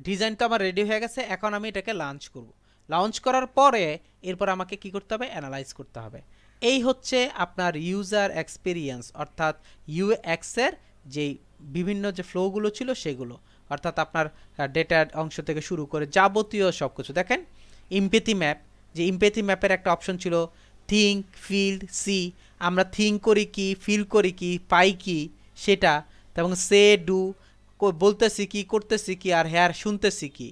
ডিজাইন তো আমার রেডি হয়ে গেছে, এখন আমি এটাকে লঞ্চ করব। লঞ্চ করার পরে এরপর আমাকে কি করতে হবে, অ্যানালাইজ করতে হবে। এই হচ্ছে আপনার ইউজার এক্সপিরিয়েন্স, অর্থাৎ ইউএক্সের যেই বিভিন্ন যে ফ্লোগুলো ছিল সেগুলো, অর্থাৎ আপনার ডেটার অংশ থেকে শুরু করে যাবতীয় সব কিছু। দেখেন ইমপ্যাথি ম্যাপ, যে ইমপ্যাথি ম্যাপের একটা অপশন ছিল থিঙ্ক, ফিল, সি। আমরা থিঙ্ক করি কি, ফিল করি কি, পাই কি সেটা, এবং সে, ডু, বলতেছি কি, করতেছি কি, আর হেয়ার শুনতেছি কি,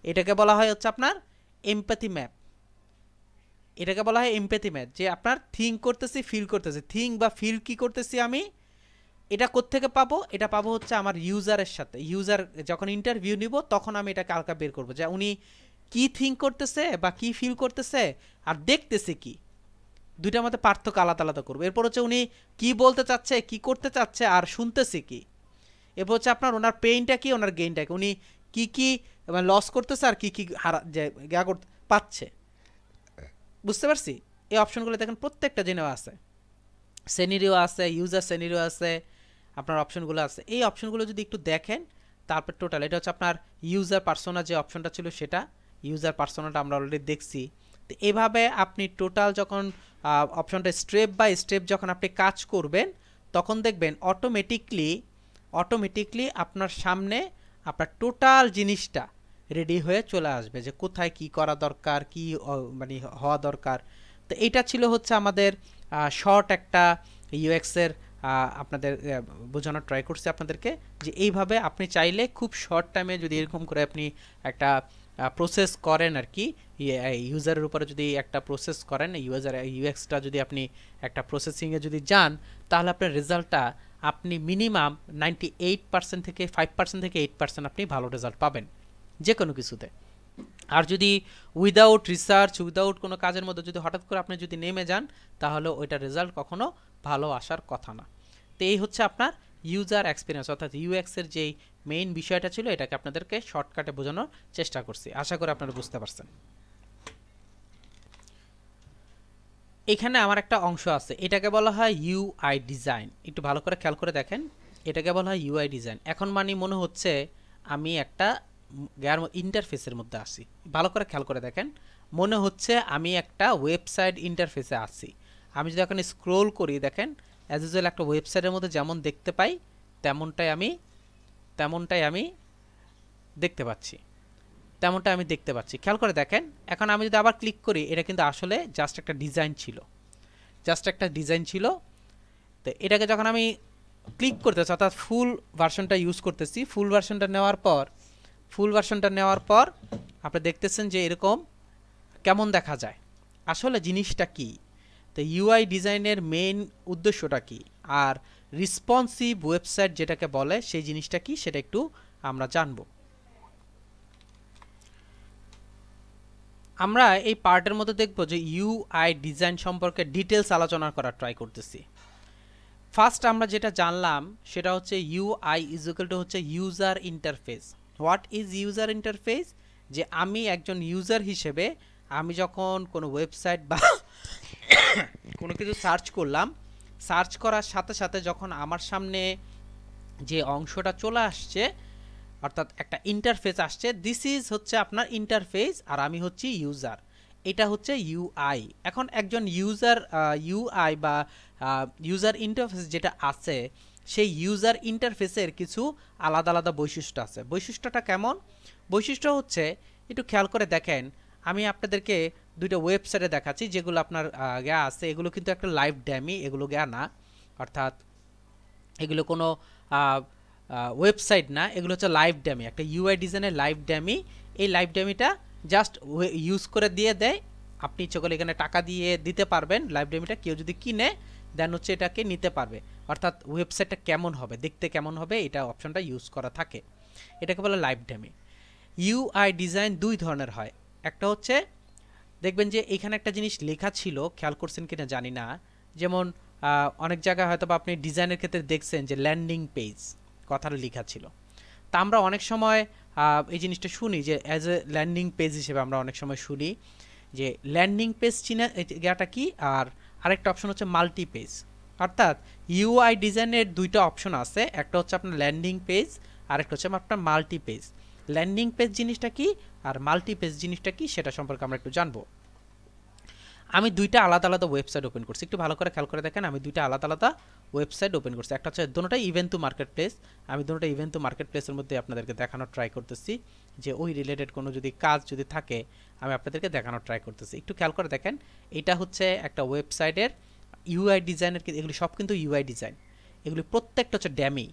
এটাকে বলা হয় হচ্ছে আপনার এমপ্যাথি ম্যাপ। এটাকে বলা হয় এমপ্যাথি ম্যাপ, যে আপনার থিঙ্ক করতেছি, ফিল করতেছি, থিঙ্ক বা ফিল কি করতেছি আমি, এটা কোত্থেকে পাবো, এটা পাবো হচ্ছে আমার ইউজারের সাথে। ইউজার যখন ইন্টারভিউ নিব তখন আমি এটাকে হালকা বের করবো, যে উনি কি থিঙ্ক করতেছে বা কি ফিল করতেছে আর দেখতেছে কি, দুইটার মধ্যে পার্থক্য আলাদা আলাদা করবো। এরপর হচ্ছে উনি কি বলতে চাচ্ছে, কি করতে চাচ্ছে, আর শুনতেছে কি। এরপর হচ্ছে আপনার ওনার পেইনটা কি, ওনার গেইনটা কি, উনি কি কি লস করতেছে আর কি কি পাচ্ছে। বুঝতে পারছি? এই অপশনগুলো দেখেন প্রত্যেকটা জেনেও আছে, সেনিরিও আছে, ইউজার সেনিরিও আছে, আপনার অপশনগুলো আছে। এই অপশনগুলো যদি একটু দেখেন তারপর টোটাল, এটা হচ্ছে আপনার ইউজার পার্সোনা যে অপশনটা ছিল সেটা, ইউজার পার্সোনাটা আমরা অলরেডি দেখছি। তো এইভাবে আপনি টোটাল যখন অপশনটা স্টেপ বাই স্টেপ যখন আপনি কাজ করবেন তখন দেখবেন অটোমেটিকলি আপনার সামনে আপনার টোটাল জিনিসটা রেডি হয়ে চলে আসবে, যে কোথায় কি করা দরকার, কি মানে হওয়া দরকার। তো এইটা ছিল হচ্ছে আমাদের শর্ট একটা ইউএক্সের আপনাদের বোঝানোর ট্রাই করছি আপনাদেরকে, যে এইভাবে আপনি চাইলে খুব শর্ট টাইমে যদি এরকম করে আপনি একটা প্রসেস করেন আর কি, ইউজারের উপরে যদি একটা প্রসেস করেন, ইউএক্সটা যদি আপনি একটা প্রসেসিংয়ে যদি যান, তাহলে আপনার রেজাল্টটা আপনি মিনিমাম 98% থেকে 5% থেকে 8% আপনি ভালো রেজাল্ট পাবেন যে কোনো কিছুতে। আর যদি উইদাউট রিসার্চ, উইদাউট কোনো কাজের মধ্যে যদি হঠাৎ করে আপনি যদি নেমে যান, তাহলে ওইটার রেজাল্ট কখনো ভালো আসার কথা না। তো এই হচ্ছে আপনার ইউজার এক্সপিরিয়েন্স অর্থাৎ ইউএক্স এর যেই মেইন বিষয়টা ছিল এটাকে আপনাদেরকে শর্টকাটে বোঝানোর চেষ্টা করছি, আশা করি আপনারা বুঝতে পারছেন। এখানে আমার একটা অংশ আছে, এটাকে বলা হয় ইউআই ডিজাইন। একটু ভালো করে খেয়াল করে দেখেন, এটাকে বলা হয় ইউআই ডিজাইন। এখন মানে মনে হচ্ছে আমি একটা ইন্টারফেসের মধ্যে আছি। ভালো করে খেয়াল করে দেখেন, মনে হচ্ছে আমি একটা ওয়েবসাইট ইন্টারফেসে আছি। আমি যদি এখন স্ক্রোল করি দেখেন অ্যাজ ইউজুয়াল একটা ওয়েবসাইটের মধ্যে যেমন দেখতে পাই তেমনটাই আমি দেখতে পাচ্ছি, খেয়াল করে দেখেন। এখন আমি যদি আবার ক্লিক করি, এটা কিন্তু আসলে জাস্ট একটা ডিজাইন ছিল। তো এটাকে যখন আমি ক্লিক করতেছি অর্থাৎ ফুল ভার্সনটা ইউজ করতেছি, ফুল ভার্সনটা নেওয়ার পর আপনি দেখতেছেন যে এরকম কেমন দেখা যায়। আসলে জিনিসটা কি, তো ইউআই ডিজাইনের মেইন উদ্দেশ্যটা কি, আর রেসপন্সিভ ওয়েবসাইট যেটাকে বলে সেই জিনিসটা কি সেটা একটু আমরা জানব। আমরা এই পার্টের মধ্যে দেখব যে ইউআই ডিজাইন সম্পর্কে ডিটেলস আলোচনা করার ট্রাই করতেছি। ফার্স্ট আমরা যেটা জানলাম সেটা হচ্ছে ইউআই ইজ ইকুয়াল টু হচ্ছে user interface. What is user interface? যে আমি একজন ইউজার হিসেবে আমি যখন কোনো ওয়েবসাইট বা কোনো কিছু সার্চ করলাম, সার্চ করার সাথে সাথে যখন আমার সামনে যে অংশটা চলে আসছে অর্থাৎ একটা ইন্টারফেস আসছে, দিস ইজ হচ্ছে আপনার ইন্টারফেস আর আমি হচ্ছি ইউজার, এটা হচ্ছে ইউআই। এখন একজন ইউআই বা ইউজার ইন্টারফেস যেটা আছে সেই ইউজার ইন্টারফেসের কিছু আলাদা আলাদা বৈশিষ্ট্য আছে। বৈশিষ্ট্যটা কেমন? বৈশিষ্ট্য হচ্ছে একটু খেয়াল করে দেখেন, আমি আপনাদেরকে দুইটা ওয়েবসাইটে দেখাচ্ছি যেগুলো আপনার গা আছে, এগুলো কিন্তু একটা লাইভ ড্যামি, এগুলো গা না, অর্থাৎ এগুলো কোনো ওয়েবসাইট না, এগুলো হচ্ছে লাইভ ড্যামি, একটা ইউআই ডিজাইনের লাইভ ড্যামি। এই লাইভ ড্যামিটা জাস্ট ইউজ করে দিয়ে দেয়, আপনি ইচ্ছে করলে এখানে টাকা দিয়ে দিতে পারবেন। লাইভ ড্যামিটা কেউ যদি কিনে দেন হচ্ছে এটাকে নিতে পারবে, অর্থাৎ ওয়েবসাইটটা কেমন হবে, দেখতে কেমন হবে, এটা অপশনটা ইউজ করা থাকে, এটাকে বলে লাইভ ড্যামি। ইউআই ডিজাইন দুই ধরনের হয়, একটা হচ্ছে দেখবেন যে এখানে একটা জিনিস লেখা ছিল, খেয়াল করছেন কিনা জানি না, যেমন অনেক জায়গায় হয়তো বা আপনি ডিজাইনের ক্ষেত্রে দেখছেন যে ল্যান্ডিং পেজ কথাটা লেখা ছিল। তা আমরা অনেক সময় এই জিনিসটা শুনি যে অ্যাজ এ ল্যান্ডিং পেজ হিসেবে আমরা অনেক সময় শুনি যে ল্যান্ডিং পেজ চিনা এটা কি, আর আরেকটা অপশন হচ্ছে মাল্টি পেজ। অর্থাৎ ইউআই ডিজাইনের দুইটা অপশন আছে, একটা হচ্ছে আপনার ল্যান্ডিং পেজ আর একটা হচ্ছে আপনার মাল্টি পেজ। ল্যান্ডিং পেজ জিনিসটা কি আর মাল্টি পেজ জিনিসটা কি সেটা সম্পর্কে আমরা একটু জানবো। আমি দুইটা আলাদা আলাদা ওয়েবসাইট ওপেন করছি, একটু ভালো করে খেয়াল করে দেখেন, আমি দুইটা আলাদা আলাদা ওয়েবসাইট ওপেন করছি। একটা হচ্ছে দুটোটাই ইভেন্ট টু মার্কেট প্লেস, আমি দুটোটা ইভেন্ট টু মার্কেট প্লেসের মধ্যে আপনাদেরকে দেখানোর ট্রাই করতেছি যে ওই রিলেটেড কোনো যদি কাজ যদি থাকে আমি আপনাদেরকে দেখানোর ট্রাই করতেছি। একটু খেয়াল করে দেখেন, এটা হচ্ছে একটা ওয়েবসাইটের ইউআই ডিজাইনের, এগুলি সব কিন্তু ইউআই ডিজাইন, এগুলি প্রত্যেকটা হচ্ছে ড্যামি,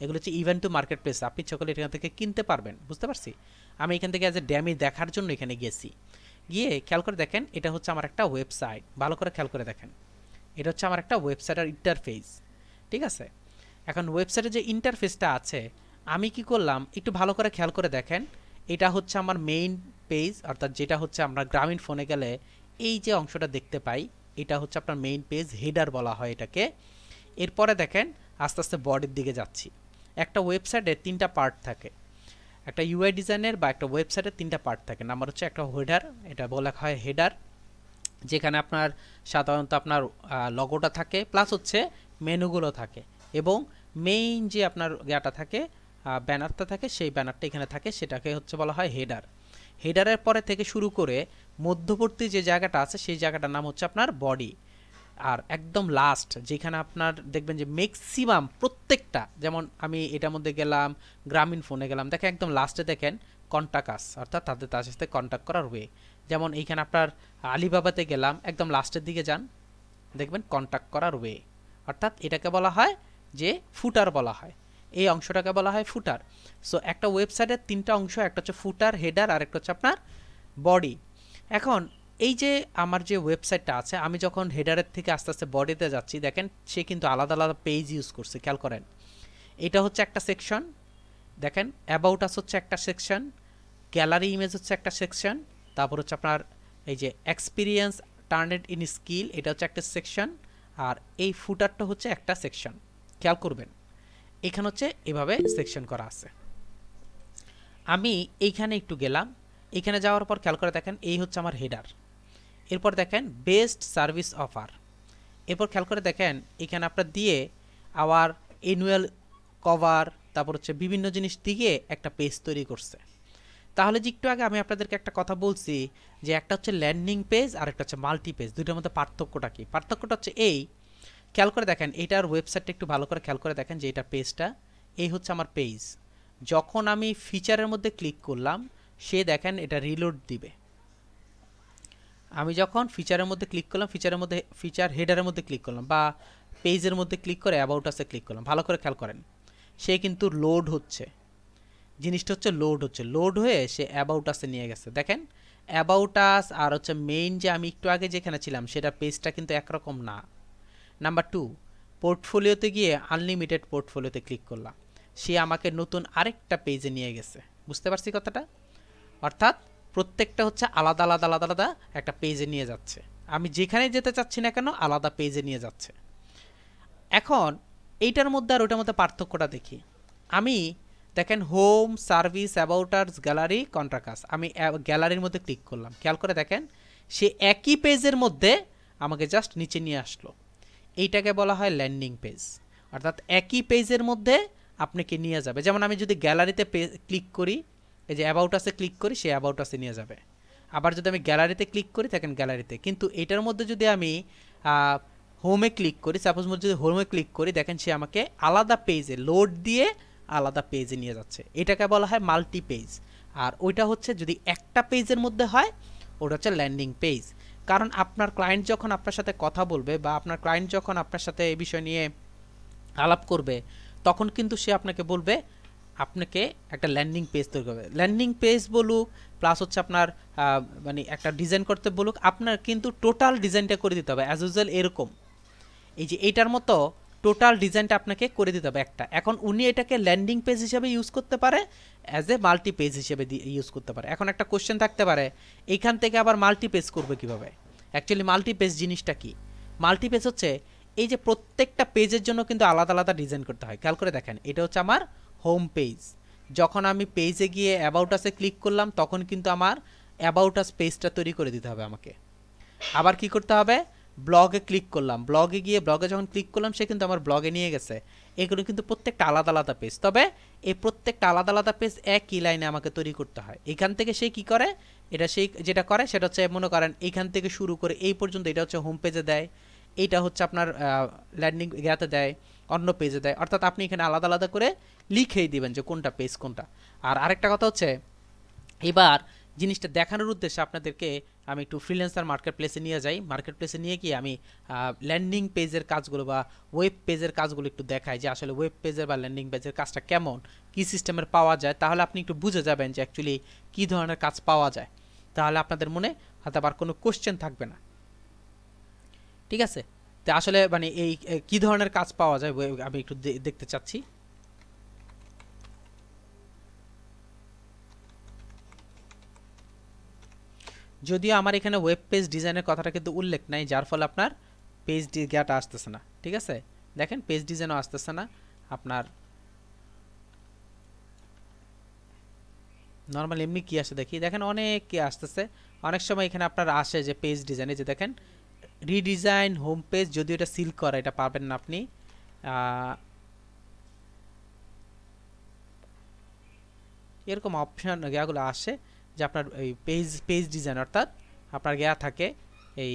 এগুলো হচ্ছে ইভেন্ট টু মার্কেট প্লেস, আপনি সকলে এখান থেকে কিনতে পারবেন, বুঝতে পারছি। আমি এখান থেকে অ্যাজ এ ড্যামি দেখার জন্য এখানে গেছি, গিয়ে খেয়াল করে দেখেন এটা হচ্ছে আমার একটা ওয়েবসাইট, ভালো করে খেয়াল করে দেখেন, এটা হচ্ছে আমার একটা ওয়েবসাইটের ইন্টারফেস, ঠিক আছে। এখন ওয়েবসাইটের যে ইন্টারফেসটা আছে আমি কি করলাম একটু ভালো করে খেয়াল করে দেখেন, এটা হচ্ছে আমার মেইন পেজ, অর্থাৎ যেটা হচ্ছে আমরা গ্রামীণ ফোনে গেলে এই যে অংশটা দেখতে পাই এটা হচ্ছে আপনার মেইন পেজ, হেডার বলা হয় এটাকে। এরপরে দেখেন আস্তে আস্তে বডির দিকে যাচ্ছি। একটা ওয়েবসাইটের তিনটা পার্ট থাকে, একটা ইউআই ডিজাইনের বা একটা ওয়েবসাইটের তিনটা পার্ট থাকে। নাম্বার হচ্ছে একটা হেডার, এটা বলা হয় হেডার, যেখানে আপনার সাধারণত আপনার লগোটা থাকে, প্লাস হচ্ছে মেনুগুলো থাকে, এবং মেইন যে আপনার ইয়াটা থাকে ব্যানারটা থাকে, সেই ব্যানারটা এখানে থাকে, সেটাকে হচ্ছে বলা হয় হেডার। হেডারের পরে থেকে শুরু করে মধ্যবর্তী যে জায়গাটা আছে সেই জায়গাটার নাম হচ্ছে আপনার বডি। আর একদম লাস্ট যেখানে আপনার দেখবেন যে ম্যাক্সিমাম প্রত্যেকটা, যেমন আমি এটার মধ্যে গেলাম, গ্রামীণ ফোনে গেলাম, দেখেন একদম লাস্টে দেখেন কন্ট্যাক্ট আস, অর্থাৎ তার সাথে কন্ট্যাক্ট করার ওয়ে। যেমন এইখানে আপনার আলিবাবাতে গেলাম, একদম লাস্টের দিকে যান, দেখবেন কন্ট্যাক্ট করার ওয়ে, অর্থাৎ এটাকে বলা হয় যে ফুটার বলা হয়, এই অংশটাকে বলা হয় ফুটার। সো একটা ওয়েবসাইটের তিনটা অংশ, একটা হচ্ছে ফুটার, হেডার, আর একটা হচ্ছে আপনার বডি। এখন এই যে আমার যে ওয়েবসাইটটা আছে, আমি যখন হেডারের থেকে আস্তে আস্তে বডিতে যাচ্ছি, দেখেন সে কিন্তু আলাদা আলাদা পেজ ইউজ করছে, খেয়াল করেন। এটা হচ্ছে একটা সেকশন, দেখেন অ্যাবাউট আস হচ্ছে একটা সেকশন, গ্যালারি ইমেজ হচ্ছে একটা সেকশন, তারপর হচ্ছে আপনার এই যে এক্সপিরিয়েন্স টার্নেড ইন স্কিল, এটা হচ্ছে একটা সেকশন, আর এই ফুটারটা হচ্ছে একটা সেকশন। খেয়াল করবেন এখানে হচ্ছে এভাবে সেকশন করা আছে। আমি এইখানে একটু গেলাম, এখানে যাওয়ার পর খেয়াল করে দেখেন এই হচ্ছে আমার হেডার। এরপর দেখেন বেস্ট সার্ভিস অফার, এরপর খেয়াল করে দেখেন এখানে আপনার দিয়ে আওয়ার অ্যানুয়াল কভার, তারপর হচ্ছে বিভিন্ন জিনিস দিয়ে একটা পেজ তৈরি করছে। তাহলে যে একটু আগে আমি আপনাদেরকে একটা কথা বলছি যে একটা হচ্ছে ল্যান্ডিং পেজ আর একটা হচ্ছে মাল্টি পেজ, দুইটার মধ্যে পার্থক্যটা কি? পার্থক্যটা হচ্ছে এই, খেয়াল করে দেখেন এইটার ওয়েবসাইটটা একটু ভালো করে খেয়াল করে দেখেন যে এটা পেজটা, এই হচ্ছে আমার পেজ। যখন আমি ফিচারের মধ্যে ক্লিক করলাম সে দেখেন এটা রিলোড দিবে। আমি যখন ফিচারের মধ্যে ক্লিক করলাম, ফিচার হেডারের মধ্যে ক্লিক করলাম বা পেজের মধ্যে ক্লিক করে অ্যাবাউট আসে ক্লিক করলাম, ভালো করে খেয়াল করেন সে কিন্তু লোড হচ্ছে, জিনিসটা হচ্ছে লোড হচ্ছে, লোড হয়ে সে অ্যাবাউট আসে নিয়ে গেছে। দেখেন অ্যাবাউট আস আর হচ্ছে মেইন যে আমি একটু আগে যেখানে ছিলাম সেটা পেজটা কিন্তু একরকম না। নাম্বার 2, পোর্টফোলিওতে গিয়ে আনলিমিটেড পোর্টফোলিওতে ক্লিক করলাম, সে আমাকে নতুন আরেকটা পেজে নিয়ে গেছে। বুঝতে পারছি কথাটা? অর্থাৎ প্রত্যেকটা হচ্ছে আলাদা আলাদা আলাদা আলাদা একটা পেজে নিয়ে যাচ্ছে, আমি যেখানে যেতে চাচ্ছি না কেন আলাদা পেজে নিয়ে যাচ্ছে। এখন এইটার মধ্যে আর ওইটার মধ্যে পার্থক্যটা দেখি। আমি দেখেন হোম, সার্ভিস, অ্যাবাউটার্স, গ্যালারি, কন্ট্রাক্টাস, আমি গ্যালারির মধ্যে ক্লিক করলাম, খেয়াল করে দেখেন সে একই পেজের মধ্যে আমাকে জাস্ট নিচে নিয়ে আসলো। এইটাকে বলা হয় ল্যান্ডিং পেজ, অর্থাৎ একই পেজের মধ্যে আপনাকে নিয়ে যাবে। যেমন আমি যদি গ্যালারিতে ক্লিক করি, এই যে অ্যাবাউট আসে ক্লিক করি, সে অ্যাবাউট আসে নিয়ে যাবে। আবার যদি আমি গ্যালারিতে ক্লিক করি দেখেন গ্যালারিতে, কিন্তু এটার মধ্যে যদি আমি হোমে ক্লিক করি, সাপোজ যদি হোমে ক্লিক করি দেখেন সে আমাকে আলাদা পেজে লোড দিয়ে আলাদা পেজে নিয়ে যাচ্ছে। এটাকে বলা হয় মাল্টি পেজ। আর ওইটা হচ্ছে যদি একটা পেজের মধ্যে হয় ওটা হচ্ছে ল্যান্ডিং পেজ। কারণ আপনার ক্লায়েন্ট যখন আপনার সাথে কথা বলবে বা আপনার ক্লায়েন্ট যখন আপনার সাথে এই বিষয় নিয়ে আলাপ করবে তখন কিন্তু সে আপনাকে বলবে আপনাকে একটা ল্যান্ডিং পেজ তৈরি করবে। ল্যান্ডিং পেজ বলুক প্লাস হচ্ছে আপনার মানে একটা ডিজাইন করতে বলুক, আপনার কিন্তু টোটাল ডিজাইনটা করে দিতে হবে অ্যাজ ইউজুয়াল। এরকম এই যে এইটার মতো টোটাল ডিজাইনটা আপনাকে করে দিতে হবে একটা। এখন উনি এটাকে ল্যান্ডিং পেজ হিসেবে ইউজ করতে পারে, অ্যাজ এ মাল্টি পেজ হিসেবে ইউজ করতে পারে। এখন একটা কোশ্চেন থাকতে পারে এইখান থেকে আবার মাল্টি পেজ করবে কীভাবে? অ্যাকচুয়ালি মাল্টি পেজ জিনিসটা কি? মাল্টি পেজ হচ্ছে এই যে প্রত্যেকটা পেজের জন্য কিন্তু আলাদা আলাদা ডিজাইন করতে হয়। খেয়াল করে দেখেন এটা হচ্ছে আমার হোম পেজ, যখন আমি পেজে গিয়ে অ্যাবাউট আসে ক্লিক করলাম তখন কিন্তু আমার অ্যাবাউট আস পেজটা তৈরি করে দিতে হবে আমাকে। আবার কি করতে হবে? ব্লগে ক্লিক করলাম, ব্লগে গিয়ে ব্লগে যখন ক্লিক করলাম সে কিন্তু আমার ব্লগে নিয়ে গেছে। এগুলো কিন্তু প্রত্যেকটা আলাদা আলাদা পেজ, তবে এই প্রত্যেকটা আলাদা আলাদা পেজ একই লাইনে আমাকে তৈরি করতে হয়। এখান থেকে সে কি করে, এটা সেই যেটা করে সেটা হচ্ছে মনে করেন এইখান থেকে শুরু করে এই পর্যন্ত এটা হচ্ছে হোম পেজে দেয়, এইটা হচ্ছে আপনার ল্যান্ডিং ইয়াতে দেয়, অন্য পেজে দেয়। অর্থাৎ আপনি এখানে আলাদা আলাদা করে লিখেই দিবেন যে কোনটা পেজ কোনটা। আর আরেকটা কথা হচ্ছে এবার জিনিসটা দেখানোর উদ্দেশ্যে আপনাদেরকে আমি একটু ফ্রিল্যান্সার মার্কেট প্লেসে নিয়ে যাই। মার্কেট প্লেসে নিয়ে গিয়ে আমি ল্যান্ডিং পেজের কাজগুলো বা ওয়েব পেজের কাজগুলো একটু দেখাই যে আসলে ওয়েব পেজের বা ল্যান্ডিং পেজের কাজটা কেমন, কী সিস্টেমের পাওয়া যায়। তাহলে আপনি একটু বুঝে যাবেন যে অ্যাকচুয়ালি কী ধরনের কাজ পাওয়া যায়। তাহলে আপনাদের মনে হয়তো আবার কোনো কোশ্চেন থাকবে না। ঠিক আছে? তো আসলে মানে এই কী ধরনের কাজ পাওয়া যায় আমি একটু দেখতে চাচ্ছি। যদিও আমার এখানে ওয়েব পেজ ডিজাইনের কথাটা কিন্তু উল্লেখ নাই, যার ফলে আপনার পেজ গিয়াটা আসতেছে না। ঠিক আছে, দেখেন পেজ ডিজাইনও আসতেছে না আপনার। নর্মাল এমনি কি আসে দেখি, দেখেন অনেক কি আসতেছে। অনেক সময় এখানে আপনার আসে যে পেজ ডিজাইনে যে দেখেন রিডিজাইন হোম পেজ, যদিও এটা সিল করা, এটা পাবেন না আপনি। এরকম অপশান গিয়াগুলো আসে যে আপনার এই পেজ ডিজাইন, অর্থাৎ আপনার গিয়া থাকে এই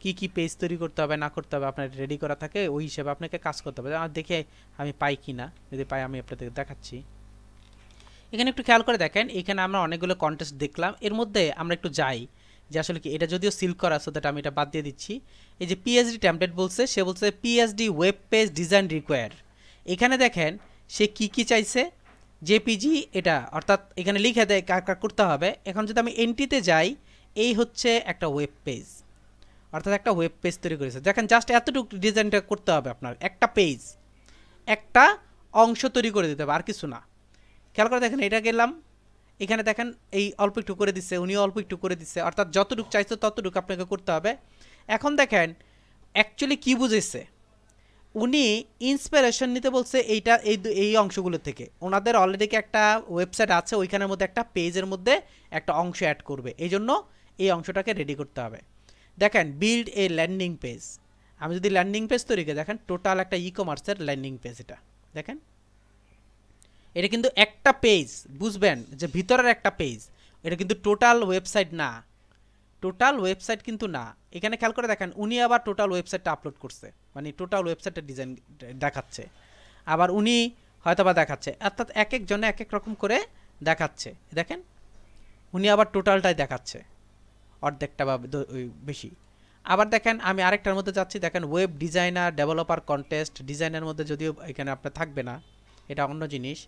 কি পেজ তৈরি করতে হবে না করতে হবে আপনার রেডি করা থাকে, ওই হিসেবে আপনাকে কাজ করতে হবে। আমার দেখে আমি পাই কি না, যদি পাই আমি আপনাদের দেখাচ্ছি। এখানে একটু খেয়াল করে দেখেন এখানে আমরা অনেকগুলো কন্টেস্ট দেখলাম, এর মধ্যে আমরা একটু যাই যে আসলে কি এটা যদিও সিল করা আছে, দ্যাট আমি এটা বাদ দিয়ে দিচ্ছি। এই যে পিএইচডি টেমপ্লেট বলছে, সে বলছে PhD web page design require. এখানে দেখেন সে কি চাইছে, জেপিজি এটা, অর্থাৎ এখানে লিখে দেয় কার করতে হবে। এখন যদি আমি এন্ট্রিতে যাই, এই হচ্ছে একটা ওয়েব পেজ, অর্থাৎ একটা ওয়েব পেজ তৈরি করেছে। দেখেন জাস্ট এতটুকু ডিজাইনটা করতে হবে আপনার, একটা পেজ একটা অংশ তৈরি করে দিতে হবে, আর কিছু না। খেয়াল করে দেখেন এটা গেলাম, এখানে দেখেন এই অল্প একটু করে দিচ্ছে, উনিও অল্প একটু করে দিচ্ছে, অর্থাৎ যতটুকু চাইছে ততটুকু আপনাকে করতে হবে। এখন দেখেন অ্যাকচুয়ালি কি বুঝেছে, উনি ইন্সপিরেশন নিতে বলছে এইটা এই অংশগুলো থেকে। ওনাদের অলরেডি একটা ওয়েবসাইট আছে, ওইখানের মধ্যে একটা পেজের মধ্যে একটা অংশ অ্যাড করবে, এই জন্য এই অংশটাকে রেডি করতে হবে। দেখেন বিল্ড এ ল্যান্ডিং পেজ, আমি যদি ল্যান্ডিং পেজ তৈরি করি, দেখেন টোটাল একটা ই কমার্সের ল্যান্ডিং পেজ। এটা দেখেন, এটা কিন্তু একটা পেজ, বুঝবেন যে ভিতরের একটা পেজ, এটা কিন্তু টোটাল ওয়েবসাইট না, টোটাল ওয়েবসাইট কিন্তু না। এখানে খেয়াল করে দেখেন উনি আবার টোটাল ওয়েবসাইটটা আপলোড করছে, মানে টোটাল ওয়েবসাইটের ডিজাইন দেখাচ্ছে, আবার উনি হয়তো বা দেখাচ্ছে, অর্থাৎ এক একজনে এক এক রকম করে দেখাচ্ছে। দেখেন উনি আবার টোটালটাই দেখাচ্ছে, অর্ধেকটা বা বেশি। আবার দেখেন আমি আরেকটার মধ্যে যাচ্ছি, দেখেন ওয়েব ডিজাইনার ডেভেলপার কন্টেস্ট, ডিজাইনের মধ্যে যদিও এখানে আপনার থাকবে না, এটা অন্য জিনিস।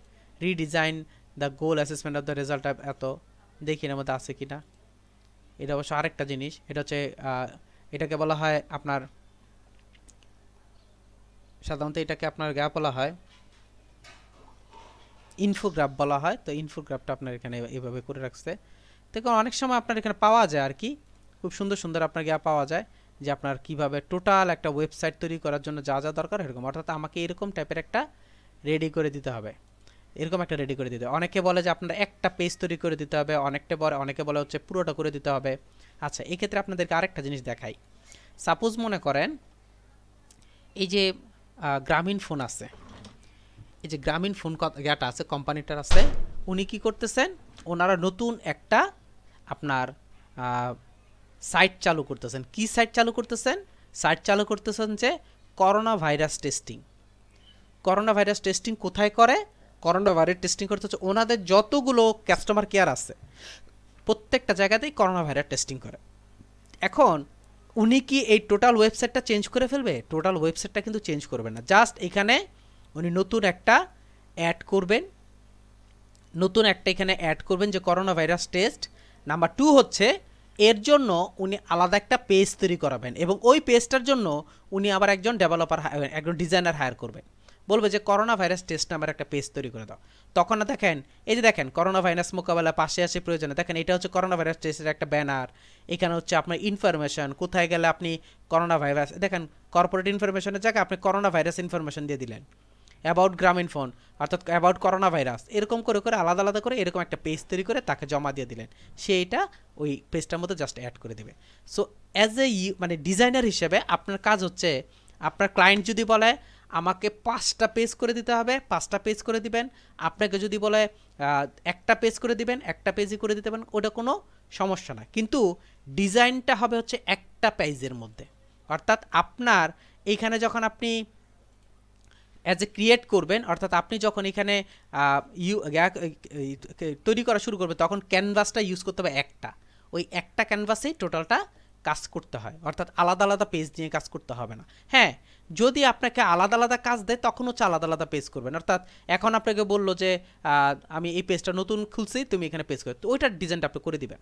Redesign the goal assessment of the result, এত দেখি এর মধ্যে আছে কিনা। এটা অবশ্য আরেকটা জিনিস, এটা হচ্ছে এটাকে বলা হয় আপনার, সাধারণত এটাকে আপনার গ্রাফ বলা হয়, ইনফোগ্রাফ বলা হয়। তো ইনফোগ্রাফটা আপনার এখানে এইভাবে করে রাখছে। দেখুন অনেক সময় আপনার এখানে পাওয়া যায় আর কি, খুব সুন্দর সুন্দর আপনার গ্রাফ পাওয়া যায়, যে আপনার কিভাবে টোটাল একটা ওয়েবসাইট তৈরি করার জন্য যা যা দরকার এরকম, অর্থাৎ আমাকে এরকম টাইপের একটা রেডি করে দিতে হবে, এরকম একটা রেডি করে দিতে হবে। অনেকে বলে যে আপনার একটা পেজ তৈরি করে দিতে হবে, অনেকে বলে হচ্ছে পুরোটা করে দিতে হবে। আচ্ছা, এক্ষেত্রে আপনাদেরকে আরেকটা জিনিস দেখাই। সাপোজ মনে করেন এই যে গ্রামীণ ফোন আছে, এই যে গ্রামীণ ফোন ইয়াটা আছে, কোম্পানিটার আছে, উনি কি করতেছেন, ওনারা নতুন একটা আপনার সাইট চালু করতেছেন। কি সাইট চালু করতেছেন? সাইট চালু করতেছেন যে corona virus testing. Corona virus testing কোথায় করে? করোনা ভাইরাস টেস্টিং করতে হচ্ছে ওনাদের যতগুলো কাস্টমার কেয়ার আছে প্রত্যেকটা জায়গাতেই করোনা ভাইরাস টেস্টিং করে। এখন উনি কি এই টোটাল ওয়েবসাইটটা চেঞ্জ করে ফেলবে? টোটাল ওয়েবসাইটটা কিন্তু চেঞ্জ করবে না, জাস্ট এখানে উনি নতুন একটা অ্যাড করবেন, নতুন একটা এখানে অ্যাড করবেন যে করোনা ভাইরাস টেস্ট। নাম্বার 2 হচ্ছে এর জন্য উনি আলাদা একটা পেজ তৈরি করাবেন, এবং ওই পেজটার জন্য উনি আবার একজন ডেভেলপার, একজন ডিজাইনার হায়ার করবেন। বলবে যে করোনা ভাইরাস টেস্ট নামের একটা পেজ তৈরি করে দাও। তখন না দেখেন এই যে দেখেন করোনা ভাইরাস মোকাবেলা পাশে আসে প্রয়োজনে, দেখেন এটা হচ্ছে করোনা ভাইরাস টেস্টের একটা ব্যানার। এখানে হচ্ছে আপনার ইনফরমেশন, কোথায় গেলে আপনি করোনা ভাইরাস, দেখেন কর্পোরেট ইনফরমেশনের জায়গায় আপনি করোনা ভাইরাস ইনফরমেশন দিয়ে দিলেন, অ্যাবাউট গ্রামীণ ফোন অর্থাৎ অ্যাবাউট করোনা ভাইরাস, এরকম করে করে আলাদা আলাদা করে এরকম একটা পেজ তৈরি করে তাকে জমা দিয়ে দিলেন, সে এটা ওই পেজটার মধ্যে জাস্ট অ্যাড করে দেবে। সো অ্যাজ এ মানে ডিজাইনার হিসেবে আপনার কাজ হচ্ছে, আপনার ক্লায়েন্ট যদি বলে আমাকে 5টা পেজ করে দিতে হবে, 5টা পেজ করে দিবেন। আপনাকে যদি বলে একটা পেজ করে দিবেন, একটা পেজই করে দিতে পারেন, ওটা কোনো সমস্যা না, কিন্তু ডিজাইনটা হবে হচ্ছে একটা পেজের মধ্যে। অর্থাৎ আপনার এইখানে যখন আপনি অ্যাজ এ ক্রিয়েট করবেন, অর্থাৎ আপনি যখন এখানে তৈরি করা শুরু করবে তখন ক্যানভাসটা ইউজ করতে হবে একটা, ওই একটা ক্যানভাসেই টোটালটা কাজ করতে হয়, অর্থাৎ আলাদা আলাদা পেজ নিয়ে কাজ করতে হবে না। হ্যাঁ, যদি আপনাকে আলাদা আলাদা কাজ দেয় তখন হচ্ছে আলাদা আলাদা পেজ করবেন। অর্থাৎ এখন আপনাকে বললো যে আমি এই পেজটা নতুন খুলছি, তুমি এখানে পেজ করো, তো ওইটার ডিজাইনটা আপনি করে দিবেন।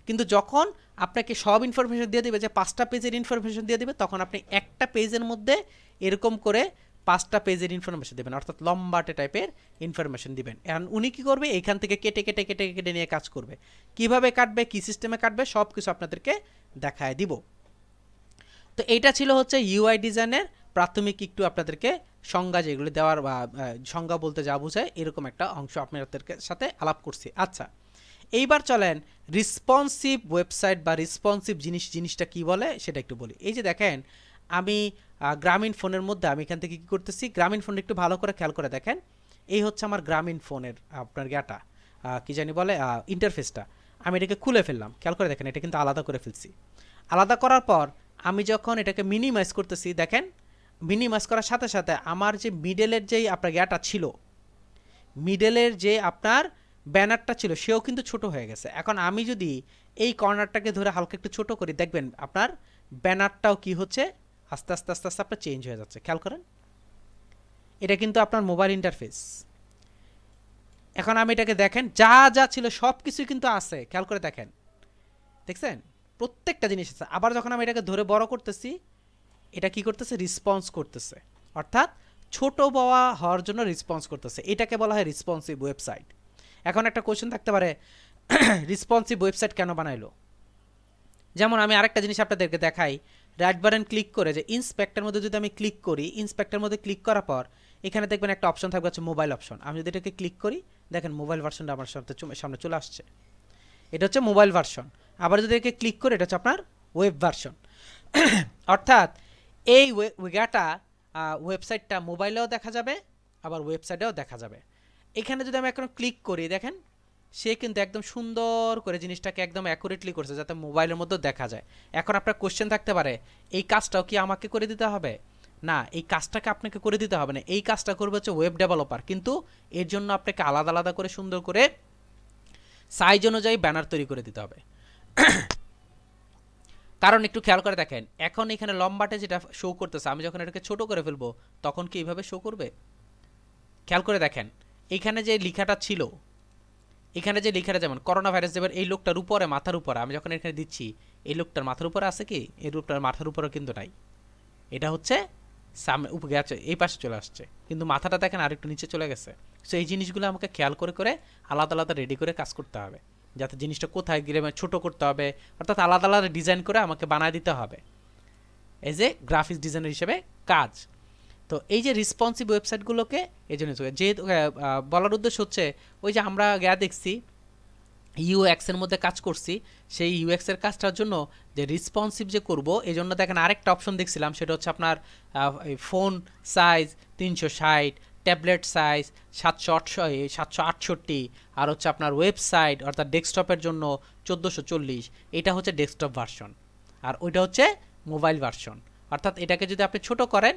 কিন্তু যখন আপনাকে সব ইনফরমেশন দিয়ে দিবে, যে 5টা পেজের ইনফরমেশন দিয়ে দিবে, তখন আপনি একটা পেজের মধ্যে এরকম করে 5টা পেজের ইনফরমেশন দেবেন, অর্থাৎ লম্বাটে টাইপের ইনফরমেশন দিবেন। এখন উনি কী করবে, এইখান থেকে কেটে কেটে কেটে কেটে নিয়ে কাজ করবে। কিভাবে কাটবে, কী সিস্টেমে কাটবে, সব কিছু আপনাদেরকে দেখায় দিব। তো এইটা ছিল হচ্ছে ইউআই ডিজাইনের প্রাথমিক একটু আপনাদেরকে সংজ্ঞা, যেগুলো দেওয়ার বা সংজ্ঞা বলতে যা বোঝায় এরকম একটা অংশ আপনাদেরকে সাথে আলাপ করছি। আচ্ছা, এইবার চলেন রিসপন্সিভ ওয়েবসাইট বা রিসপন্সিভ জিনিসটা কি বলে সেটা একটু বলি। এই যে দেখেন আমি গ্রামীণ ফোনের মধ্যে আমি এখান থেকে কী করতেছি, গ্রামীণ ফোনটা একটু ভালো করে খেয়াল করে দেখেন, এই হচ্ছে আমার গ্রামীণ ফোনের আপনার ইয়াটা কী জানি বলে ইন্টারফেসটা। আমি এটাকে খুলে ফেললাম, খেয়াল করে দেখেন এটা কিন্তু আলাদা করে ফেলছি। আলাদা করার পর আমি যখন এটাকে মিনিমাইজ করতেছি, দেখেন মিনিমাইজ করার সাথে সাথে আমার যে মিডলের যেই আপনার ইয়াটা ছিল, মিডলের যে আপনার ব্যানারটা ছিল সেও কিন্তু ছোট হয়ে গেছে। এখন আমি যদি এই কর্নারটাকে ধরে হালকা একটু ছোট করি, দেখবেন আপনার ব্যানারটাও কি হচ্ছে আস্তে আস্তে আস্তে আস্তে আপনার চেঞ্জ হয়ে যাচ্ছে। খেয়াল করেন, এটা কিন্তু আপনার মোবাইল ইন্টারফেস। এখন আমি এটাকে দেখেন যা যা ছিল সব কিছুই কিন্তু আছে, খেয়াল করে দেখেন, দেখছেন প্রত্যেকটা জিনিস আছে। আবার যখন আমি এটাকে ধরে বড় করতেছি, এটা কি করতেছে, রেসপন্স করতেছে, অর্থাৎ ছোট বড় হওয়ার জন্য রেসপন্স করতেছে। এটাকে বলা হয় রেসপন্সিভ ওয়েবসাইট। এখন একটা কোশ্চেন থাকতে পারে, রেসপন্সিভ ওয়েবসাইট কেন বানাইলো? যেমন আমি আরেকটা জিনিস আপনাদেরকে দেখাই, রাইট বাটন ক্লিক করে যে ইন্সপেক্টর মধ্যে যদি আমি ক্লিক করি, ইন্সপেক্টর মধ্যে ক্লিক করার পর এখানে দেখবেন একটা অপশন থাকবে হচ্ছে মোবাইল অপশন। আমি যদি এটাকে ক্লিক করি দেখেন মোবাইল ভার্সনটা আমার সামনে চলে আসছে। এটা হচ্ছে মোবাইল ভার্সন। আবার যদি একে ক্লিক করি এটা হচ্ছে আপনার ওয়েব ভার্সন। অর্থাৎ এই ওয়েগাটা ওয়েবসাইটটা মোবাইলেও দেখা যাবে আবার ওয়েবসাইটেও দেখা যাবে। এখানে যদি আমি এখন ক্লিক করি দেখেন সে কিন্তু একদম সুন্দর করে জিনিসটাকে একদম অ্যাকুরেটলি করছে যাতে মোবাইলের মধ্যেও দেখা যায়। এখন আপনার কোশ্চেন থাকতে পারে এই কাজটাও কি আমাকে করে দিতে হবে? না, এই কাজটাকে আপনাকে করে দিতে হবে না, এই কাজটা করবে হচ্ছে ওয়েব ডেভেলপার, কিন্তু এর জন্য আপনাকে আলাদা আলাদা করে সুন্দর করে সাইজ অনুযায়ী ব্যানার তৈরি করে দিতে হবে। কারণ একটু খেয়াল করে দেখেন এখন এখানে লম্বাটে যেটা শো করতেছে, আমি যখন এটাকে ছোট করে ফেলবো তখন কি এইভাবে শো করবে? খেয়াল করে দেখেন এখানে যে লেখাটা ছিল, এখানে যে লেখাটা যেমন করোনা ভাইরাস যেবার এই লোকটার উপরে মাথার উপরে আমি যখন এখানে দিচ্ছি এই লোকটার মাথার উপরে আছে কি? এই লোকটার মাথার উপরে কিন্তু নাই, এটা হচ্ছে সামনে উপরে গেছে, এই পাশে চলে আসছে, কিন্তু মাথাটা দেখেন আরেকটু নিচে চলে গেছে। সো এই জিনিসগুলো আমাকে খেয়াল করে করে আলাদা আলাদা রেডি করে কাজ করতে হবে, যাতে জিনিসটা কোথায় গেলে ছোটো করতে হবে, অর্থাৎ আলাদা আলাদা ডিজাইন করে আমাকে বানায় দিতে হবে এজ এ গ্রাফিক্স ডিজাইনার হিসেবে কাজ। তো এই যে রেসপন্সিভ ওয়েবসাইটগুলোকে এই জন্য যেহেতু বলার উদ্দেশ্য হচ্ছে ওই যে আমরা দেখছি ইউএক্সের মধ্যে কাজ করছি, সেই ইউএক্সের কাজটার জন্য যে রেসপন্সিভ যে করব এই জন্য দেখেন আরেকটা অপশন দেখছিলাম, সেটা হচ্ছে আপনার ফোন সাইজ 360, ট্যাবলেট সাইজ 768, আর হচ্ছে আপনার ওয়েবসাইট অর্থাৎ ডেস্কটপের জন্য 1440, এটা হচ্ছে ডেস্কটপ ভার্সন, আর ওইটা হচ্ছে মোবাইল ভার্সন। অর্থাৎ এটাকে যদি আপনি ছোট করেন,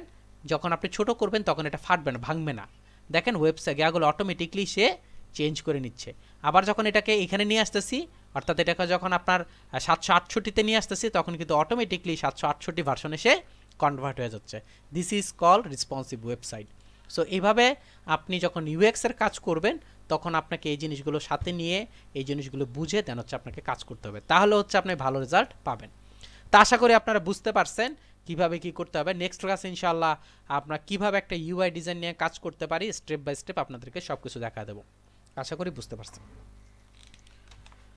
যখন আপনি ছোট করবেন তখন এটা ফাটবে না, ভাঙবে না। দেখেন ওয়েবসাইট ইয়াগুলো অটোমেটিকলি সে চেঞ্জ করে নিচ্ছে। আবার যখন এটাকে এখানে নিয়ে আসতেছি, অর্থাৎ এটাকে যখন আপনার 768-তে নিয়ে আসতেছি তখন কিন্তু অটোমেটিকলি 768 ভার্সনে সে কনভার্ট হয়ে যাচ্ছে। This is called responsive website. So এইভাবে আপনি যখন ইউএক্সের কাজ করবেন তখন আপনাকে এই জিনিসগুলো সাথে নিয়ে এই জিনিসগুলো বুঝে দেন হচ্ছে আপনাকে কাজ করতে হবে, তাহলে হচ্ছে আপনি ভালো রেজাল্ট পাবেন। তা আশা করি আপনারা বুঝতে পারছেন কিভাবে কি করতে হবে। নেক্সট ক্লাসে ইনশাআল্লাহ আপনারা কিভাবে একটা ইউআই ডিজাইন নিয়ে কাজ করতে পারি স্টেপ বাই স্টেপ আপনাদেরকে সব কিছু দেখা দেবো। আশা করি বুঝতে পারছেন।